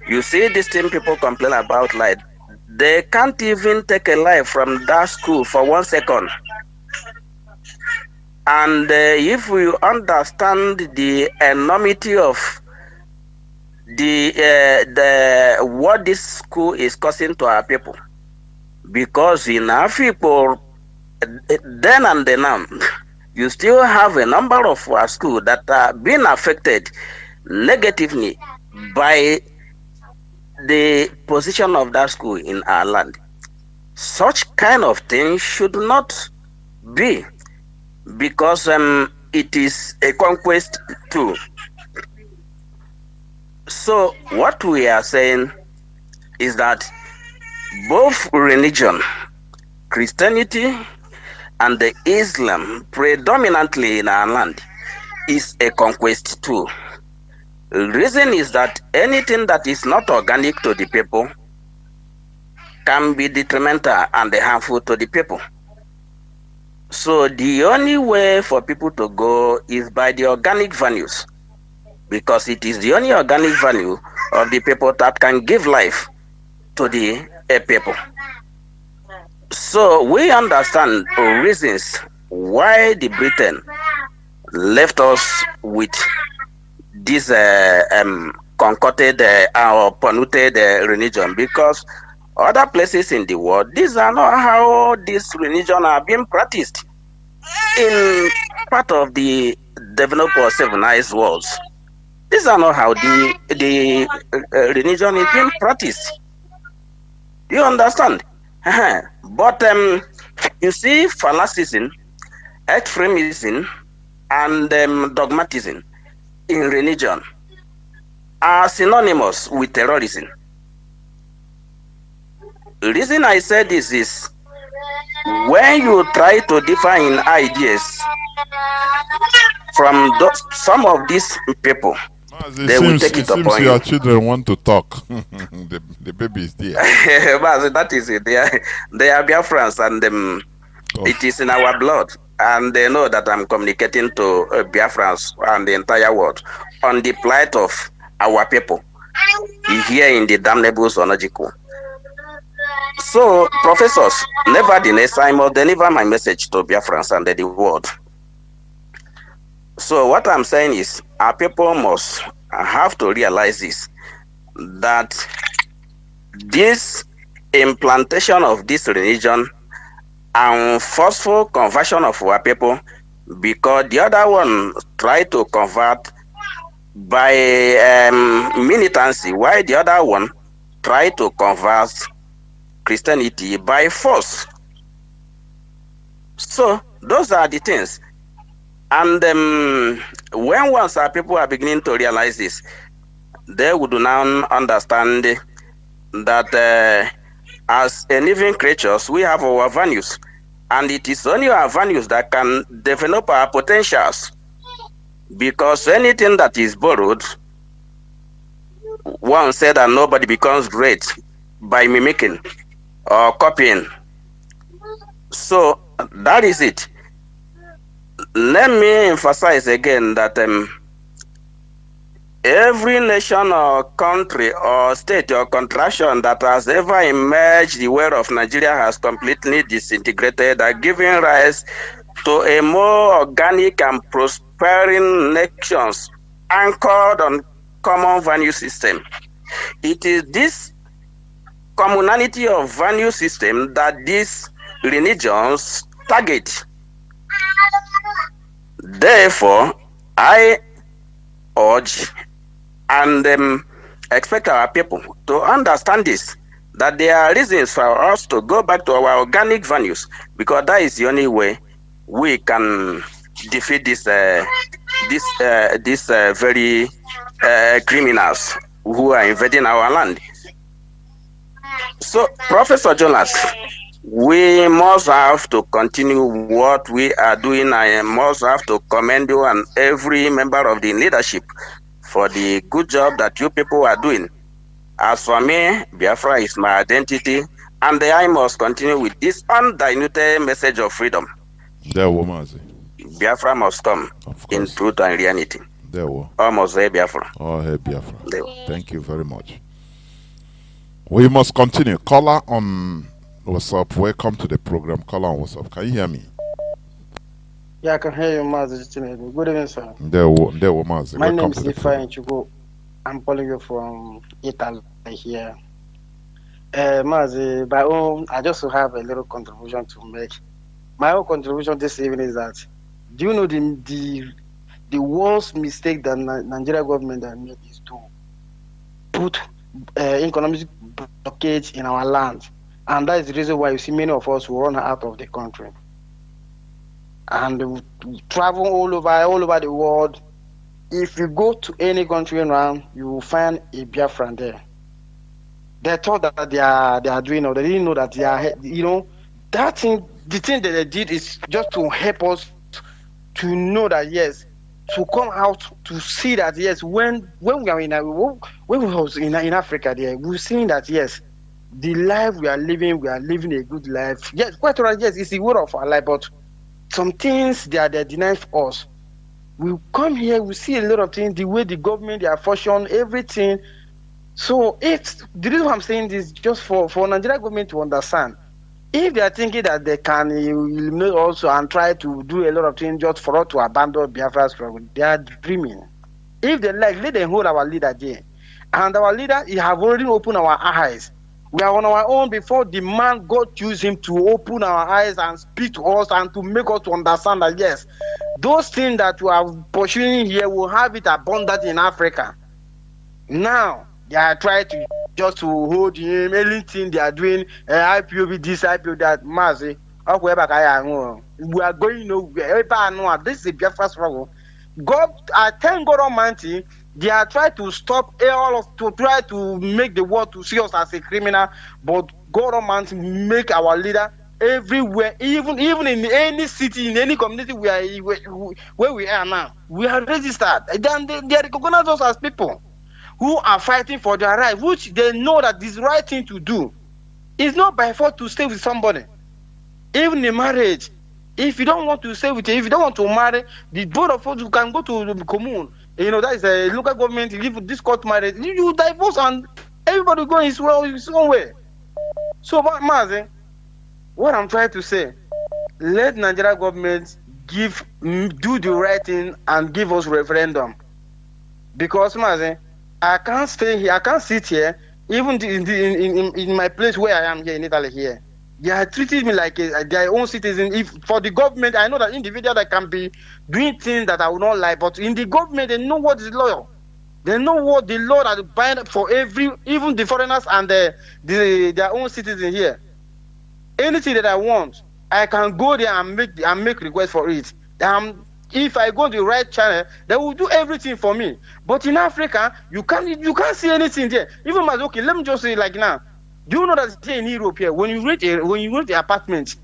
you see these thing people complain about, like, they can't even take a life from that school for 1 second. And if we understand the enormity of the what this school is causing to our people, because in our people, then and then now, you still have a number of our schools that are being affected negatively by the position of that school in our land. Such kind of thing should not be, because it is a conquest too. So what we are saying is that both religion, Christianity and the Islam predominantly in our land is a conquest too. The reason is that anything that is not organic to the people can be detrimental and harmful to the people. So the only way for people to go is by the organic values, because it is the only organic value of the people that can give life to the people. So we understand reasons why the Britain left us with this concocted or polluted religion, because other places in the world, these are not how this religion are being practiced in part of the developed or civilized worlds. These are not how the religion is being practiced. Do you understand? But you see, fanaticism, extremism, and dogmatism in religion are synonymous with terrorism. The reason I say this is, when you try to differ in ideas from some of these people, they will take it upon you. Your children want to talk. the baby is there. But that is it. They are Biafrans, and it is in our blood. And they know that I'm communicating to Biafrans and the entire world on the plight of our people here in the damnable zoological. So, professors, nevertheless, I must deliver my message to Biafrans and the world. So what I'm saying is, our people must have to realize this, that this implantation of this religion and forceful conversion of our people, because the other one tried to convert by militancy, while the other one tried to convert Christianity by force. So those are the things. And when once our people are beginning to realize this, they would now understand that as a living creatures, we have our values, and it is only our values that can develop our potentials. Because anything that is borrowed, one said that nobody becomes great by mimicking or copying. So that is it. Let me emphasize again that every nation or country or state or contraction that has ever emerged the way of Nigeria has completely disintegrated, giving rise to a more organic and prospering nations anchored on common value system. It is this commonality of value system that these religions target Therefore, I urge and expect our people to understand this, that there are reasons for us to go back to our organic values, because that is the only way we can defeat this very criminals who are invading our land. So, Professor Jonas, we must have to continue what we are doing. I must have to commend you and every member of the leadership for the good job that you people are doing. As for me, Biafra is my identity, and I must continue with this undiluted message of freedom. There will Mazi. Biafra must come in truth and reality. There will. Almost hey Biafra. Oh, hey Biafra. Thank you very much. We must continue. Caller on WhatsApp. Welcome to the program. Caller on WhatsApp. Can you hear me? Yeah, I can hear you, Mazi Chinedu. Good evening, sir. There will Mazi. My name is Ifeanyi Chugo. I'm calling you from Italy here. Mazi, I just have a little contribution to make. My own contribution this evening is that, do you know the worst mistake that Nigeria government has made is to put economic blockage in our land, and that is the reason why you see many of us will run out of the country and we travel all over the world. If you go to any country around, you will find a Biafran there. They thought that they are doing, or they didn't know that they are, that thing. The thing that they did is just to help us to know that, yes, to come out to see that, yes, when we are when we was in Africa there, we've seen that, yes, the life we are living a good life. Yes, quite right. Yes, it's the word of our life, but some things they deny us. We come here, we see a lot of things, the way the government, they are functioning, everything. So if the reason I'm saying this, just for Nigeria government to understand, if they are thinking that they can eliminate also and try to do a lot of things just for us to abandon Biafra struggle, they are dreaming. If they like, let them hold our leader there. And our leader, he have already opened our eyes. We are on our own before the man God used him to open our eyes and speak to us and to make us to understand that, yes, those things that we are pursuing here will have it abundant in Africa. Now, they are trying to just to hold him, anything they are doing, IPOB this, IPOB that, Mazi, we are going nowhere. This is a Biafra struggle. God, I thank God Almighty, they are trying to stop to try to make the world to see us as a criminal, but God Almighty make our leader everywhere, even in any city, in any community where we are now, we are registered. Then they recognize us as people who are fighting for their right, which they know that this right thing to do. It's not by force to stay with somebody. Even in marriage, if you don't want to stay with, if you don't want to marry, the both of us, you can go to the commune. That is a local government. If this court marriage, you divorce and everybody go his own way. So, Mazi, what I'm trying to say, let Nigeria government do the right thing and give us referendum. Because, Mazi, I can't stay here. I can't sit here, even in my place where I am here in Italy here. They are treating me like their own citizen. If for the government, I know that individual that can be doing things that I will not like, but in the government, they know what is law. They know what the law that bind for even the foreigners and their own citizen here. Anything that I want, I can go there and make request for it. If I go to the right channel, they will do everything for me. But in Africa, you can't see anything there. Even Mazoki, let me just say like now. Do you know that here in Europe here, when you rent the apartment,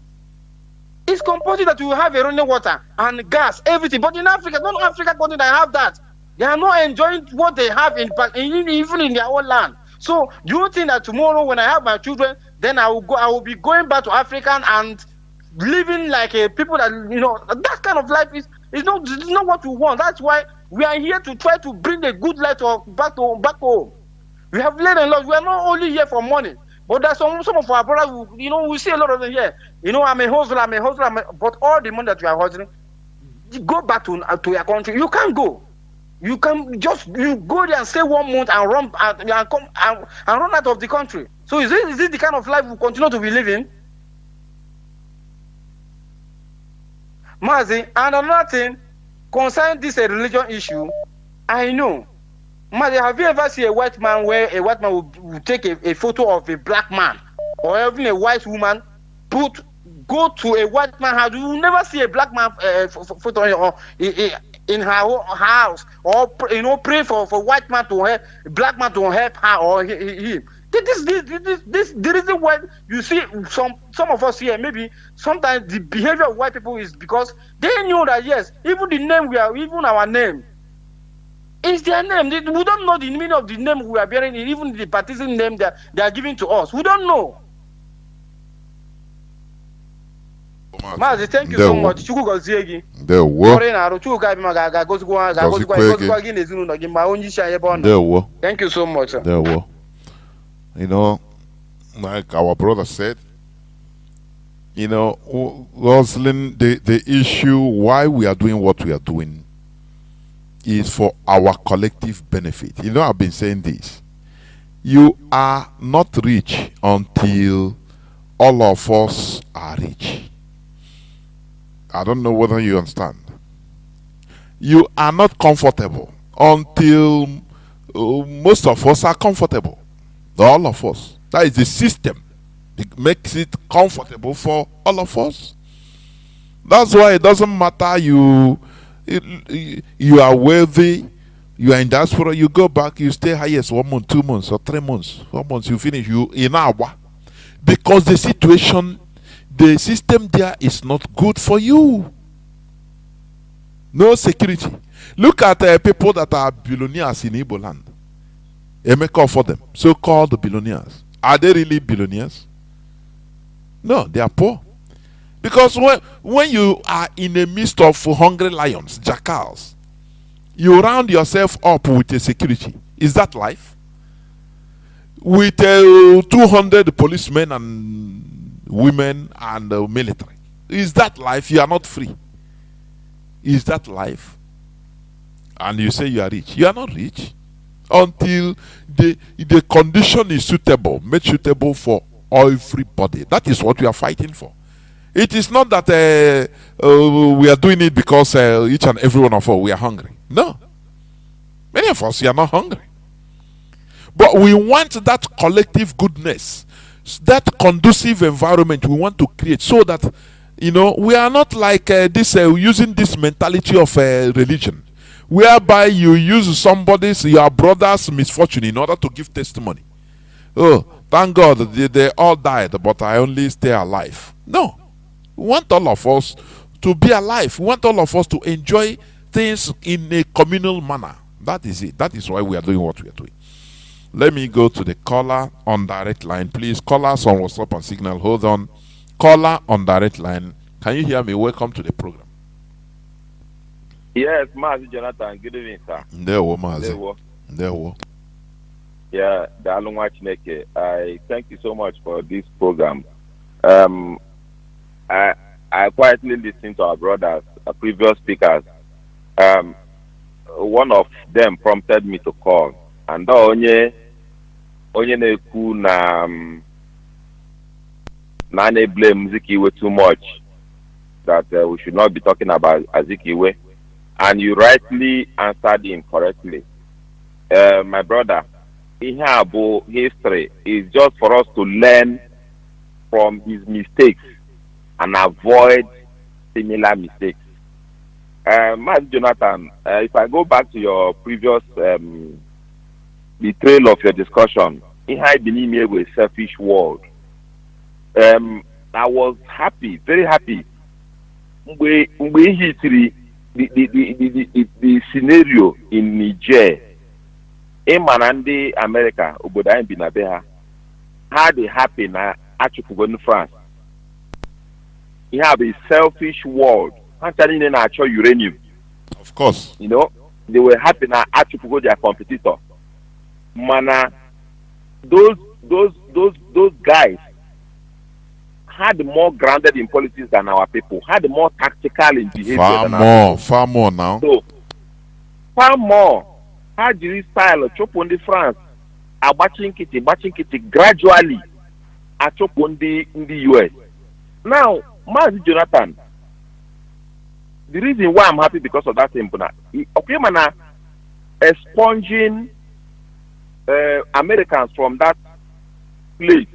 it's compulsory that you have a running water and gas, everything. But in Africa, not Africa country that have that. They are not enjoying what they have even in their own land. So do you think that tomorrow when I have my children, then I will be going back to Africa and living like a people that that kind of life is not what we want. That's why we are here to try to bring a good life back home. We have learned a lot. We are not only here for money. But there's some of our brothers, we see a lot of them here. I'm a hustler, but all the money that you are hustling, you go back to your country. You can't go. You can you go there and stay 1 month and run and come and run out of the country. So is this the kind of life we continue to be living? Mazi, and another thing, concerning this religion issue, I know. Mazi, have you ever seen a white man where a white man will take a photo of a black man, or even a white woman go to a white man house? You will never see a black man photo in her house, or pray for white man to help, black man to help her or him. This the reason why you see some of us here, maybe sometimes the behavior of white people is because they knew that yes, even the name even our name is their name. We don't know the meaning of the name we are bearing, even the baptism name that they are giving to us. We don't know. Mazi, thank you so much. Chukwu gozie gị. Ndewo. Thank you so much. Ndewo. You know, like our brother said, you know, Rosalind, the issue why we are doing what we are doing is for our collective benefit. You know, I've been saying this. You are not rich until all of us are rich. I don't know whether you understand. You are not comfortable until most of us are comfortable. All of us. That is the system. It makes it comfortable for all of us. That's why it doesn't matter you are wealthy, you are in diaspora, you go back, you stay highest 1 month, 2 months, or 3 months, 4 months, you finish, you in hour. Because the system there is not good for you. No security. Look at people that are billionaires in Igbo land. Emeka for them, so-called billionaires. Are they really billionaires? No, they are poor. Because when you are in the midst of hungry lions, jackals, you round yourself up with a security. Is that life? With 200 policemen and women and military. Is that life? You are not free. Is that life? And you say you are rich. You are not rich until the condition is suitable, made suitable for everybody. That is what we are fighting for. It is not that we are doing it because each and every one of us, we are hungry. No. Many of us, we are not hungry. But we want that collective goodness, that conducive environment we want to create so that, you know, we are not like this, using this mentality of religion, whereby you use your brother's misfortune in order to give testimony. Oh, thank God they all died, but I only stay alive. No. We want all of us to be alive. We want all of us to enjoy things in a communal manner. That is it. That is why we are doing what we are doing. Let me go to the caller on direct line. Please, callers on WhatsApp and Signal. Hold on. Caller on direct line. Can you hear me? Welcome to the program. Yes, Mazi Jonathan. Good evening, sir. Ndewo, Mazi. Ndewo. Yeah, Dalungwa Chineke. I thank you so much for this program. I quietly listened to our brothers, previous speakers. One of them prompted me to call. And onye na-ekwu na blame Zikiwe too much, that we should not be talking about Azikiwe. And you rightly answered him correctly. My brother, Ihabu history is just for us to learn from his mistakes and avoid similar mistakes. Mazi Jonathan, if I go back to your previous the trail of your discussion, Ihai Binime was a selfish world. I was happy, very happy, when he the scenario in Niger, Emanande America, Obodaim Binabeha, had it happen at Achufugon, France. He have a selfish world, handling an actual uranium. Of course. You know, they were happy now Achufugo their competitor. Mana, those guys had more grounded in politics than our people, had more tactical in behavior than our people. Far more now. So, far more. Had the style of chop on the France, a batching kitty gradually a chop on the US. Now, Mazi Jonathan, the reason why I'm happy because of that thing, okay, man, expunging Americans from that place.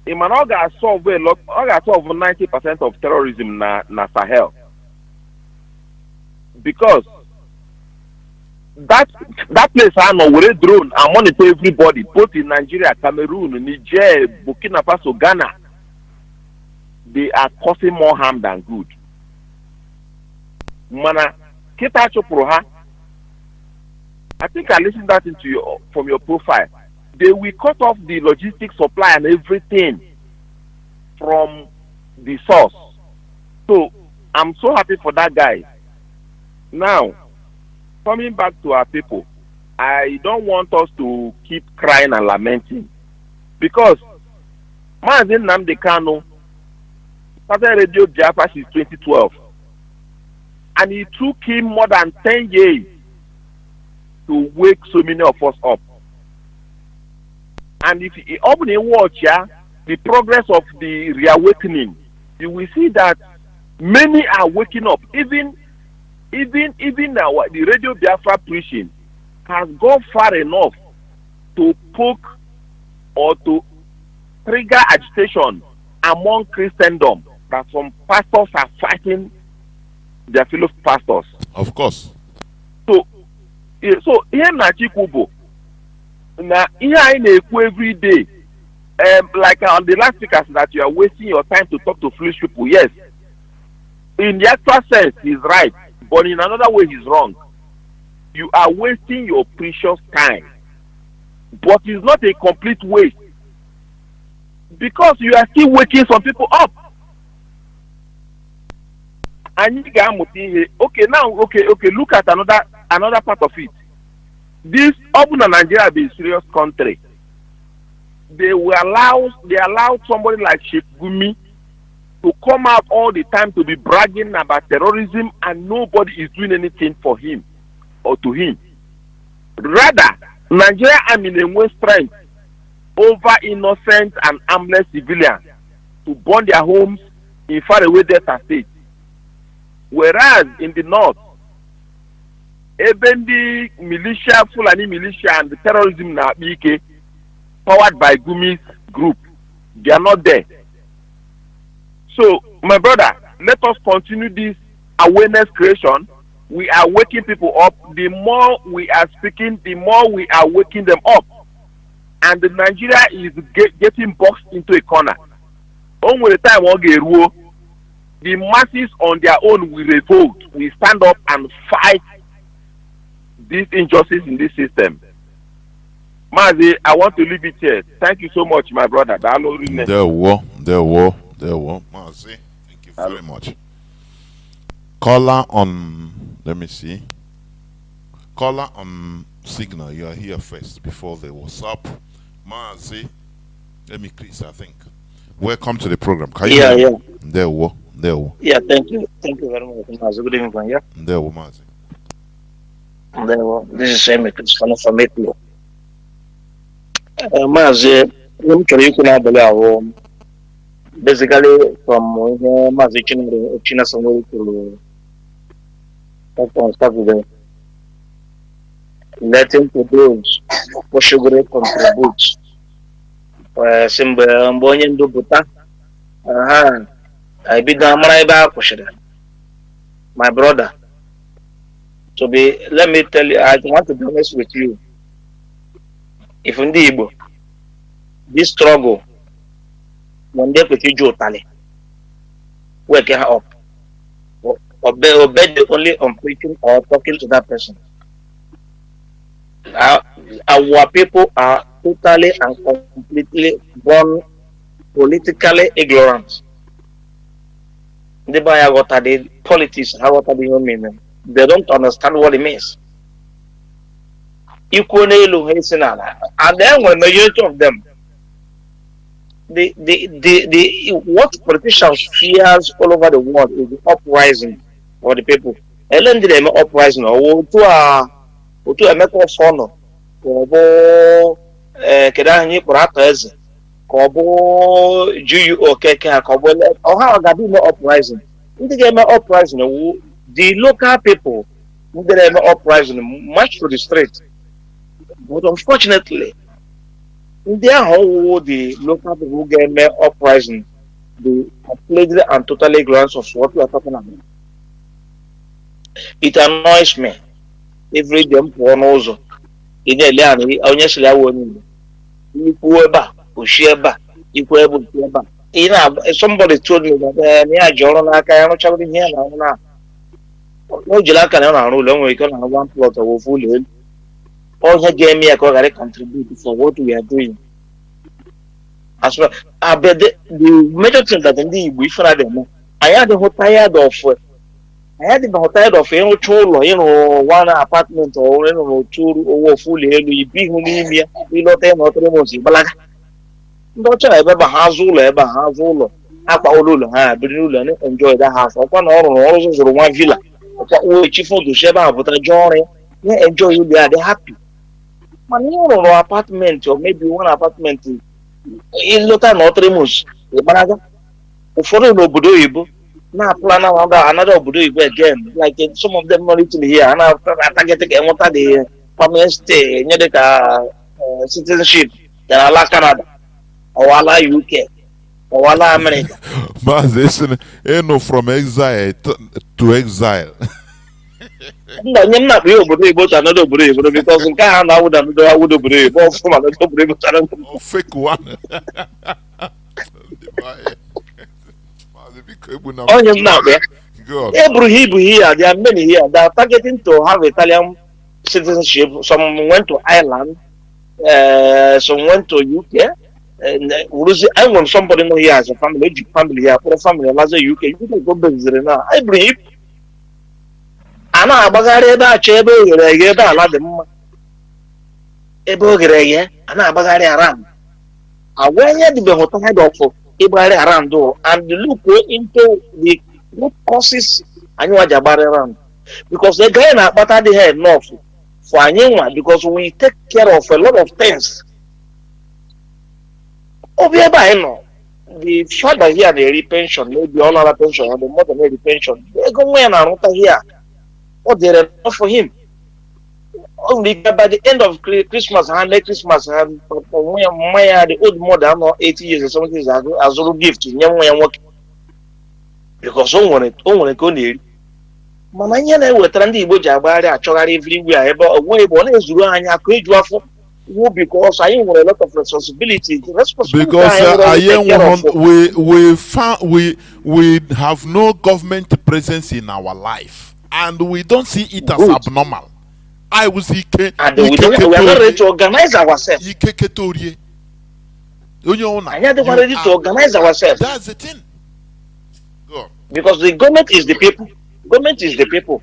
It man all got solve a lot. All got solve 90% of terrorism na Sahel because that place I know where drone and monitor everybody, both in Nigeria, Cameroon, Niger, Burkina Faso, Ghana. They are causing more harm than good. Mana, kita choproha. I think I listened that into from your profile. They will cut off the logistics supply and everything from the source. So I'm so happy for that guy. Now, coming back to our people, I don't want us to keep crying and lamenting because Mazi Nnamdi started Radio Biafra since 2012, and it took him more than 10 years to wake so many of us up. And if you open a watch, the progress of the reawakening, you will see that many are waking up. Even now, the Radio Biafra preaching has gone far enough to poke or to trigger agitation among Christendom that some pastors are fighting their fellow pastors. Of course. So here na Chikubo. Now here I every day. Like on the last speakers that you are wasting your time to talk to foolish people. Yes. In the actual sense, he's right. But in another way, he's wrong. You are wasting your precious time. But it's not a complete waste. Because you are still waking some people up. And okay, now, okay, look at another part of it. This open Nigeria be a serious country. They allowed somebody like Sheikh Gumi to come out all the time to be bragging about terrorism, and nobody is doing anything for him or to him. Rather, Nigeria are in a strength over innocent and harmless civilians to burn their homes in faraway Delta State. Whereas in the north, even the militia, Fulani militia, and the terrorism na BK, powered by Gumi's group, they are not there. So, my brother, let us continue this awareness creation. We are waking people up. The more we are speaking, the more we are waking them up. And the Nigeria is getting boxed into a corner. Only the time the masses on their own will revolt. We stand up and fight this injustice in this system. Mazi, I want to leave it here. Thank you so much, my brother. There were. Mazi, thank you very much. Caller on, let me see. Caller on Signal, you are here first before the WhatsApp. Mazi, let me please, I think. Welcome to the program. Can you hear me? There were. Yeah, thank you. Thank you very much, Mazi. Good evening, yeah. There were, Mazi. This is Amy. It's kind of a meeting. Mazi, I'm curious basically from Mazi Chinedu to start with the letting to those who should contribute. Simba Mbonyen do Buta. I be the my brother. So let me tell you, I want to be honest with you. If indeed this struggle, when they put you totally, wake her up. Obey only on preaching or talking to that person. Our people are totally and completely born politically ignorant. They buy what are the politics, what are the meaning. They don't understand what it means. And then when majority of them, the what politicians fears all over the world is the uprising of the people. Ellen did an uprising or to a matter of honor. Kedani Pratas, Kobo, Jew or Keka, Kobo, or how I got no uprising. In the game of uprising, The local people who get an uprising march to the street. But unfortunately, in their whole the local people who get an uprising, they completely and totally ignorant of what we are talking about. It annoys me every day for also. In the land, onye sila woni. Ikwu ebe a, oshi ebe a, ikwu ebe oshi ebe a. You know, somebody told me that me ajọrọ n'aka ya rụchara ihe na ahụ na o jiri aka na ọ na-arụ ụlọ nwere ike ọ na one plot of ofu ụlọ elu. Onye ga-eme ya ka ọ ghara contribute for what we are doing. As well, but the major thing that ndị Igbo ife na dem, anyị adịghị tired of ịrụcha ụlọ ịrụ one apartment or ịrụ n'otu owo ofu ụlọ elu ibi ihu n'ime ya ịlọta ya na ọtụrụ mụzi gbalaga. Ndị ọcha na ebe ha azụ ụlọ ebe ha azụ ụlọ akpa ụlọ ha biri n'ụlọ na enjoy that house. Ọkwa na ọ rụrụ ọrụ zụrụ one villa ọkwa uwe chifu doshi ebe ahụ pụtara jee ọrụ ya na enjoy ụlọ ya dị happy. Mana ihe rụrụ apartment or maybe one apartment ịlọta na ọtụrụ mụzi gbalaga. Ụfọdụ n'obodo oyibo na-plan another obodo oyibo again, like some of them not Italy here, and target the permanent stay, nye dịka citizenship, then ala Canada, or ala UK, or ala America. Mazi, from exile to exile. No, I'm not real obodo oyibo to another obodo oyibo because nke ha na awụda obodo oyibo from another obodo oyibo to another. Fake one. Onye m na-akpa Ebru here, there are many here that are targeting to have Italian citizenship. Some went to Ireland, some went to UK. And I want somebody know here as a family here, for a family as a UK. You can go back there now. I believe. Ana abagare ba chebe ogere ba ala dem. Ebe ogere ye, ana abagare around. Awenye di be hotel head of Ibari around and look into the root causes and you are around. Because the guy na but they have enough for anyone because we take care of a lot of things. The father here the pension, maybe all other pension, or the mother the pension. They go when I not here. What they are enough for him. Only by the end of Christmas and late Christmas and the old mother no 80 years or something as a gift to young work because someone go near Mama Yana will trendy Bojabari actually everywhere about a way born as Ruanya could because I have a lot of responsibility. Because we have no government presence in our life and we don't see it as abnormal. I was and we are not ready to organize ourselves. We are not ready to organize ourselves. That's the thing. Because the government is the people. Government is the people.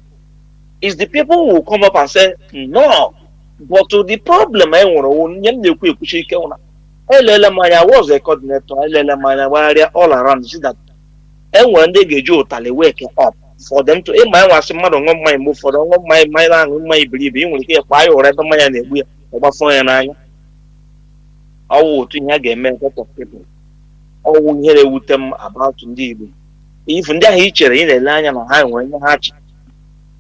It's the people who come up and say no. But to the problem, I was a coordinator. All around. See that. And when they get you, they wake up. For them to my was a mother on my move for my believe you will hear why or ever my name over phone and I. Oh, to hear a lot of people. Oh, we hear with them about indeed. Even their hitcher in the line and a highway in the hatch.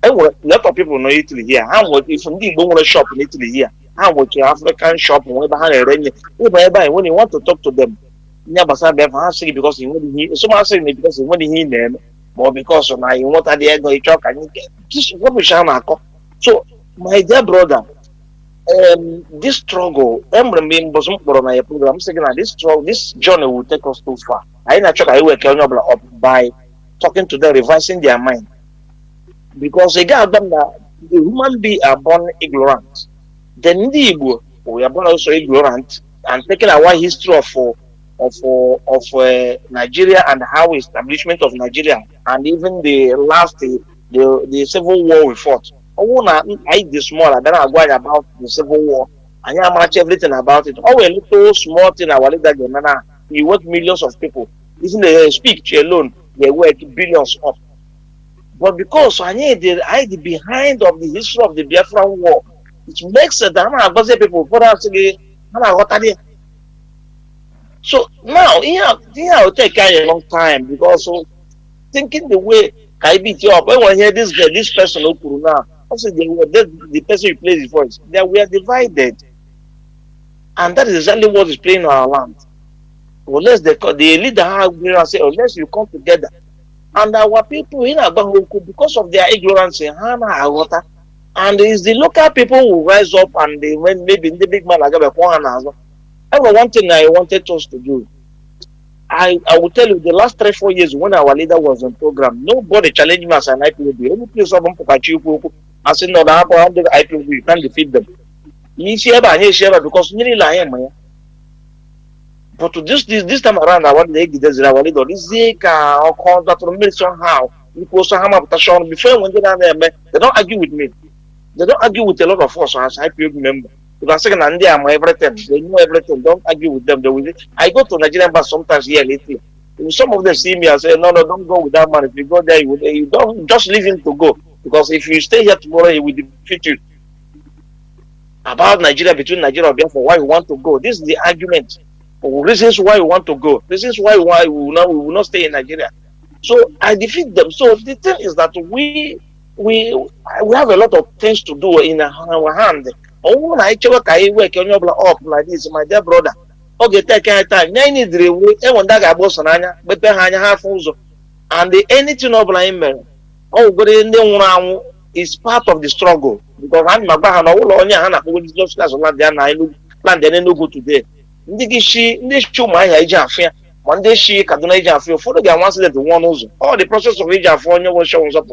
A lot of people know Italy here. How would if indeed go to shop in Italy here? How would your African shop when when you want to talk to them? Never said because he wouldn't hear someone saying it because he wouldn't hear them. Or because of my what are the ego talk and this what we shall not. So my dear brother, this struggle, my program saying that this struggle, this journey will take us too far. I work up by talking to them, revising their mind. Because again, the human beings are born ignorant. The Igbo, we are born also ignorant and taking our history of Nigeria and how establishment of Nigeria and even the last the civil war we fought. I want this small. I don't know about the civil war. I know much everything about it. Oh, a little small thing. Our leader, he worked millions of people. Isn't the speech alone? They work billions up. But because I need the behind of the history of the Biafran war, it makes it that people put out again. So now, it will take a long time because thinking the way Can I beat you up? When we hear this guy, this person now, also the person who plays his voice, that we are divided. And that is exactly what is playing on our land. Unless the leader and say, unless you come together. And our people in Abahoku, because of their ignorance in Hana Agota, and it's the local people who rise up and they went maybe in the big man like Hana. One thing I wanted us to do. I will tell you, the last 3-4 years when our leader was on program, nobody challenged me as an IPOB. Any place of them, I said, no, the IPOB, you can't defeat them. Because nearly like but to this time around, I want to get this our leader. This or call that to somehow. Because before when they don't argue with me. They don't argue with a lot of us as IPOB members. Because second and they are my everything. They know everything. Don't argue with them. They will. I go to Nigerian bus sometimes here lately. Some of them see me and say, no, don't go with that man. If you go there, you don't just leave him to go. Because if you stay here tomorrow, he will defeat you. About Nigeria, between Nigeria and Biafra, why we want to go. This is the argument. Reasons why we want to go. Reasons why we will not stay in Nigeria. So I defeat them. So the thing is that we have a lot of things to do in our hand. Oh, I work up like this, my dear brother. Okay, take care of time. I need the way. And the anything of like oh, but in the is part of the struggle because I'm not going to just plan they no go today. This show my age affair. One day she Kaduna age affair. Follow the ones that one also. All the process of age affair was showing up.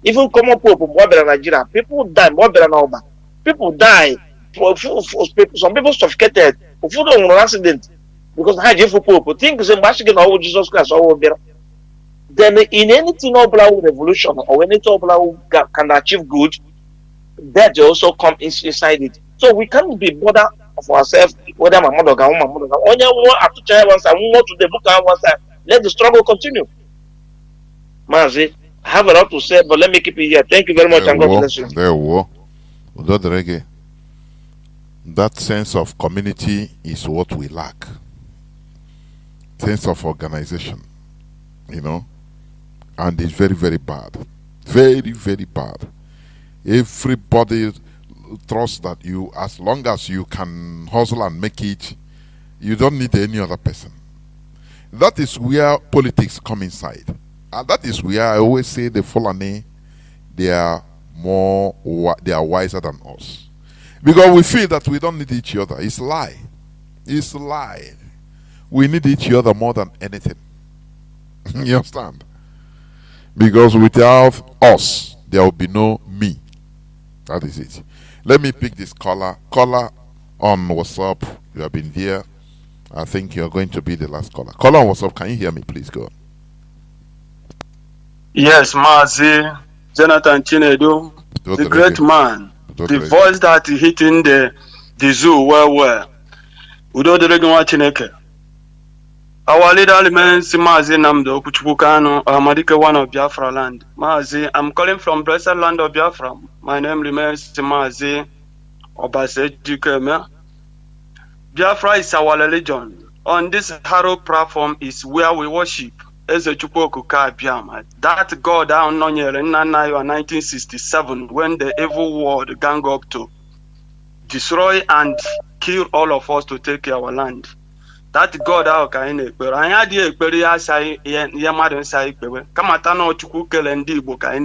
Even common people more than Nigeria. People die more than Alba. People die. Some people suffocated. For an accident because I have for people think is a Jesus Christ or better. Then in anything of revolution or anything of can achieve good, that also come inside it. So we can't be bothered of ourselves whether my mother or my mother. Only one have to try one side, one to the book on one side. Let the struggle continue. Mazi, I have a lot to say, but let me keep it here. Thank you very much and God bless you. That sense of community is what we lack. Sense of organization, you know. And it's very, very bad. Very, very bad. Everybody trusts that you, as long as you can hustle and make it, you don't need any other person. That is where politics come inside. And that is where I always say the Fulani, they are wiser than us. Because we feel that we don't need each other. It's a lie. It's a lie. We need each other more than anything. You understand? Because without us, there will be no me. That is it. Let me pick this caller. Caller on WhatsApp. You have been here. I think you're going to be the last caller. Caller on WhatsApp, can you hear me? Please go on. Yes, Mazi Jonathan Chinedu, the great man. The voice that hitting the zoo well. Udo Deregunwa Chineke. Our leader remains Mazi Namdo Kuchukano, Amadike one of Biafra land. Mazi, I'm calling from blessed land of Biafra. My name remains Mazi Obasejukeme. Biafra is our religion. On this Harrow platform is where we worship. That God down in 1967 when the evil world gang up to destroy and kill all of us to take care of our land. That God out can but I had the experience I Yamadan say Kamatano Chukukel and Dibo can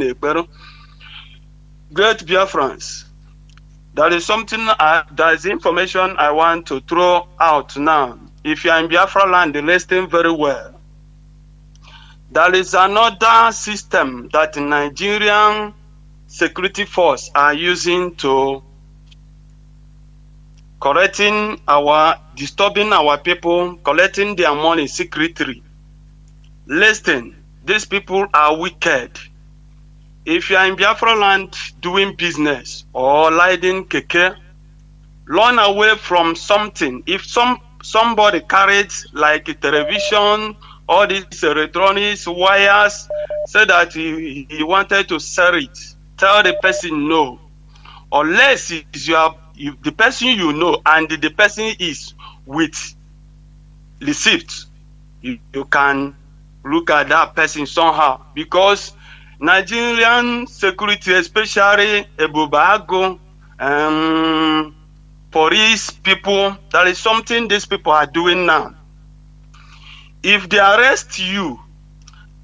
great Biafrans. There is something there is information I want to throw out now. If you are in Biafra land, listen very well. There is another system that the Nigerian security force are using to disturbing our people, collecting their money secretly. Listen, these people are wicked. If you are in Biafra land doing business or riding keke, run away from something. If somebody carries like a television, all these electronics, wires, say that he wanted to sell it, tell the person no. Unless the person you know and the person is with receipt, you can look at that person somehow. Because Nigerian security, especially Ebubago, police people, that is something these people are doing now. If they arrest you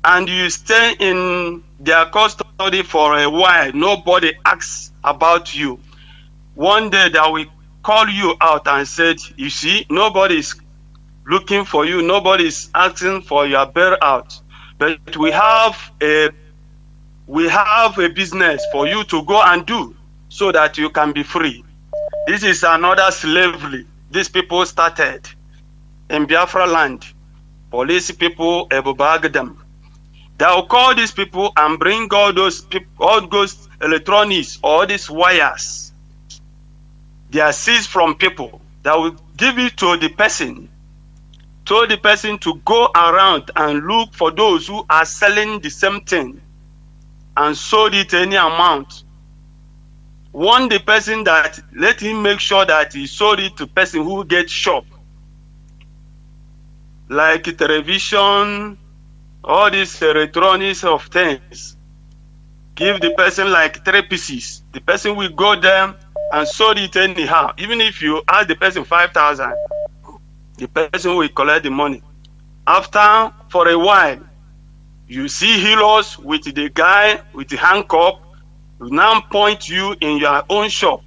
and you stay in their custody for a while, nobody asks about you. One day they will call you out and said, you see, nobody is looking for you, nobody is asking for your bailout, but we have a business for you to go and do so that you can be free. This is another slavery these people started in Biafra land. Police people bag them. They will call these people and bring all those electronics, all these wires. They are seized from people. They will give it to the person. Told the person to go around and look for those who are selling the same thing and sold it any amount. Warn the person that let him make sure that he sold it to person who gets shop. Like television, all these electronics of things. Give the person like 3 pieces. The person will go there and sold it anyhow. Even if you ask the person 5,000, the person will collect the money. After, for a while, you see healers with the guy with the handcuff, will now point you in your own shop.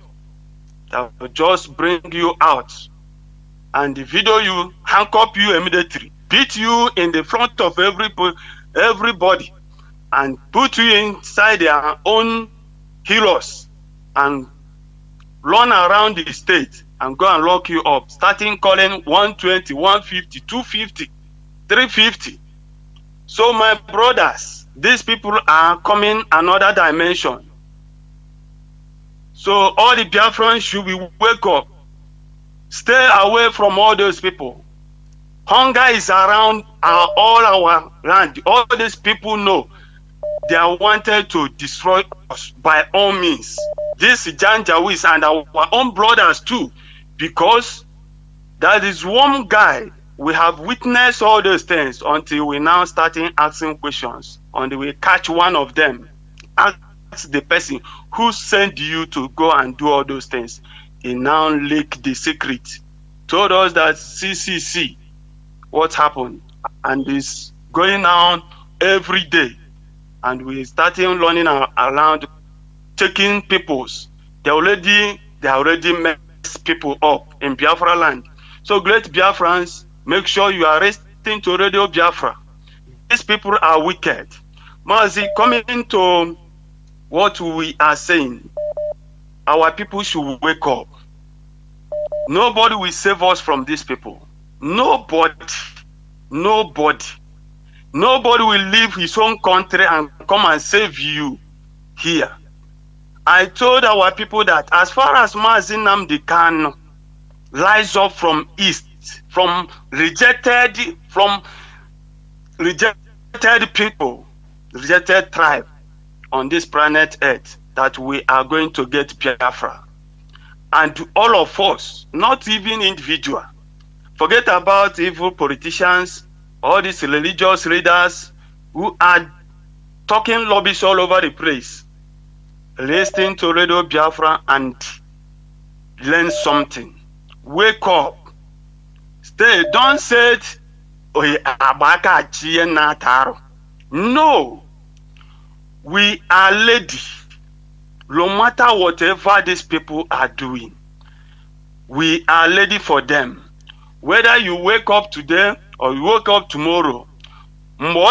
That will just bring you out. And the video you handcuff you immediately, beat you in the front of everybody, and put you inside their own healers and run around the state and go and lock you up, starting calling 120, 150, 250, 350. So my brothers, these people are coming another dimension. So all the Biafrans should be wake up. Stay away from all those people. Hunger is around all our land. All these people know they are wanted to destroy us by all means. This Janjaweeds and our own brothers too, because that is one guy. We have witnessed all those things until we now starting asking questions. Until we catch one of them, ask the person who sent you to go and do all those things. He now leaked the secret, told us that CCC, what happened, and is going on every day. And we starting learning around, checking peoples. They already messed people up in Biafra land. So great Biafrans, make sure you are listening to Radio Biafra. These people are wicked. Mazi, coming to what we are saying, our people should wake up. Nobody will save us from these people. Nobody. Nobody will leave his own country and come and save you here. I told our people that as far as Mazi Nnamdi Kanu rise up from east, from rejected people, rejected tribe on this planet Earth, that we are going to get Biafra. And all of us, not even individual. Forget about evil politicians, all these religious leaders who are talking lobbies all over the place. Listen to Radio Biafra and learn something. Wake up. Stay. Don't say it. No. We are ready. No matter whatever these people are doing, we are ready for them. Whether you wake up today or you wake up tomorrow,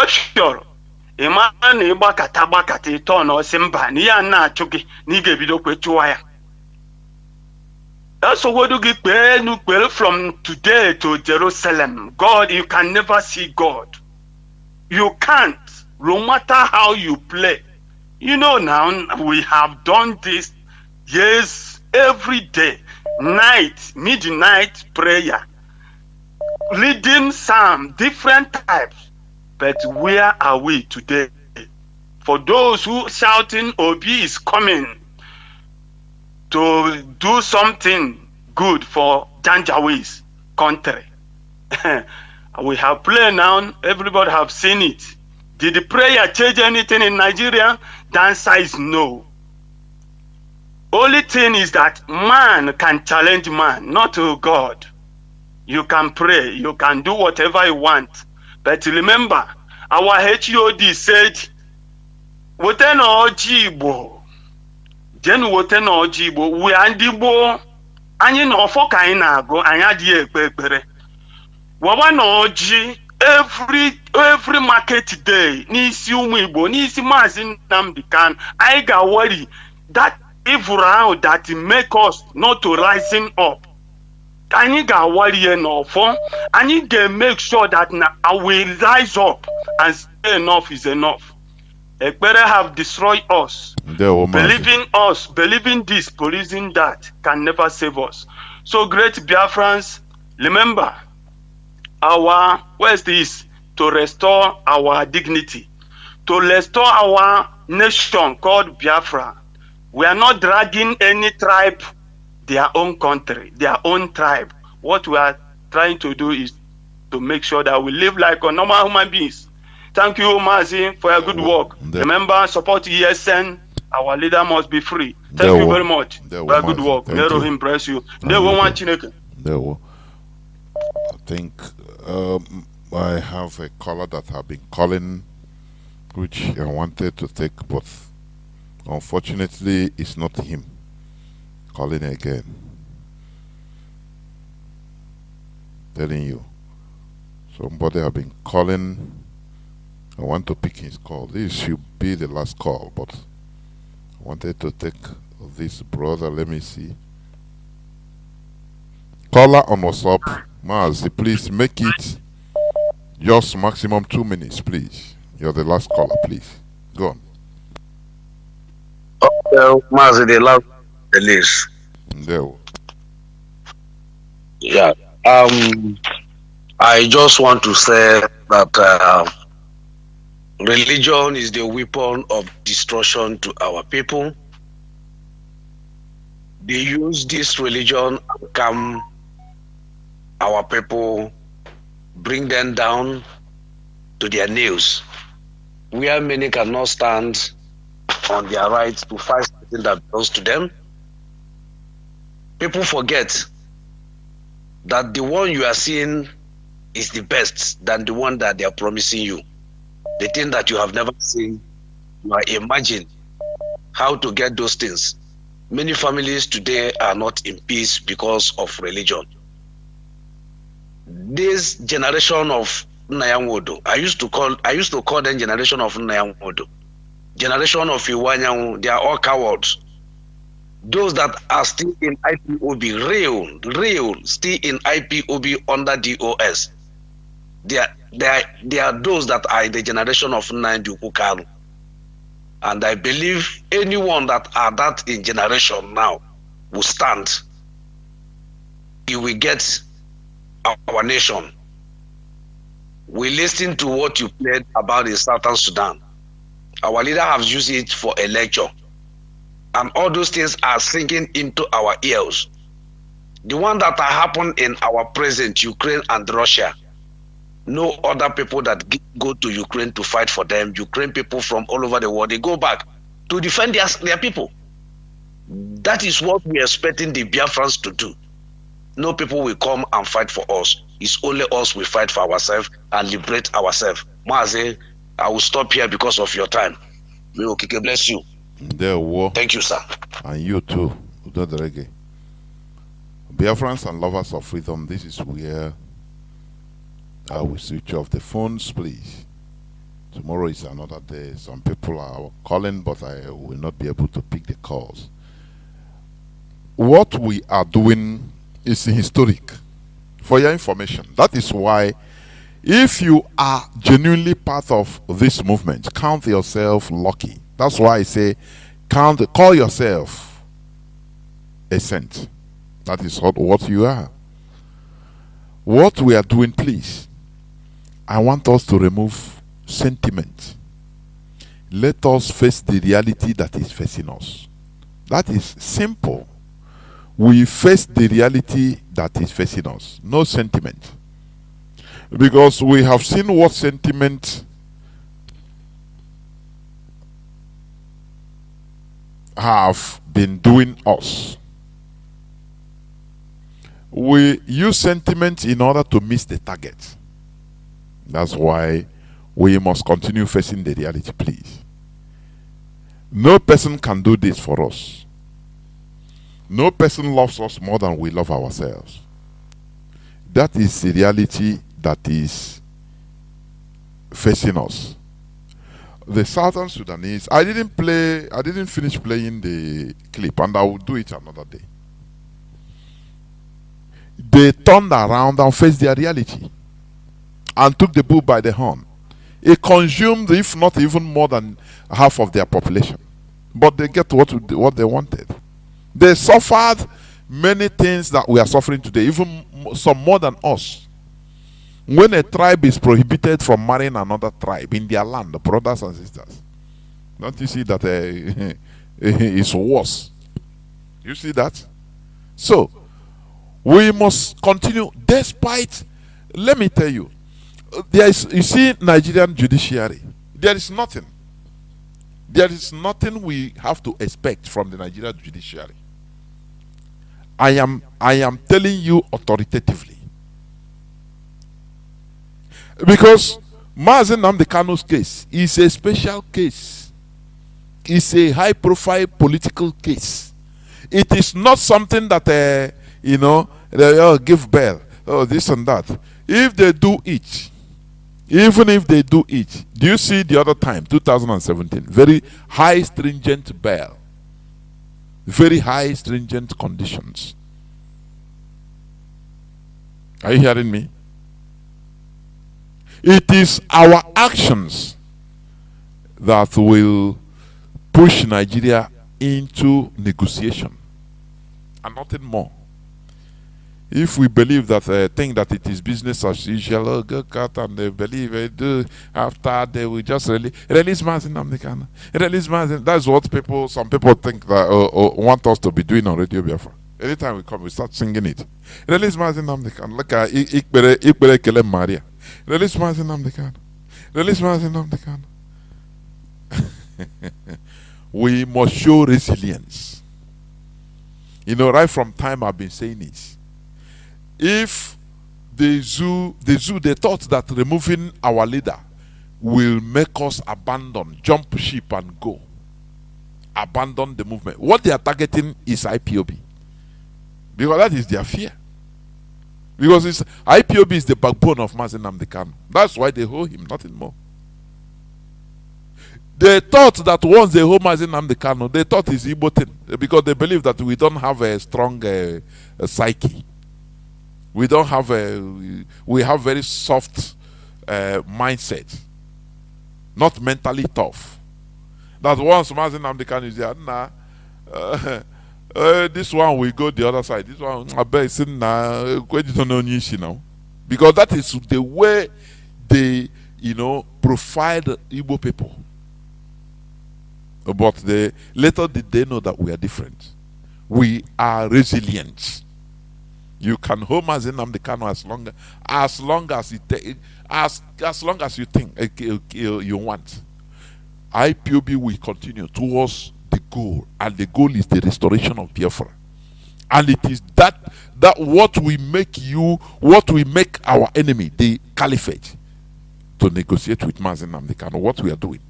sure. That's what do you from today to Jerusalem. God, you can never see God. You can't, no matter how you play. You know now, we have done this years, every day, night, midnight prayer, reading psalm, different types. But where are we today? For those who shouting, Obi is coming to do something good for Janjaweeds country. We have played now, everybody have seen it. Did the prayer change anything in Nigeria? The answer is no. Only thing is that man can challenge man, not God. You can pray, you can do whatever you want. But remember, our HOD said, Woten Ojibo, Jen Woten Ojibo, we are Dibo, anyị na ọfọ ka anyị na-agụ anyị adịghị ekpe ekpere wawa na ọjị every market day n'isi ụmụ Igbo n'isi Mazi Nnamdi Kanu anyị ga-worry that evil ahụ that make us not to rising up. Anyị ga-worry n'ọfọ anyị ga-make sure that we rise up and say enough is enough. Ekpere have destroyed us. Believing us, believing this, believing that can never save us. So great Biafrans, remember our quest is to restore our dignity, to restore our nation called Biafra. We are not dragging any tribe, their own country, their own tribe. What we are trying to do is to make sure that we live like a normal human beings. Thank you, Mazi, for your good work. Remember, support ESN. Our leader must be free. Thank you very much for your good work. May Elohim bless you. I think I have a caller that have been calling, which I wanted to take, but unfortunately, it's not him calling again. Telling you, somebody have been calling. I want to pick his call. This should be the last call, but I wanted to take this brother. Let me see. Caller on WhatsApp, Mazi, please make it just maximum 2 minutes, please. You're the last caller, please. Go on. Okay, Mazi, the last release. There. Yeah. I just want to say that religion is the weapon of destruction to our people. They use this religion to calm our people, bring them down to their knees, where many cannot stand on their right to fight something that belongs to them. People forget that the one you are seeing is the best than the one that they are promising you. The thing that you have never seen, you are imagining how to get those things. Many families today are not in peace because of religion. This generation of Nyanwodo, I used to call them generation of Nyanwodo, generation of Iwanyanwu, they are all cowards. Those that are still in IPOB, real, still in IPOB under DOS. They are those that are the generation of Nnamdi Kanu. And I believe anyone that are that in generation now will stand. He will get our nation. We listen to what you played about in Southern Sudan. Our leader has used it for a lecture. And all those things are sinking into our ears. The one that happened in our present Ukraine and Russia. No other people that go to Ukraine to fight for them. Ukraine people from all over the world, they go back to defend their people. That is what we are expecting the Biafrans to do. No people will come and fight for us. It's only us we fight for ourselves and liberate ourselves. Mazi, I will stop here because of your time. May Okike bless you. Thank you, sir. And you too. Biafrans and lovers of freedom, this is where I will switch off the phones, please. Tomorrow is another day. Some people are calling, but I will not be able to pick the calls. What we are doing is historic. For your information, that is why if you are genuinely part of this movement, count yourself lucky. That's why I say, call yourself a saint. That is what you are. What we are doing, please, I want us to remove sentiment. Let us face the reality that is facing us. That is simple. We face the reality that is facing us. No sentiment. Because we have seen what sentiment have been doing us. We use sentiment in order to miss the target. That's why we must continue facing the reality, please. No person can do this for us. No person loves us more than we love ourselves. That is the reality that is facing us. The Southern Sudanese, I didn't finish playing the clip, and I will do it another day. They turned around and faced their reality and took the bull by the horn. It consumed, if not even more than half of their population. But they get what they wanted. They suffered many things that we are suffering today, even some more than us. When a tribe is prohibited from marrying another tribe in their land, the brothers and sisters, don't you see that it's worse? You see that? So, we must continue despite, let me tell you, you see Nigerian judiciary, there is nothing we have to expect from the Nigerian judiciary. I am telling you authoritatively. Because Mazi Nnamdi Kanu's case is a special case. It's a high profile political case. It is not something that they give bail, this and that. If they do it, even if they do it, do you see the other time, 2017, very high stringent bail, very high stringent conditions. Are you hearing me? It is our actions that will push Nigeria into negotiation and nothing more. If we believe that, think that it is business as usual, go cut and they believe it, do after they will just release Mazi Nnamdi Kanu. Release Mazi. That's what some people think that want us to be doing on Radio Biafra. Anytime we come, we start singing it. Release Mazi Nnamdi Kanu. Look at Ikbere Kele Maria. Release Mazi Nnamdi Kanu. Release Mazi Nnamdi Kanu. We must show resilience. Right from time I've been saying this. If they thought that removing our leader will make us jump ship and go. Abandon the movement. What they are targeting is IPOB. Because that is their fear. Because IPOB is the backbone of Mazi Nnamdi Kanu. That's why they hold him, nothing more. They thought that once they hold Mazi Nnamdi Kanu, they thought it's Igbo thing. Because they believe that we don't have a strong psyche. We don't have we have very soft mindset. Not mentally tough. That once Mazi Nnamdi Kanu is there, this one will go the other side. This one, I bet it's now. Because that is the way they, profile the Igbo people. But little did they know that we are different. We are resilient. You can hold Mazi Nnamdi Kanu as long as you think you want. IPOB will continue towards the goal, and the goal is the restoration of Biafra. And it is that what we make our enemy, the caliphate, to negotiate with Mazi Nnamdi Kanu, what we are doing,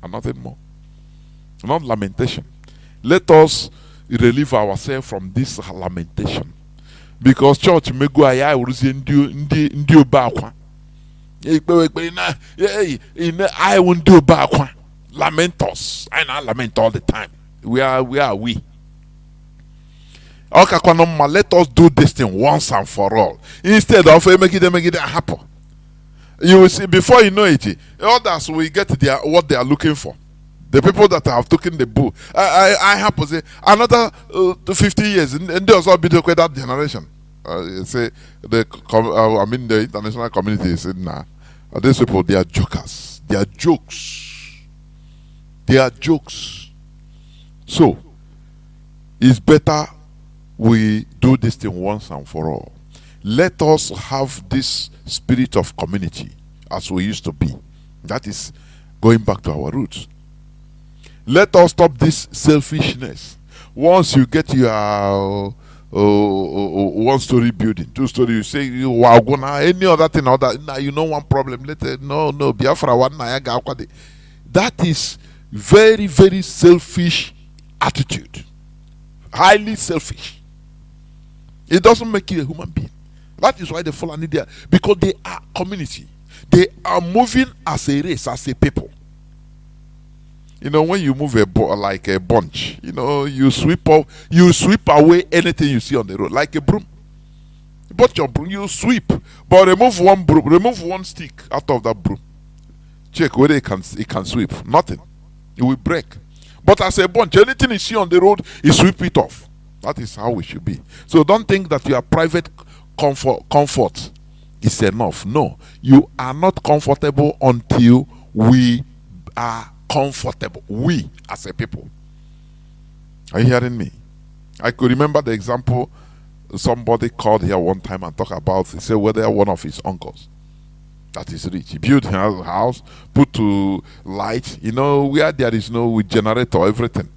and nothing more. Not lamentation. Let us relieve ourselves from this lamentation. Because church mego aya uruzi ndi obakwa. I won't do bakwa. Lament us. I now lament all the time. We are we. Let us do this thing once and for all. Instead of making it happen. You will see, before you know it, others will get what they are looking for. The people that have taken the bull. I have to say, another 50 years, and they also be that generation. Say the international community is saying, nah, these people, they are jokers. They are jokes. They are jokes. So, it's better we do this thing once and for all. Let us have this spirit of community as we used to be. That is going back to our roots. Let us stop this selfishness. Once you get your 1-story building, 2-story, you say you wow, gonna any other thing, now you know one problem. No, Biafra one. That is very, very selfish attitude. Highly selfish. It doesn't make you a human being. That is why the Fulani there, because they are community. They are moving as a race, as a people. You know, when you move like a bunch, you know, you sweep away anything you see on the road, like a broom. But your broom, you sweep, but remove one broom, remove one stick out of that broom. Check whether it can sweep. Nothing. It will break. But as a bunch, anything you see on the road, you sweep it off. That is how we should be. So don't think that your private comfort is enough. No, you are not comfortable until we are comfortable. We as a people. Are you hearing me? I could remember the example somebody called here one time and talked about, he said whether one of his uncles that is rich, he built a house, put to light, you know, where there is no with generator, everything.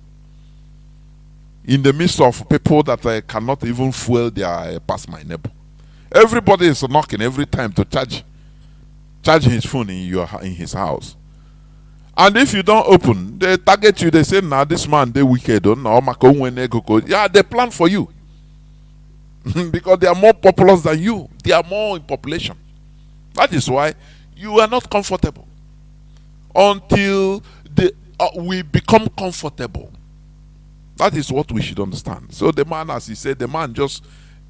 In the midst of people that cannot even fuel their pass my neighbor. Everybody is knocking every time to charge his phone in his house. And if you don't open, they target you. They say, "Nah, this man they wicked. Yeah, they plan for you because they are more populous than you. They are more in population. That is why you are not comfortable until we become comfortable. That is what we should understand. So the man, as he said, the man just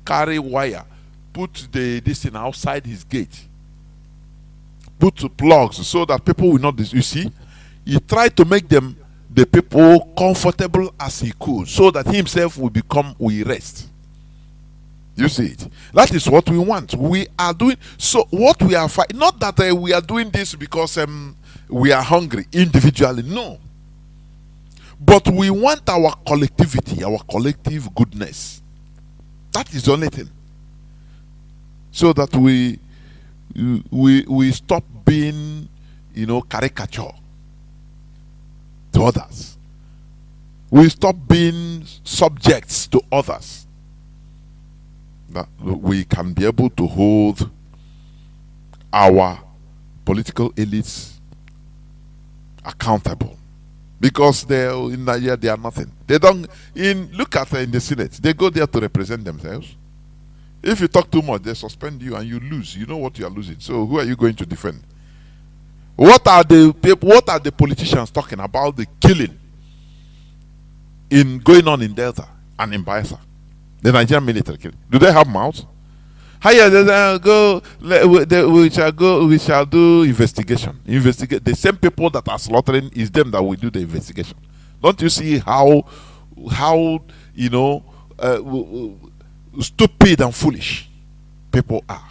carry wire, put this thing outside his gate, put plugs so that people will not. You see, he tried to make the people comfortable as he could, so that he himself will rest. You see it. That is what we want. We are doing so. What we are fighting, not that we are doing this because we are hungry individually. No. But we want our collectivity, our collective goodness. That is the only thing. So that we stop being, caricature to others. We stop being subjects to others. That we can be able to hold our political elites accountable. Because in Nigeria they are nothing. They don't look at in the Senate. They go there to represent themselves. If you talk too much, they suspend you and you lose. You know what you are losing. So who are you going to defend? What are the politicians talking about the killing going on in Delta and in Biafra? The Nigerian military killing. Do they have mouths? We shall do investigation. Investigate the same people that are slaughtering is them that will do the investigation. Don't you see how stupid and foolish people are?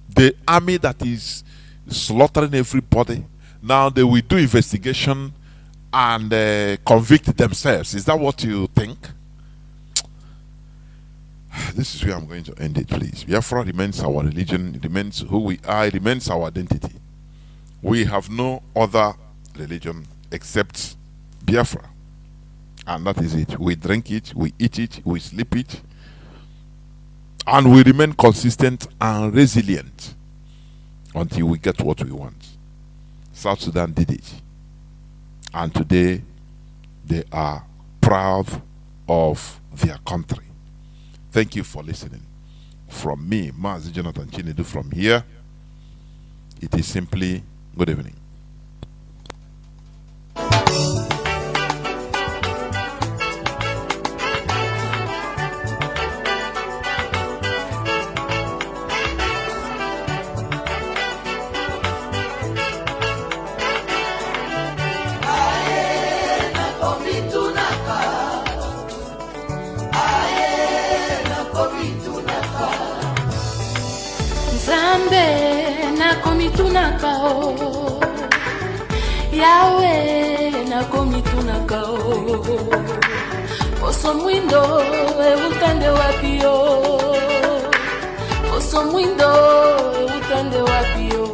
The army that is slaughtering everybody, now they will do investigation and convict themselves. Is that what you think? This is where I'm going to end it, please. Biafra remains our religion, it remains who we are, it remains our identity. We have no other religion except Biafra. And that is it. We drink it, we eat it, we sleep it, and we remain consistent and resilient until we get what we want. South Sudan did it. And today, they are proud of their country. Thank you for listening. From me, Mazi Jonathan Chinedu, from here, it is simply good evening. Yahweh na komitunaka osomwindo eutande wapio osomwindo eutande wapio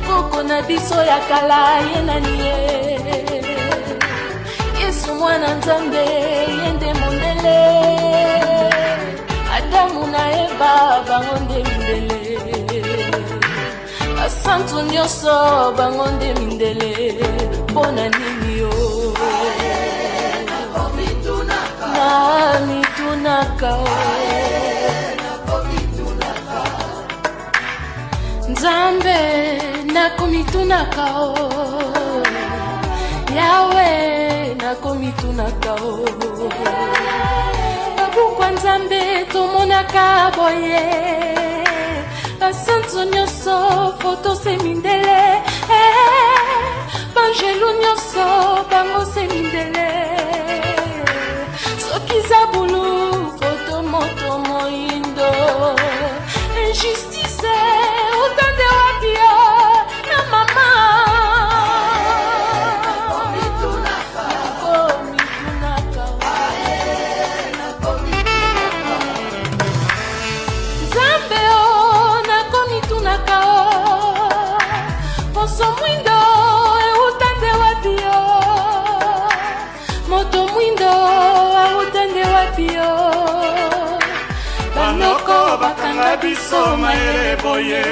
koko na biso ya kala ye nani ye Yesu mwana Nzambe yende mondele Adamu na Eva bango nde mindele Asantu nyonso bango nde mindele Bona nini yo Na mitunaka Nzambe na komitunaka Yahweh na komitunaka Babukwa Nzambe tomonaka boye Basantu nyonso foto se mindele Banjelu nyonso bango se mindele Soki zabulu foto moto moindo Injustice utande wapio na mama Nzambe o na komitunaka Poso mwindo utande wapio Moto mwindo utande wapio Banoko bakanga biso mayele boye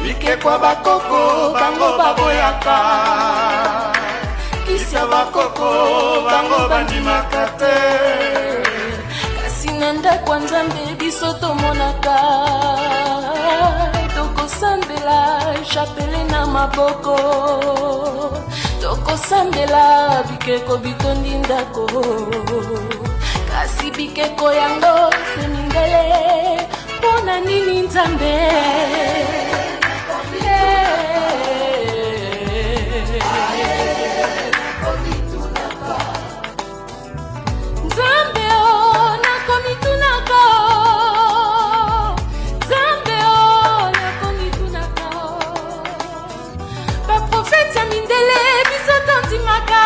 Bike kwa bakoko bango baboyaka Kisya bakoko bango bandimaka te Kasi nanda kwa Nzambe biso tomonaka Tokosambela chapele na maboko Tokosambela bikeko bitondi ndako Kasi bikeko yango semindele Pona nini Nzambe Nzambe o na komitunaka Nzambe o na komitunaka Ba profeti ya mindele biso tontimaka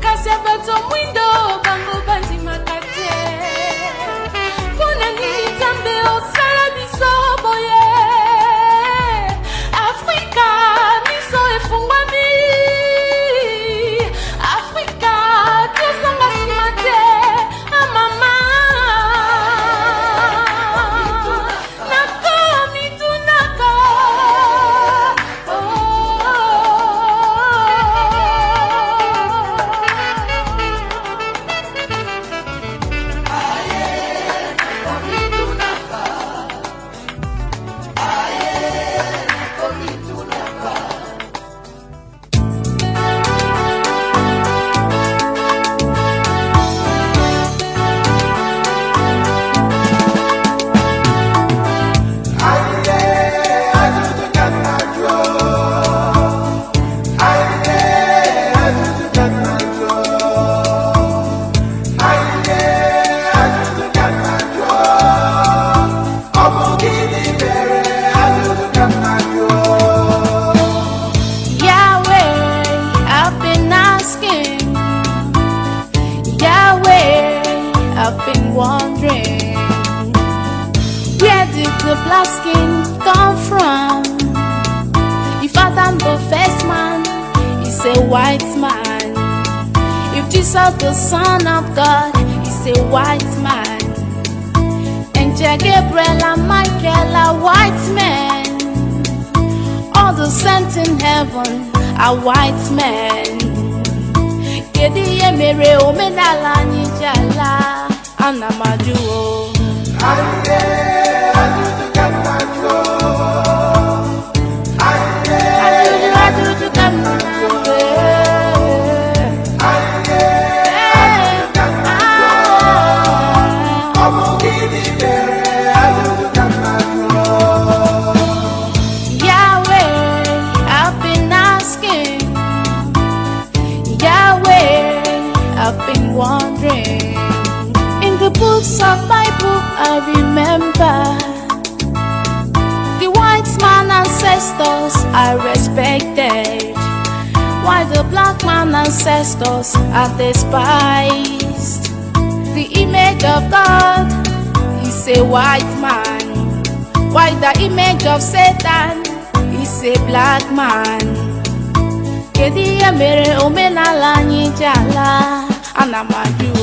Kasi abato mwindo bango bandimaka te Pona nini Nzambe osala biso boye Afrika miso efungwami Afrika tozanga nsima te amama nakomitunaka I've been wondering, where did the black skin come from? If Adam the first man is a white man, if Jesus the Son of God is a white man, Angel Gabriel and Michael are white men, all the saints in heaven are white men. Kediye mere omenala nijala anamajuo. I've been wondering. In the books of my book I remember the white man ancestors are respected, while the black man ancestors are despised. The image of God is a white man, while the image of Satan is a black man. Kedu ihe mere omenala anyị ji ala? Ana m ajụ.